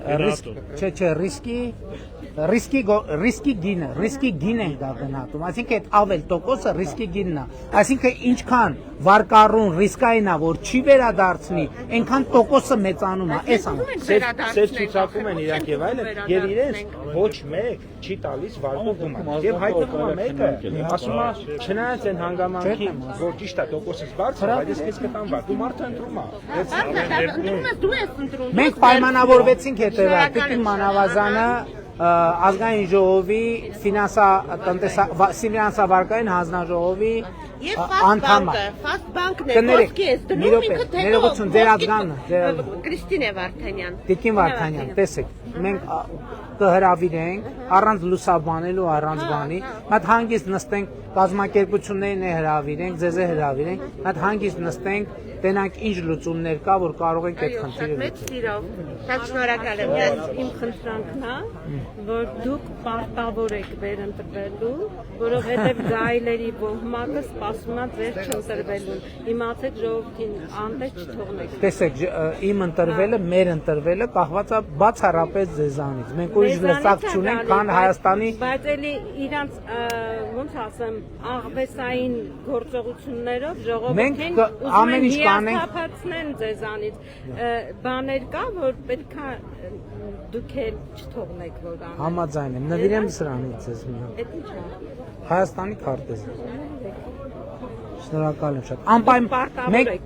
S1: ռիսկի գին են դա գնահատում, այսինքն այդ ավել տոկոսը ռիսկի գինն է, այսինքն ինչքան վարկառուն ռիսկային է, որ չի վերադարձնի, այնքան տոկոսը մեծանում է, այս
S2: սև ցուցակում են իրանք եւ այլն, եւ իրենց ոչ մեկ չի տալիս վարկու գումար։ Եվ հայտնվում է մեկը, ասում է, չնայած այն հանգամանքին, որ ճիշտ է տոկոսից բարձր, բայց ես քեզ կտամ վարկ, դու մարդը ընտրում ես։
S1: Մենք պայմանավորվեցինք հետևյալ, Տիկին Մանավազյանը ազգային ժողովի ֆինանսավարկային հանձնաժողովի անդամ է։
S21: Ֆաստ բանկն է, ոսկի ես դնում, ինքը
S1: ներողություն, ձեր ազգանը։
S21: Կրիստինե Վարդանյան։
S1: Տիկին Վարդանյան, տեսեք, մենք կհրավիրենք առանց լուսաբանելու, առանց բանի, մատ հանգիստ նստենք, կազմակերպություններին է հրավիրենք, ձեզ է հրավիրենք, մատ հանգիստ նստենք, տենանք ինչ լուծումներ կա, որ կարող ենք այդ խնդիրը
S21: լուծել։ Մեծ սիրով, շատ շնորհակալ եմ։
S5: Իմ խնդրանքն է, որ դուք պարտավոր եք վերընտրվելու, որովհետև գայլերի ոհմակը սպասում է ձեր չընտրվելուն։ Իմացեք ժողովրդին անտեստ չթողնեք։
S1: Տեսեք, իմ ընտրվելը, մեր ընտրվելը կախված է բացառապես ձեզանից։ Մենք ուրիշ լծակ չունենք, քան Հայաստանի։
S5: Բայց էլի իրանց ոնց ասեմ, աղվեսային գործողություններով ժողովրդին
S1: ամեն ինչ կանենք
S5: հիասթափացնեն ձեզանից բաներ կա, որ պետքա դուք էլ չթողնեք, որ անեն։
S1: Համաձայն եմ, նվիրեմ սրանից ձեզ մի հատ։
S5: Էդ ի՞նչ է։
S1: Հայաստանի քարտեզը։ Շնորհակալ եմ շատ։ Անպայման մենք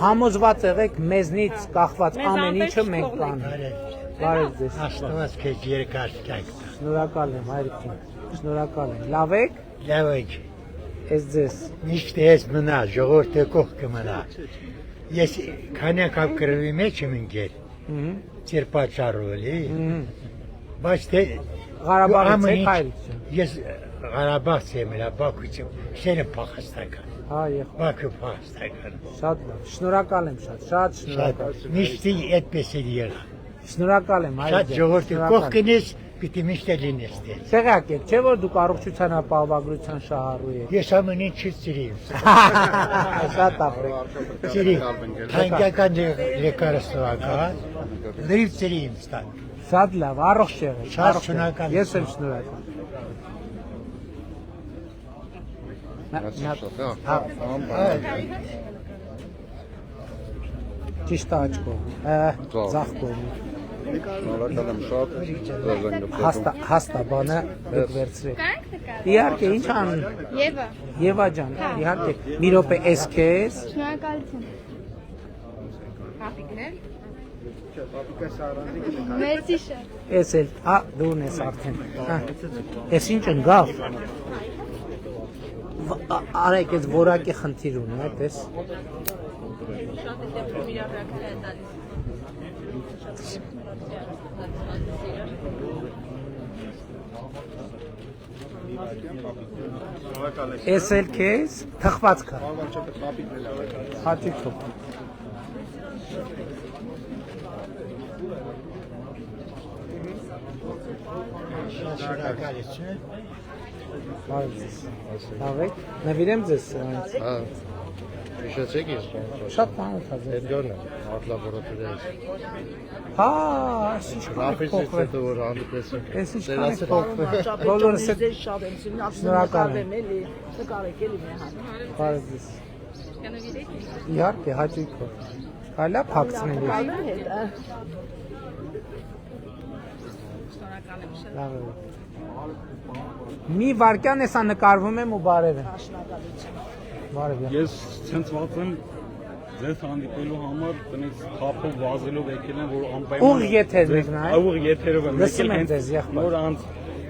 S1: համոզված եղեք մեզնից կախված ամեն ինչը մենք կանենք։ Բարև ձեզ։
S10: Աստված քեզ երկար կյանք տա։
S1: Շնորհակալ եմ, հայրիկին։ Շնորհակալ եմ։ Լավ եք։
S10: Լավ եք։
S1: Ես ձեզ։
S10: Միշտ ես մնա, ժողովուրդը կողքը մնա։ Ես քանի անգամ կրվի մեջ եմ ընկել։ Ձեր պատճառով էլի։ Բայց թե
S1: Ղարաբաղից եք հայրիկին։
S10: Ես Ղարաբաղից եմ, Բաքուից եմ։ Շենը փախստական։
S1: Հա, եղավ։
S10: Բաքու փախստական։
S1: Շատ լավ։ Շնորհակալ եմ շատ շնորհակալ։
S10: Միշտ այդպես էլ եղա։
S1: Շնորհակալ եմ,
S10: Շատ ժողովրդի կողքինից պիտի միշտ լինես դեր։
S1: Տեղյակ եք, չէ՞ որ դուք առողջության ապահովագրության շահառու եք։
S10: Ես ամեն ինչ ծիրիմ։
S1: Շատ ապրեք։
S10: Ծիրիմ։ Հայկական лекарствական, լրիվ ծիրիմ ստան։
S1: Շատ լավ, առողջ եղեք։
S10: Շատ շնորհակալ։
S1: Ես եմ շնորհակալ։ Ճիշտ աջ կողմ, ձախ կողմ։
S12: Շնորհակալ եմ շատ։
S1: Հաստա բանը դուք վերցրեք։ Իհարկե, ինչ անում։
S22: Եվա։
S1: Եվա ջան, իհարկե։ Մի րոպե էս քեզ։
S22: Շնորհակալություն։
S21: Կապիկներ։
S22: Մերսի շատ։
S1: Էս էլ, դուն ես արդեն։ Էս ինչ ընկավ։ Արեք, այս որակի խնդիր ունի, այդպես։
S5: Շատ է դեպքում իր հրակները է տալիս։
S1: Էս էլ քեզ թխված կա։ Հաճույքով։
S10: Շնորհակալություն։
S1: Բարև ձեզ։ Լավ եք։ Նվիրեմ ձեզ սրանից։
S10: Հա։ Հիշեցեք ես բան։
S1: Շատ բան է ձեզ։
S10: Էդգարն է, արտ լաբորատորիայից։
S1: Հա, ինչ փոխվել։
S10: Դե որ հանդիպեցինք։
S1: Էս ինչ փոխվել։ Բոլորս շնորհակալ եմ։
S17: էլի նկարեք էլի մի հատ։
S1: Բարև ձեզ։ Իհարկե, հաճույքով։ Կարելի է փակցնել։ Լավ է։ Մի վարքյան էսա նկարվում եմ ու բարև եմ։ Բարև։
S7: Ես ցնցված եմ ձեզ հանդիպելու համար, տնից խափով վազելով եկել եմ, որ անպայման
S1: ուղիղ եթերն եք նայ։
S7: Ուղիղ եթերով եմ
S1: եկել։ Լսում եմ ձեզ եղբայր։
S7: Նոր անց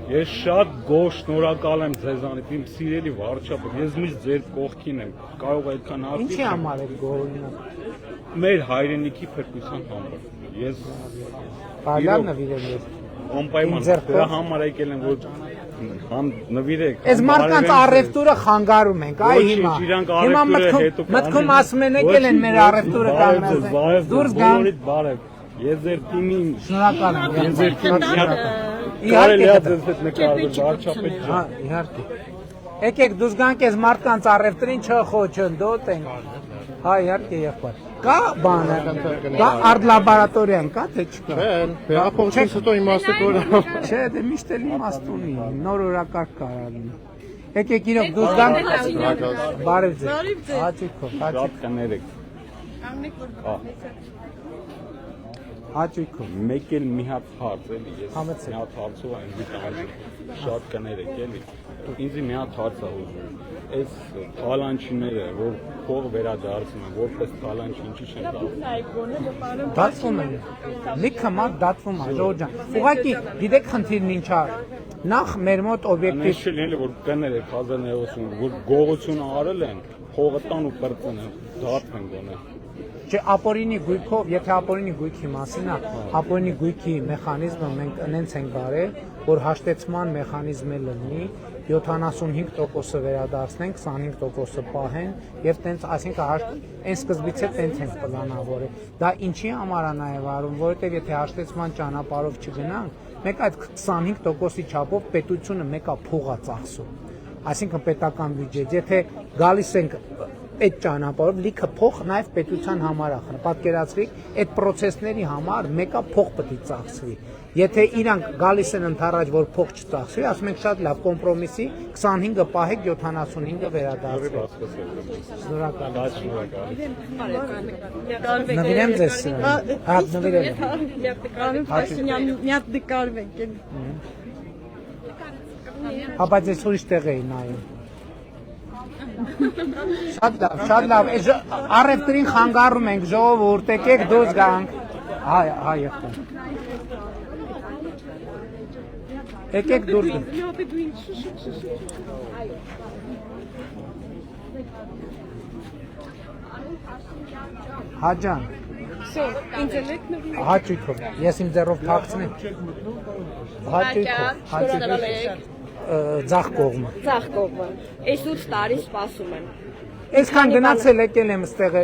S9: Ես շատ գոհ շնորհակալ եմ ձեզանից, իմ սիրելի վարչապետ, ես միշտ ձեր կողքին եմ, կարող այդքան արդյոք։
S1: Ինչի համար եք գոհ։
S9: Մեր հայրենիքի փրկության համար։ Ես
S1: Բարդար նվիրել ես։
S9: Անպայման դրա համար եկել եմ, որ համ նվիրեք։
S1: Այս մարդկանց առևտուրը խանգարում ենք, այ հիմա։ Հիմա մտքում ասում են եկել են մեր առևտուրը կանգնած։ Դուրս գան։
S9: Բարև։ Ես ձեր թիմին
S1: շնորհակալ եմ։
S9: Ես ձեր թիմին կարելի է ձեզ հետ նկարվել վարչապետ։
S1: Հա, իհարկե։ Եկեք դուրս գանք այս մարդկանց առևտրին չխոչընդոտենք։ Հա, իհարկե եղբայր։ Կա բանը, կա արտլաբորատորիան կա թե չկա։
S15: Հեղափոխությունից հետո իմաստը կորավ։
S1: Չէ, դե միշտ էլ իմաստ ունի, նոր օրակարգ կա լինի։ Եկեք իրոք դուրս գանք։ Բարև ձեզ։ Հաճույքով, հաճույքով։
S9: Կներեք։
S1: Հաճույքով։
S9: Մեկ էլ մի հատ հարց էլի, ես մի հատ հարցով այն դիտանալու շատ կներեք էլի։ Ինձ մի հատ հարց ա ուզում։ Այս թալանչիները, որ փող վերադարձում են, որպես թալանչ ինչի չեն
S1: դատվում են։ Լիքը մարդ դատվում է, Ժողովուրդ ջան։ Ուղղակի գիտեք խնդիրն ինչ է։ Նախ մեր մոտ օբյեկտիվ
S9: չէ, էլի որ կներեք 1990, որ գողություն արել են, փողը տան ու բրծեն են, դատվեն գոնե։
S1: Չէ, ապօրինի գույքով, եթե ապօրինի գույքի մասին է, ապօրինի գույքի մեխանիզմը մենք ընենց ենք բարել, որ հաշտեցման մեխանիզմը լինի, 75%-ը վերադարձնենք, 25%-ը պահեն եւ տենց, այսինքն այն սկզբից է տենց ենք պլանավորել։ Դա ինչի համար է նաեւ արվում, որովհետեւ եթե հաշտեցման ճանապարհով չգնանք, մեկ այդ 25%-ի չափով պետությունը մեկա փող է ծախսում։ Այսինքն պետական բյուջետ, եթե գալիս ենք այդ ճանապարհով լիքը փող նաև պետության համար է խնա։ Պատկերացրեք, այդ process-ների համար մեկա փող պետք է ծախսվի։ Եթե իրանք գալիս են ընդառաջ, որ փող չծախսվի, ասում ենք շատ լավ կոմպրոմիսի 25-ը պահեք, 75-ը վերադարձվի։ Շնորհակալ եմ։ Նվիրեմ ձեզ։ Հա, նվիրել եմ։
S17: Մի հատ նկարվենք։
S1: Հա, բայց ես ուրիշ տեղ էի նայում։ Շատ լավ, առևտրին խանգարում ենք, ժողովուրդ, եկեք դուրս գանք։ Հա, եղբայր։ Եկեք դուրս գանք։ Հա ջան։ Հաճույքով, ես իմ ձեռով փակցնեմ։ Հաճույքով։ Ձախ կողմը։
S11: Ձախ կողմը։ Այս 8 տարի սպասում եմ։
S1: Այսքան գնացել եկել եմ ստեղ։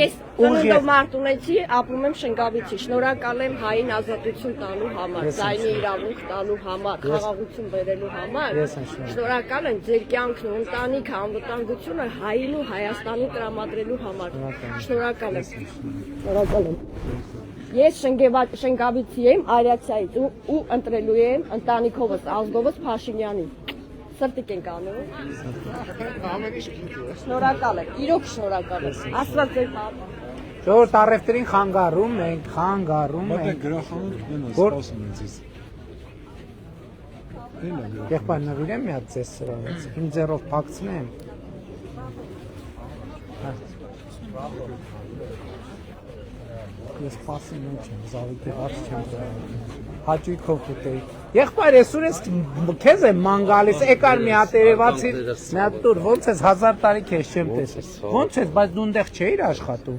S11: Ես ծննդով մարդ ունեցի, ապրում եմ Շենգավիթի։ Շնորհակալ եմ հային ազատություն տալու համար, ձայնի իրավունք տալու համար, խաղաղություն բերելու համար։ Շնորհակալ եմ ձեր կյանքն ու ընտանիքը, անվտանգությունը հային ու Հայաստանի տրամադրելու համար։ Շնորհակալ եմ։ Շնորհակալ եմ։ Ես Շենգավիթի եմ, Արիացիայից ու ընտրելու եմ ընտանիքովս, ազգովս Փաշինյանին։ Սրտիկ ենք անում։ Շնորհակալ եմ, իրոք շնորհակալ եմ։ Աստված ձեր հետ։
S1: Ժողովուրդ առևտրին խանգարում ենք։
S3: Բայց գրախանութ գնաց, սպասում են ձեզ։
S1: Եղբայր նվիրեմ մի հատ ձեզ սրանից, իմ ձեռով փակցնեմ։ Ես սպասում չեմ, զավիթի հարց չեմ դրանում։ Հաճույքով կուտեի։ Եղբայր, այսօր ես քեզ եմ ման գալիս, եկար մի հատ երևացի, մի հատ տուր, ոնց ես 1000 տարի քեզ չեմ տեսել։ Ոնց ես, բայց դու այնտեղ չէիր աշխատում։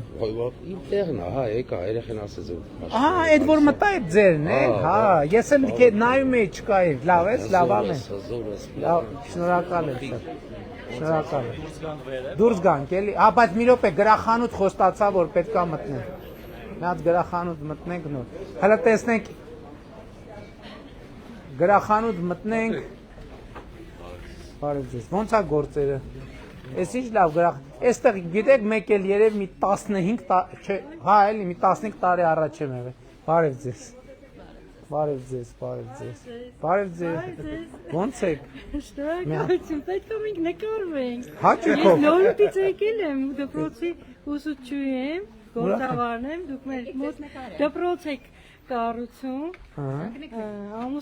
S23: Իմ տեղն է, հա, եկա, երեխեն ասեց որ։
S1: Ահա, այդ որ մտա այդ ձերն է, հա, ես էլ նայում էի չկայիր, լավ ես, լավ ամեն։ Լավ, շնորհակալ եմ սա։ Շնորհակալ եմ։ Դուրս գանք էլի, հա, բայց մի րոպե գրախանութ խոստացա, որ պետքա մտնենք։ Մի հատ գրախանութ մտնենք նոր։ Հələ տեսնենք գրախանութ մտնենք։ Բարև ձեզ։ Ոնց է գործերը։ Էս ինչ լավ գրախ։ Այստեղ գիտեք մեկ էլ երև մի 15 չէ, հա, էլի մի 15 տարի առաջ եմ եղել։ Բարև ձեզ։ Բարև ձեզ, բարև ձեզ։ Բարև ձեզ։ Ոնց եք։
S24: Շնորհակալություն, պետք է մենք նկարվենք։
S1: Հաճույքով։
S24: Ես նորից եկել եմ դպրոցի ուսուցչու եմ, գործավարն եմ, դուք մեր մոտ դպրոց եք կառուցում։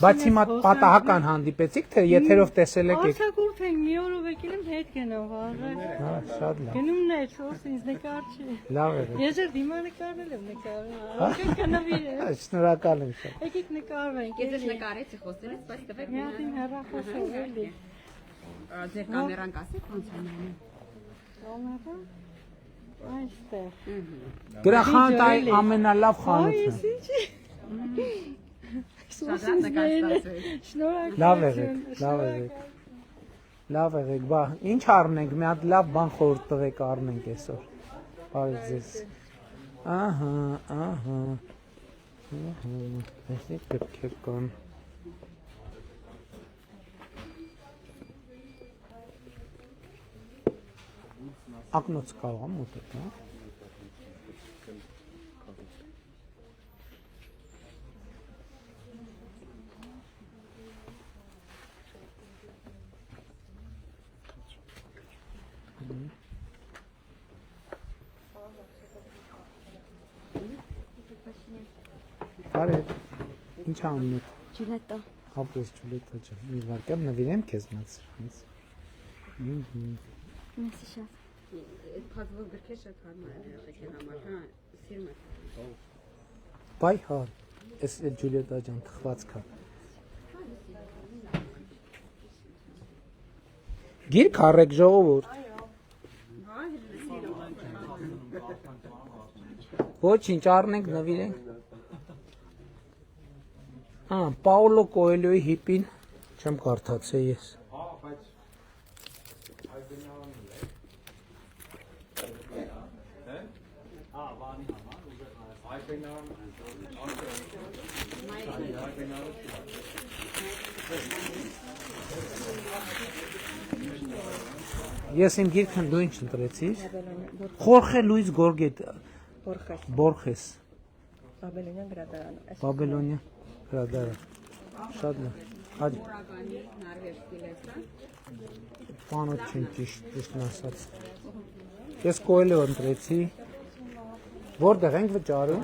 S1: Բայց հիմա պատահական հանդիպեցիք, թե եթերով տեսել եք։
S24: Արձակուրդ ենք, մի օրով եկել եմ հետ գնով, արժեք։
S1: Շատ լավ։
S24: Գնում է, սոս ինձ նկար չի։
S1: Լավ է։
S24: Ես էլ դիմա նկարել եմ նկարել։ Եկեք կնվիրեք։
S1: Շնորհակալ եմ շատ։
S24: Եկեք նկարվենք։
S5: Ես ես նկարեցի խոսելուց, բայց տվեք
S24: մի հատ հեռախոսով էլի։
S5: ձեր կամերան կասեք ոնց է նայում։
S24: Կամերան այստեղ։
S1: Գրախանութը ամենալավ խանութն է։ Լավ եղեք, լավ եղեք։ Լավ եղեք, բա ինչ առնենք, մի հատ լավ բան խորհուրդ տվեք առնենք այսօր։ Բարի ձեզ։ Ահա, ահա։ Այսի կրկեք կան։ Ակնոց կարող եմ ուտել, հա։ Բարև, ինչ անունդ։
S22: Ջուլետա։
S1: Ապրես Ջուլետա ջան, մի վարկյալ նվիրեմ քեզ մացրանից։
S22: Մեսի շատ։
S5: Այդ փածվող գրքեր շատ հարմար են եղել համար, հա, սիրում եք։
S1: Բայ հա, էս Ջուլետա ջան թխվածքա։ Գիրք առեք ժողովուրդ։ Ոչինչ առնենք նվիրենք։ Պաուլո Կոելյոյի հիպին չեմ կարդացել ես։ Ես իմ գիրքն դու ինչ ընտրեցիր։ Խորխե Լուիս Գորգետ Բորխես։
S11: Բաբելոնյան գրադարան։
S1: Բաբելոնյան գրադարան։ Շատ լավ։ Հաջի։ Բանոց չեն ճիշտն ասած։ Ես Կոելյո ընտրեցի։ Որտեղ ենք վճարում։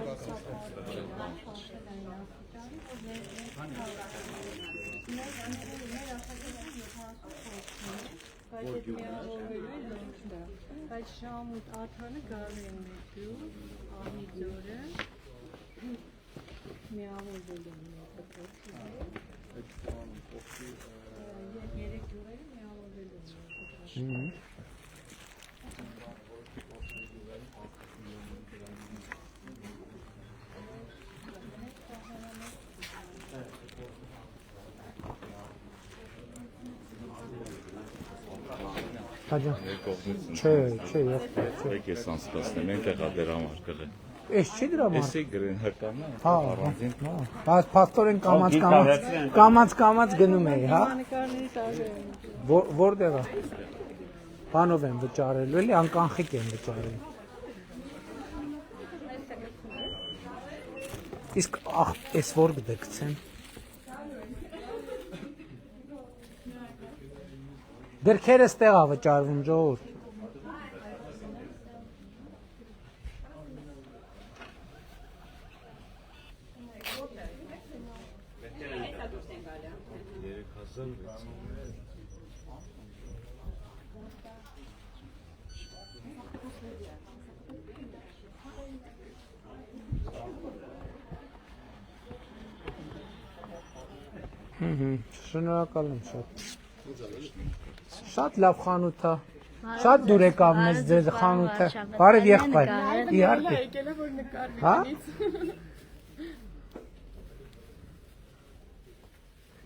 S24: Բայց Շամուտ Աթանը գալի են մեկու, Ահիձորը, միավորվել են երեք յուղերը միավորվել են
S1: Հաջա։ Չէ,
S6: եք ես անցկացնեմ, ենտեղ ադեր համար կղե։
S1: Ես չի դրա համար։
S6: Էսի գրեն հրկանը,
S1: առանձին։ Բայց փաստորեն կամած գնում էի, հա։ Որտեղ է։ Բանով եմ վճարելու, էլի անկանխիկ եմ վճարել։ Իսկ այս որ գցեմ։ Գրքերը ստեղ է վճարվում ժողովուրդ։ Շնորհակալ եմ շատ։ Շատ լավ խանութ է։ Շատ դուր եկավ մեզ ձեզ խանութը։ Բարև եղբայր։ Իհարկե։ Հա։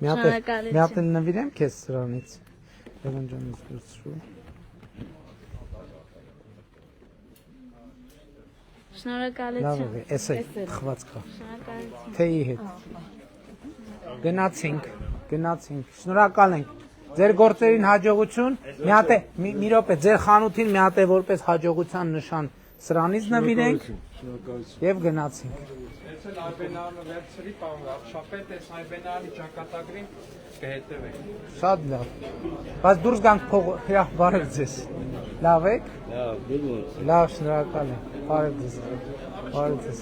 S1: Մի հատ նվիրեմ քեզ սրանից։ Լևոն ջան, զգուշու։
S22: Շնորհակալություն։
S1: Լավ է, էս է խվածքա։ Թեյի հետ։ Գնացինք։ Շնորհակալ ենք։ Ձեր գործերին հաջողություն, մի րոպե, ձեր խանութին մի հատ է որպես հաջողության նշան սրանից նվիրենք եւ գնացինք։
S3: Ես էլ Այբենարանը վերցրի, պարոն վարչապետ, այս Այբենարանի ճակատագրին կհետևեք։
S1: Շատ լավ։ Բայց դուրս գանք փող, բարև ձեզ։ Լավ եք։ Լավ, շնորհակալ եմ։ Բարև ձեզ։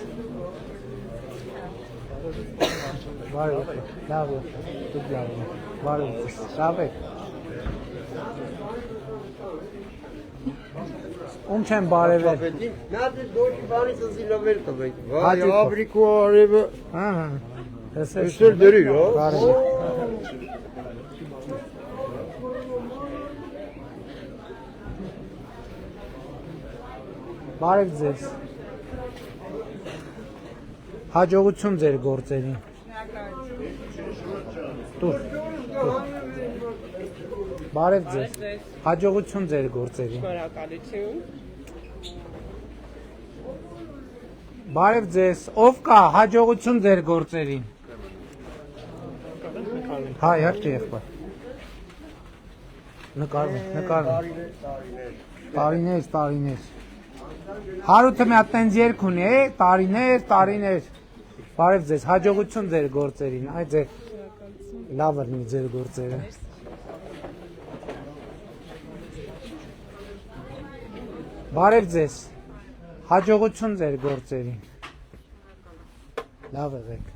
S1: Բարև, լավ է, դուք լավ եք, բարև, լավ եք։ Ում չեմ բարևել։
S8: Նա դոքի բարի ծզիլոմեր տվեք, վայ, աբրիկու արևը, էսեր դերի,
S1: բարև։ Բարև ձեզ։ Հաջողություն ձեր գործերին։ Տուր։ Բարև ձեզ։ Հաջողություն ձեր գործերին։
S21: Շնորհակալություն։
S1: Բարև ձեզ։ Ով կա հաջողություն ձեր գործերին։ Հայ, իհարկե եղբայր։ Նկարվում։ Տարիներ։ Հարութը մի հատ տենց երգ ունի, տարիներ։ Բարև ձեզ, հաջողություն ձեր գործերին, այ ձեր լավ լինի ձեր գործերը։ Բարև ձեզ, հաջողություն ձեր գործերին։ Լավ եղեք։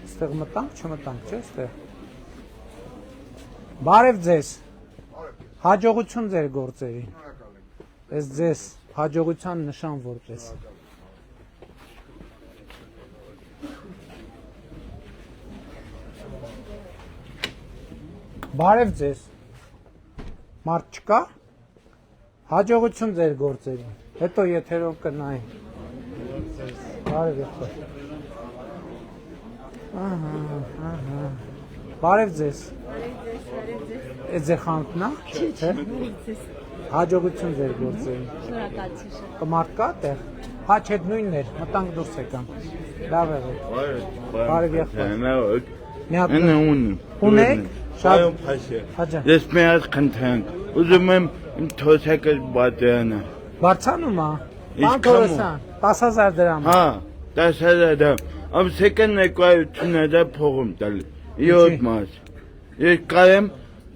S1: Ստեղ մտանք, չմտանք, չէ՞ ստեղ։ Բարև ձեզ, հաջողություն ձեր գործերին։ Ես ձեզ հաջողության նշան որպես։ Բարև ձեզ, մարդ չկա, հաջողություն ձեր գործերին, հետո եթերով կնային։ Բարև եղբայր։ Բարև ձեզ։ Այդ ձեր խանութն է, չէ՞։ Հաջողություն ձեր գործերին։
S22: Շնորհակալություն։
S1: Կմարդ կա տեղ։ Հա չէ նույնն էր, մտանք դուրս եկան։ Լավ եղեք։ Բարև եղբայր։ Ունեք։ Շատ հաջա։
S8: Ես մի հատ խնդրանք, ուզում եմ իմ թոսակը բացանը։
S1: Բարձանում է։ Բան թորսան, 10,000 դրամ։
S8: Հա, 10,000 դրամ։ Ամսեկը ներկայությունները փողում տալ։ 7 մաս։ Ես կարեմ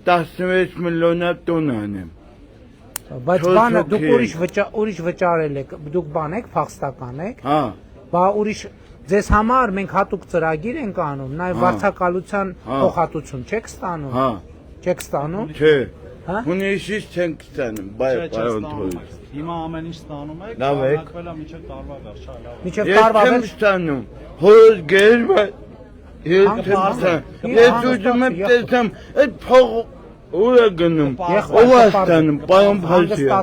S8: 16 միլիոնա տոն անեմ։
S1: Բայց բանը դուք ուրիշ վճարել եք, դուք բան եք, փախստական եք։
S8: Հա։
S1: Բա ուրիշ ձեզ համար մենք հատուկ ծրագիր ենք անում, նաև վարձակալության փոխհատուցում չեք ստանում։
S8: Հա։
S1: Չեք ստանում։
S8: Չէ։ Հունիսից չենք ստանում, պարոն Թորից։
S7: Հիմա ամեն ինչ ստանում եք,
S8: լավ եք։
S7: հակվելա միջև տարվա վերջ, լավ։
S1: Միջև տարվա վերջ։
S8: Ես չեմ ստանում, հորս գերբ ես չեմ ստանում։ Ես ուզում եմ տեսամ, այդ փող ուր է գնում, ով է ստանում, պարոն Փարսիա։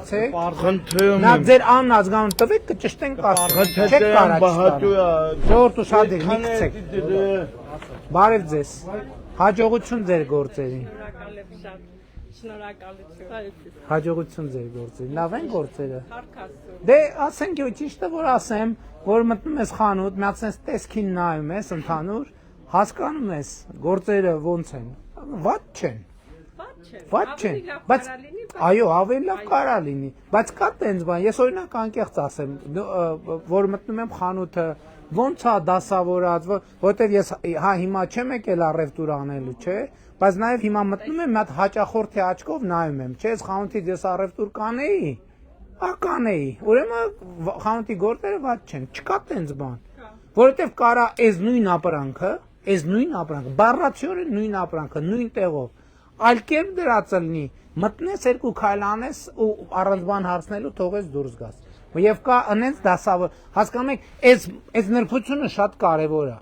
S8: Խնդրում եմ։
S1: Նա ձեր անուն ազգանուն տվեք կճշտենք ասում։ Չեք կարա չստանալ։ Ժողովուրդ ուշադիր, մի գցեք։ Բարև ձեզ, հաջողություն ձեր գործերին։
S21: Շնորհակալություն։
S1: Հաջողություն ձեր գործերին, լավ են գործերը։ Դե ասենք ճիշտը որ ասեմ, որ մտնում ես խանութ, մի հատ sense տեսքին նայում ես ընդհանուր, հասկանում ես գործերը ոնց են։ Վատ չեն։ Վատ չեն, բայց այո, ավելի լավ կարա լինի, բայց կա տենց բան, ես օրինակ անկեղծ ասեմ, որ մտնում եմ խանութը, ոնց է դասավորած, որտեվ ես հա հիմա չեմ եկել առևտուր անելու, չէ, բայց նաև հիմա մտնում եմ մի հատ հաճախորդի աչքով նայում եմ, չէ, ես խանութից ես առևտուր կանեի, կանեի, ուրեմն խանութի գործերը վատ չեն, չկա տենց բան, որովհետև կարա այս նույն ապրանքը, բառացիորեն նույն ապրանքը, նույն տեղով այլ կերպ դրածը լինի, մտնես երկու քայլ անես ու առանց բան հարցնելու թողես դուրս գաս։ Եվ կա անենց դասավոր, հասկանում եք, այս նրբությունը շատ կարևոր է,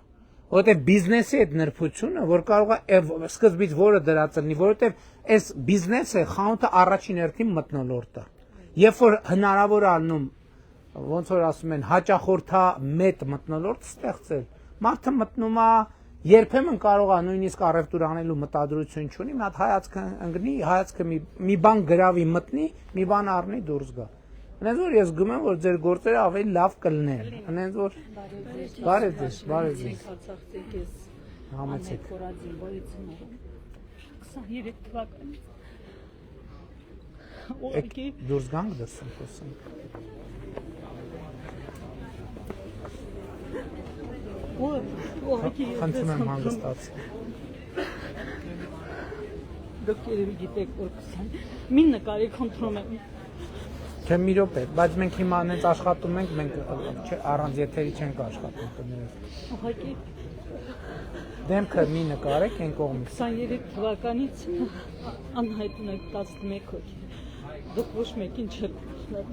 S1: որովհետև բիզնեսի այդ նրբությունը, որ կարող է սկզբից որը դրածը լինի, որովհետև այս բիզնեսը խանութը առաջին հերթին մթնոլորտը։ Երբ որ հնարավոր է անում, ոնց որ ասում են, հաճախորդա մեծ մթնոլորտ ստեղծել, մարդը մտնում է երբեմն կարող է նույնիսկ առևտուր անելու մտադրություն չունի, մի հատ հայացքը ընկնի, հայացքը մի բան գրավի մտնի, մի բան առնի դուրս գա։ Այնպես որ ես գում եմ, որ ձեր գործերը ավելի լավ կլինեն։ Այնպես որ բարև ձեզ։ Համեցեք։
S22: 23 թվականից։
S1: Դուրս գանք դրսում խոսենք։ Խնդրում եմ հանգստացեք։
S22: Դուք երևի գիտեք, որ մի նկարի խնդրում եմ։
S1: Չէ, մի րոպե, բայց մենք հիմա նենց աշխատում ենք, մենք առանց եթերի չենք աշխատում կներեք։
S22: Ուղղակի
S1: Դեմքը մի նկարեք այն կողմից։
S22: 23 թվականից անհայտուն եք 11 հոգի։ Դուք ոչ մեկին չեք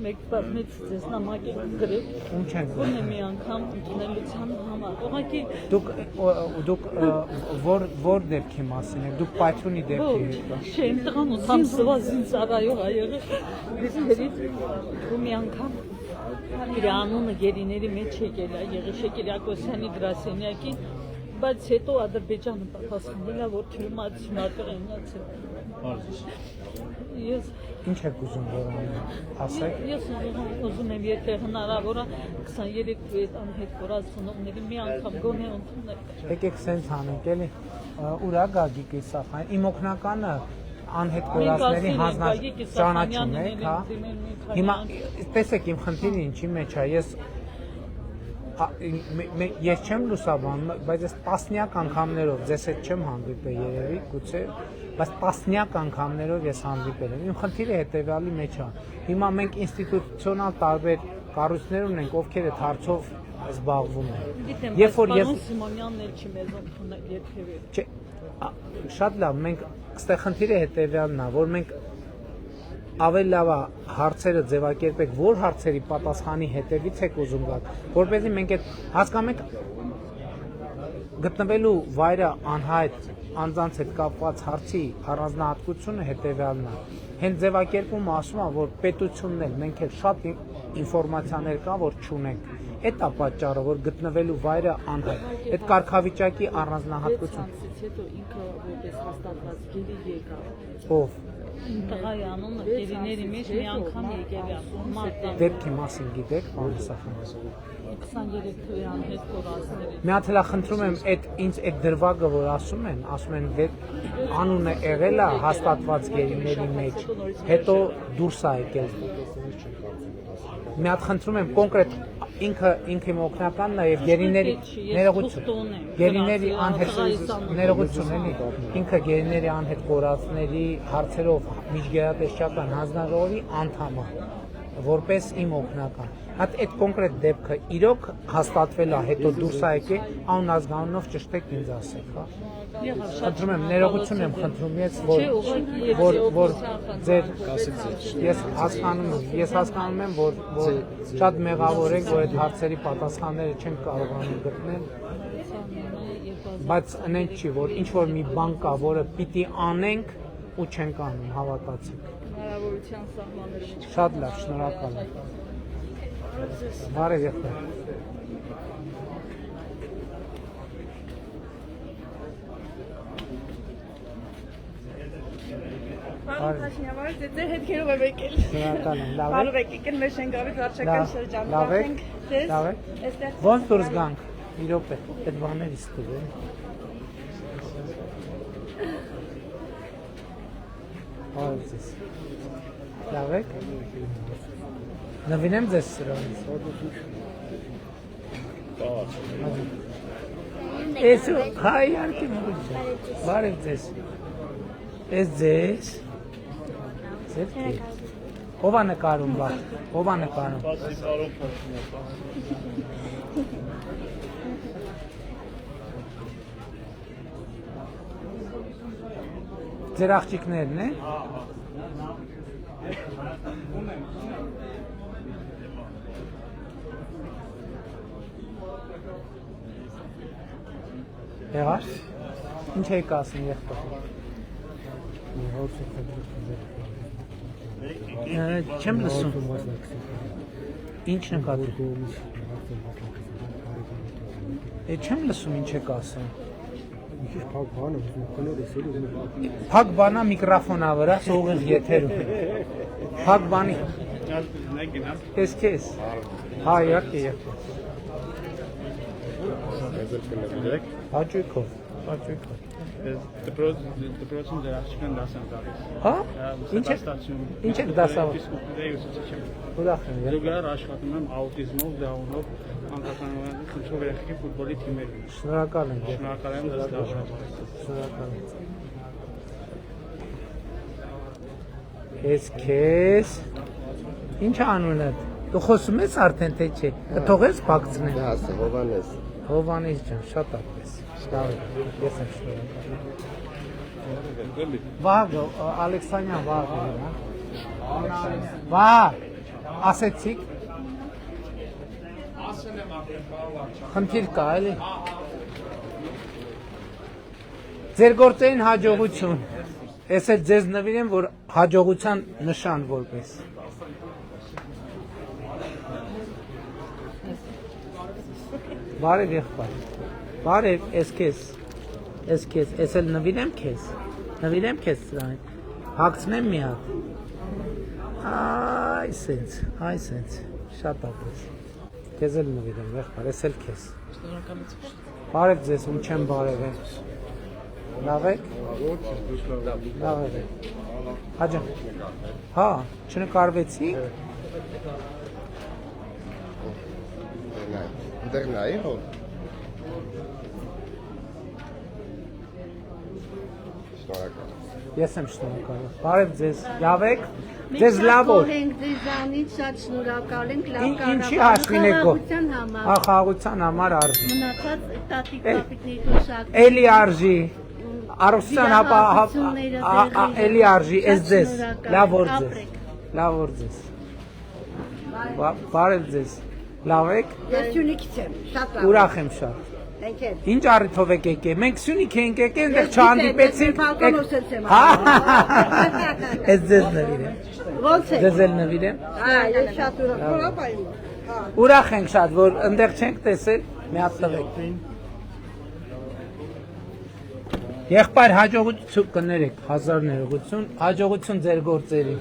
S22: մեկ բազմից ձեզ նամակ եք գրել։
S1: Ում չենք
S22: գրել։ Ո՞րն է մի անգամ ընդունելության համար։ Ուղղակի
S1: դուք որ դեպքի մասին եք, դուք Պայթյունի դեպքի եք։
S22: Չէ, իմ տղան 8 ամսվա զինծառայող ա եղել։ Դերից ու մի անգամ իր անունը գերիների մեջ եկել է Եղիշե Կիրակոսյանի գրասենյակին, բայց հետո Ադրբեջանը պատասխանել է, որ թյուրիմացություն ատեղ ունեցել։ Ես
S1: ինչ եք ուզում որ ասեք։
S22: Ես ուզում եմ, եթե հնարավոր է 23 թվի անհետ կորածնողների մի անգամ գոնե ընդունել։
S1: Եկեք սենց անենք էլի, ուրա Գագիկ Իսախյան, իմ օգնականը անհետ կորածների հանձնաճանաչում եք, հա։ Հիմա տեսեք իմ խնդիրը ինչի մեջ է, ես չեմ լուսաբանում, բայց ես տասնյակ անգամներով ձեզ հետ չեմ հանդիպել երևի, գուցե, բայց տասնյակ անգամներով ես հանդիպել եմ։ Իմ խնդիրը հետևյալի մեջ է։ Հիմա մենք ինստիտուցիոնալ տարբեր կառույցներ ունենք, ովքեր այդ հարցով զբաղվում են։
S22: Գիտեմ,
S1: Երբ որ ես
S22: Սիմոնյանն էլ չի մեզ ընդունել երբևէ։
S1: Չէ, շատ լավ, մենք այստեղ խնդիրը հետևյալն է, որ մենք ավելի լավ հարցերը ձևակերպեք, որ հարցերի պատասխանի հետևից եք ուզում գալ, որպեսզի մենք այդ հասկանում եք գտնվելու վայրը անհայտ անձանց հետ կապված հարցի առանձնահատկությունը հետևյալն է։ Հենց ձևակերպումը ասում է, որ պետությունն էլ մենք էլ շատ ինֆորմացիաներ կա, որ չունենք։ Այդ է պատճառը, որ գտնվելու վայրը անհայտ։ Այդ կարգավիճակի առանձնահատկություն։
S22: Հետո ինքը որպես հաստատված գերի եկավ։
S1: Ով։
S22: Տղայի անունը գերիների մեջ մի անգամ եկել է։
S1: Դեպքի մասին գիտեք, պարոն Իսախյան։
S22: 23 թվի անհետ կորածների։
S1: Մի հատ էլ խնդրում եմ, ինձ այդ դրվագը որ ասում են անունը եղել է հաստատված գերիների մեջ, հետո դուրս է եկել։ Մի հատ խնդրում եմ կոնկրետ ինքը իմ օգնականն է եւ գերիների ներողություն էլի ինքը գերիների անհետ կորածների հարցերով միջգերատեսչական հանձնաժողովի անդամ է որպես իմ օգնական հատ այդ կոնկրետ դեպքը իրոք հաստատվել է հետո դուրս է եկել անուն ազգանունով ճշտեք ինձ ասեք հա խնդրում եմ ներողություն եմ խնդրում որ ձեր ես հասկանում եմ որ շատ մեղավոր եք որ այդ հարցերի պատասխանները չենք կարողանում գտնել բայց նենց չի որ ինչ որ մի բան կա որը պիտի անենք ու չենք անում հավատացեք
S22: հնարավորության սահմաններում
S1: շատ լավ շնորհակալ եմ բարև եղբայր
S13: Պարոն Փաշինյան, ձեր հետքերով եմ եկել։
S1: Շնորհակալ եմ, լավ է։
S13: Բարով եք եկել մեր Շենգավիթ վարչական շրջան։
S1: Լավ եք, լավ է։ Ոնց դուրս գանք։ Մի րոպե, այդ բաներից տվեք։ Բարև ձեզ։ Լավ եք։ Նվինեմ ձեզ սրանից։ Էս հայ արկի մուջա։ Բարև ձեզ։ Էս ձեզ։ Ով է նկարում բա, ով է նկարում։ Ձեր աղջիկներն է։ Եղար։ Ինչ եք ասում եղբայր։ Չեմ լսում։ Ինչ նկատում։ Չեմ լսում ինչ եք ասում։ Փակ բանա միկրոֆոնա վրա սողեղ եթերում։ Փակ բանի։ Քեզ։ Հա, իհարկե։ Հաճույքով։
S14: Դպրոցում դեր աղջիկան դաս են տալիս։
S1: Հա? Ինչ եք դասավանդում։ Ուրախ եմ։
S14: Զուգահեռ աշխատում եմ աուտիզմով, դաունով, մանկականորեն խնդրով երեխեքի ֆուտբոլի թիմերում։
S1: Շնորհակալ եմ։
S14: Շնորհակալ եմ։
S1: Շնորհակալ եմ։ Քեզ։ Ինչ անունդ։ Դու խոսում ես արդեն թե չէ։ Կթողես բացնեմ։
S23: Դա ասա Հովանես։
S1: Հովանես ջան, շատ ապես։ Լավ է։ Ես եմ շնորհակալ։ Վաղ Ալեքսանյան վաղ է, հա։ Վաղ ասեցիք։ Խնդիր կա, էլի։ Ձեր գործերին հաջողություն։ Ես էլ ձեզ նվիրեմ, որ հաջողության նշան որպես։ Բարև եղբայր։ Բարև, ես քեզ, ես էլ նվիրեմ քեզ սրան, հագցնեմ մի հատ։ Այ սենց, շատ ապրես։ Քեզ էլ նվիրեմ, եղբայր, ես էլ քեզ։ Բարև ձեզ, ում չեմ բարևեմ։ Լավ եք։ Լավ եք։ Հաջա։ Հա, չնկարվեցիք։
S23: Դեռ նայ հո։ Շնորհակալ։
S1: Ես եմ շնորհակալ։ Բարև ձեզ։ Լավ եք։ Ձեզ լավ օր։
S24: Մենք ձեզանից շատ շնորհակալ ենք, լավ
S1: Ինչի հաշվին եք գո։
S24: համար։
S1: Խաղաղության համար արժի։
S24: Մնացած տատիկ պապիկների դուսակ։
S1: Էլի արժի։ Առողջության էլի արժի, ես ձեզ։ Լավ օր ձեզ։ Բարև ձեզ։ Լավ եք։
S11: Ես Սյունիքից եմ, շատ լավ։
S1: Ուրախ եմ շատ։
S11: Մենք էլ։
S1: Ինչ առիթով եք եկել։ Մենք Սյունիք ենք եկել, այնտեղ չհանդիպեցինք։ Հա։ Ես ձեզ նվիրեմ։
S11: Ո՞նց է։
S1: Ձեզ էլ նվիրեմ։
S11: Հա, ես շատ ուրախ եմ։
S1: Ուրախ ենք շատ, որ այնտեղ չենք տեսել, մի հատ տվեք։ Եղբայր հաջողություն կներեք, հազար ներողություն, հաջողություն ձեր գործերի։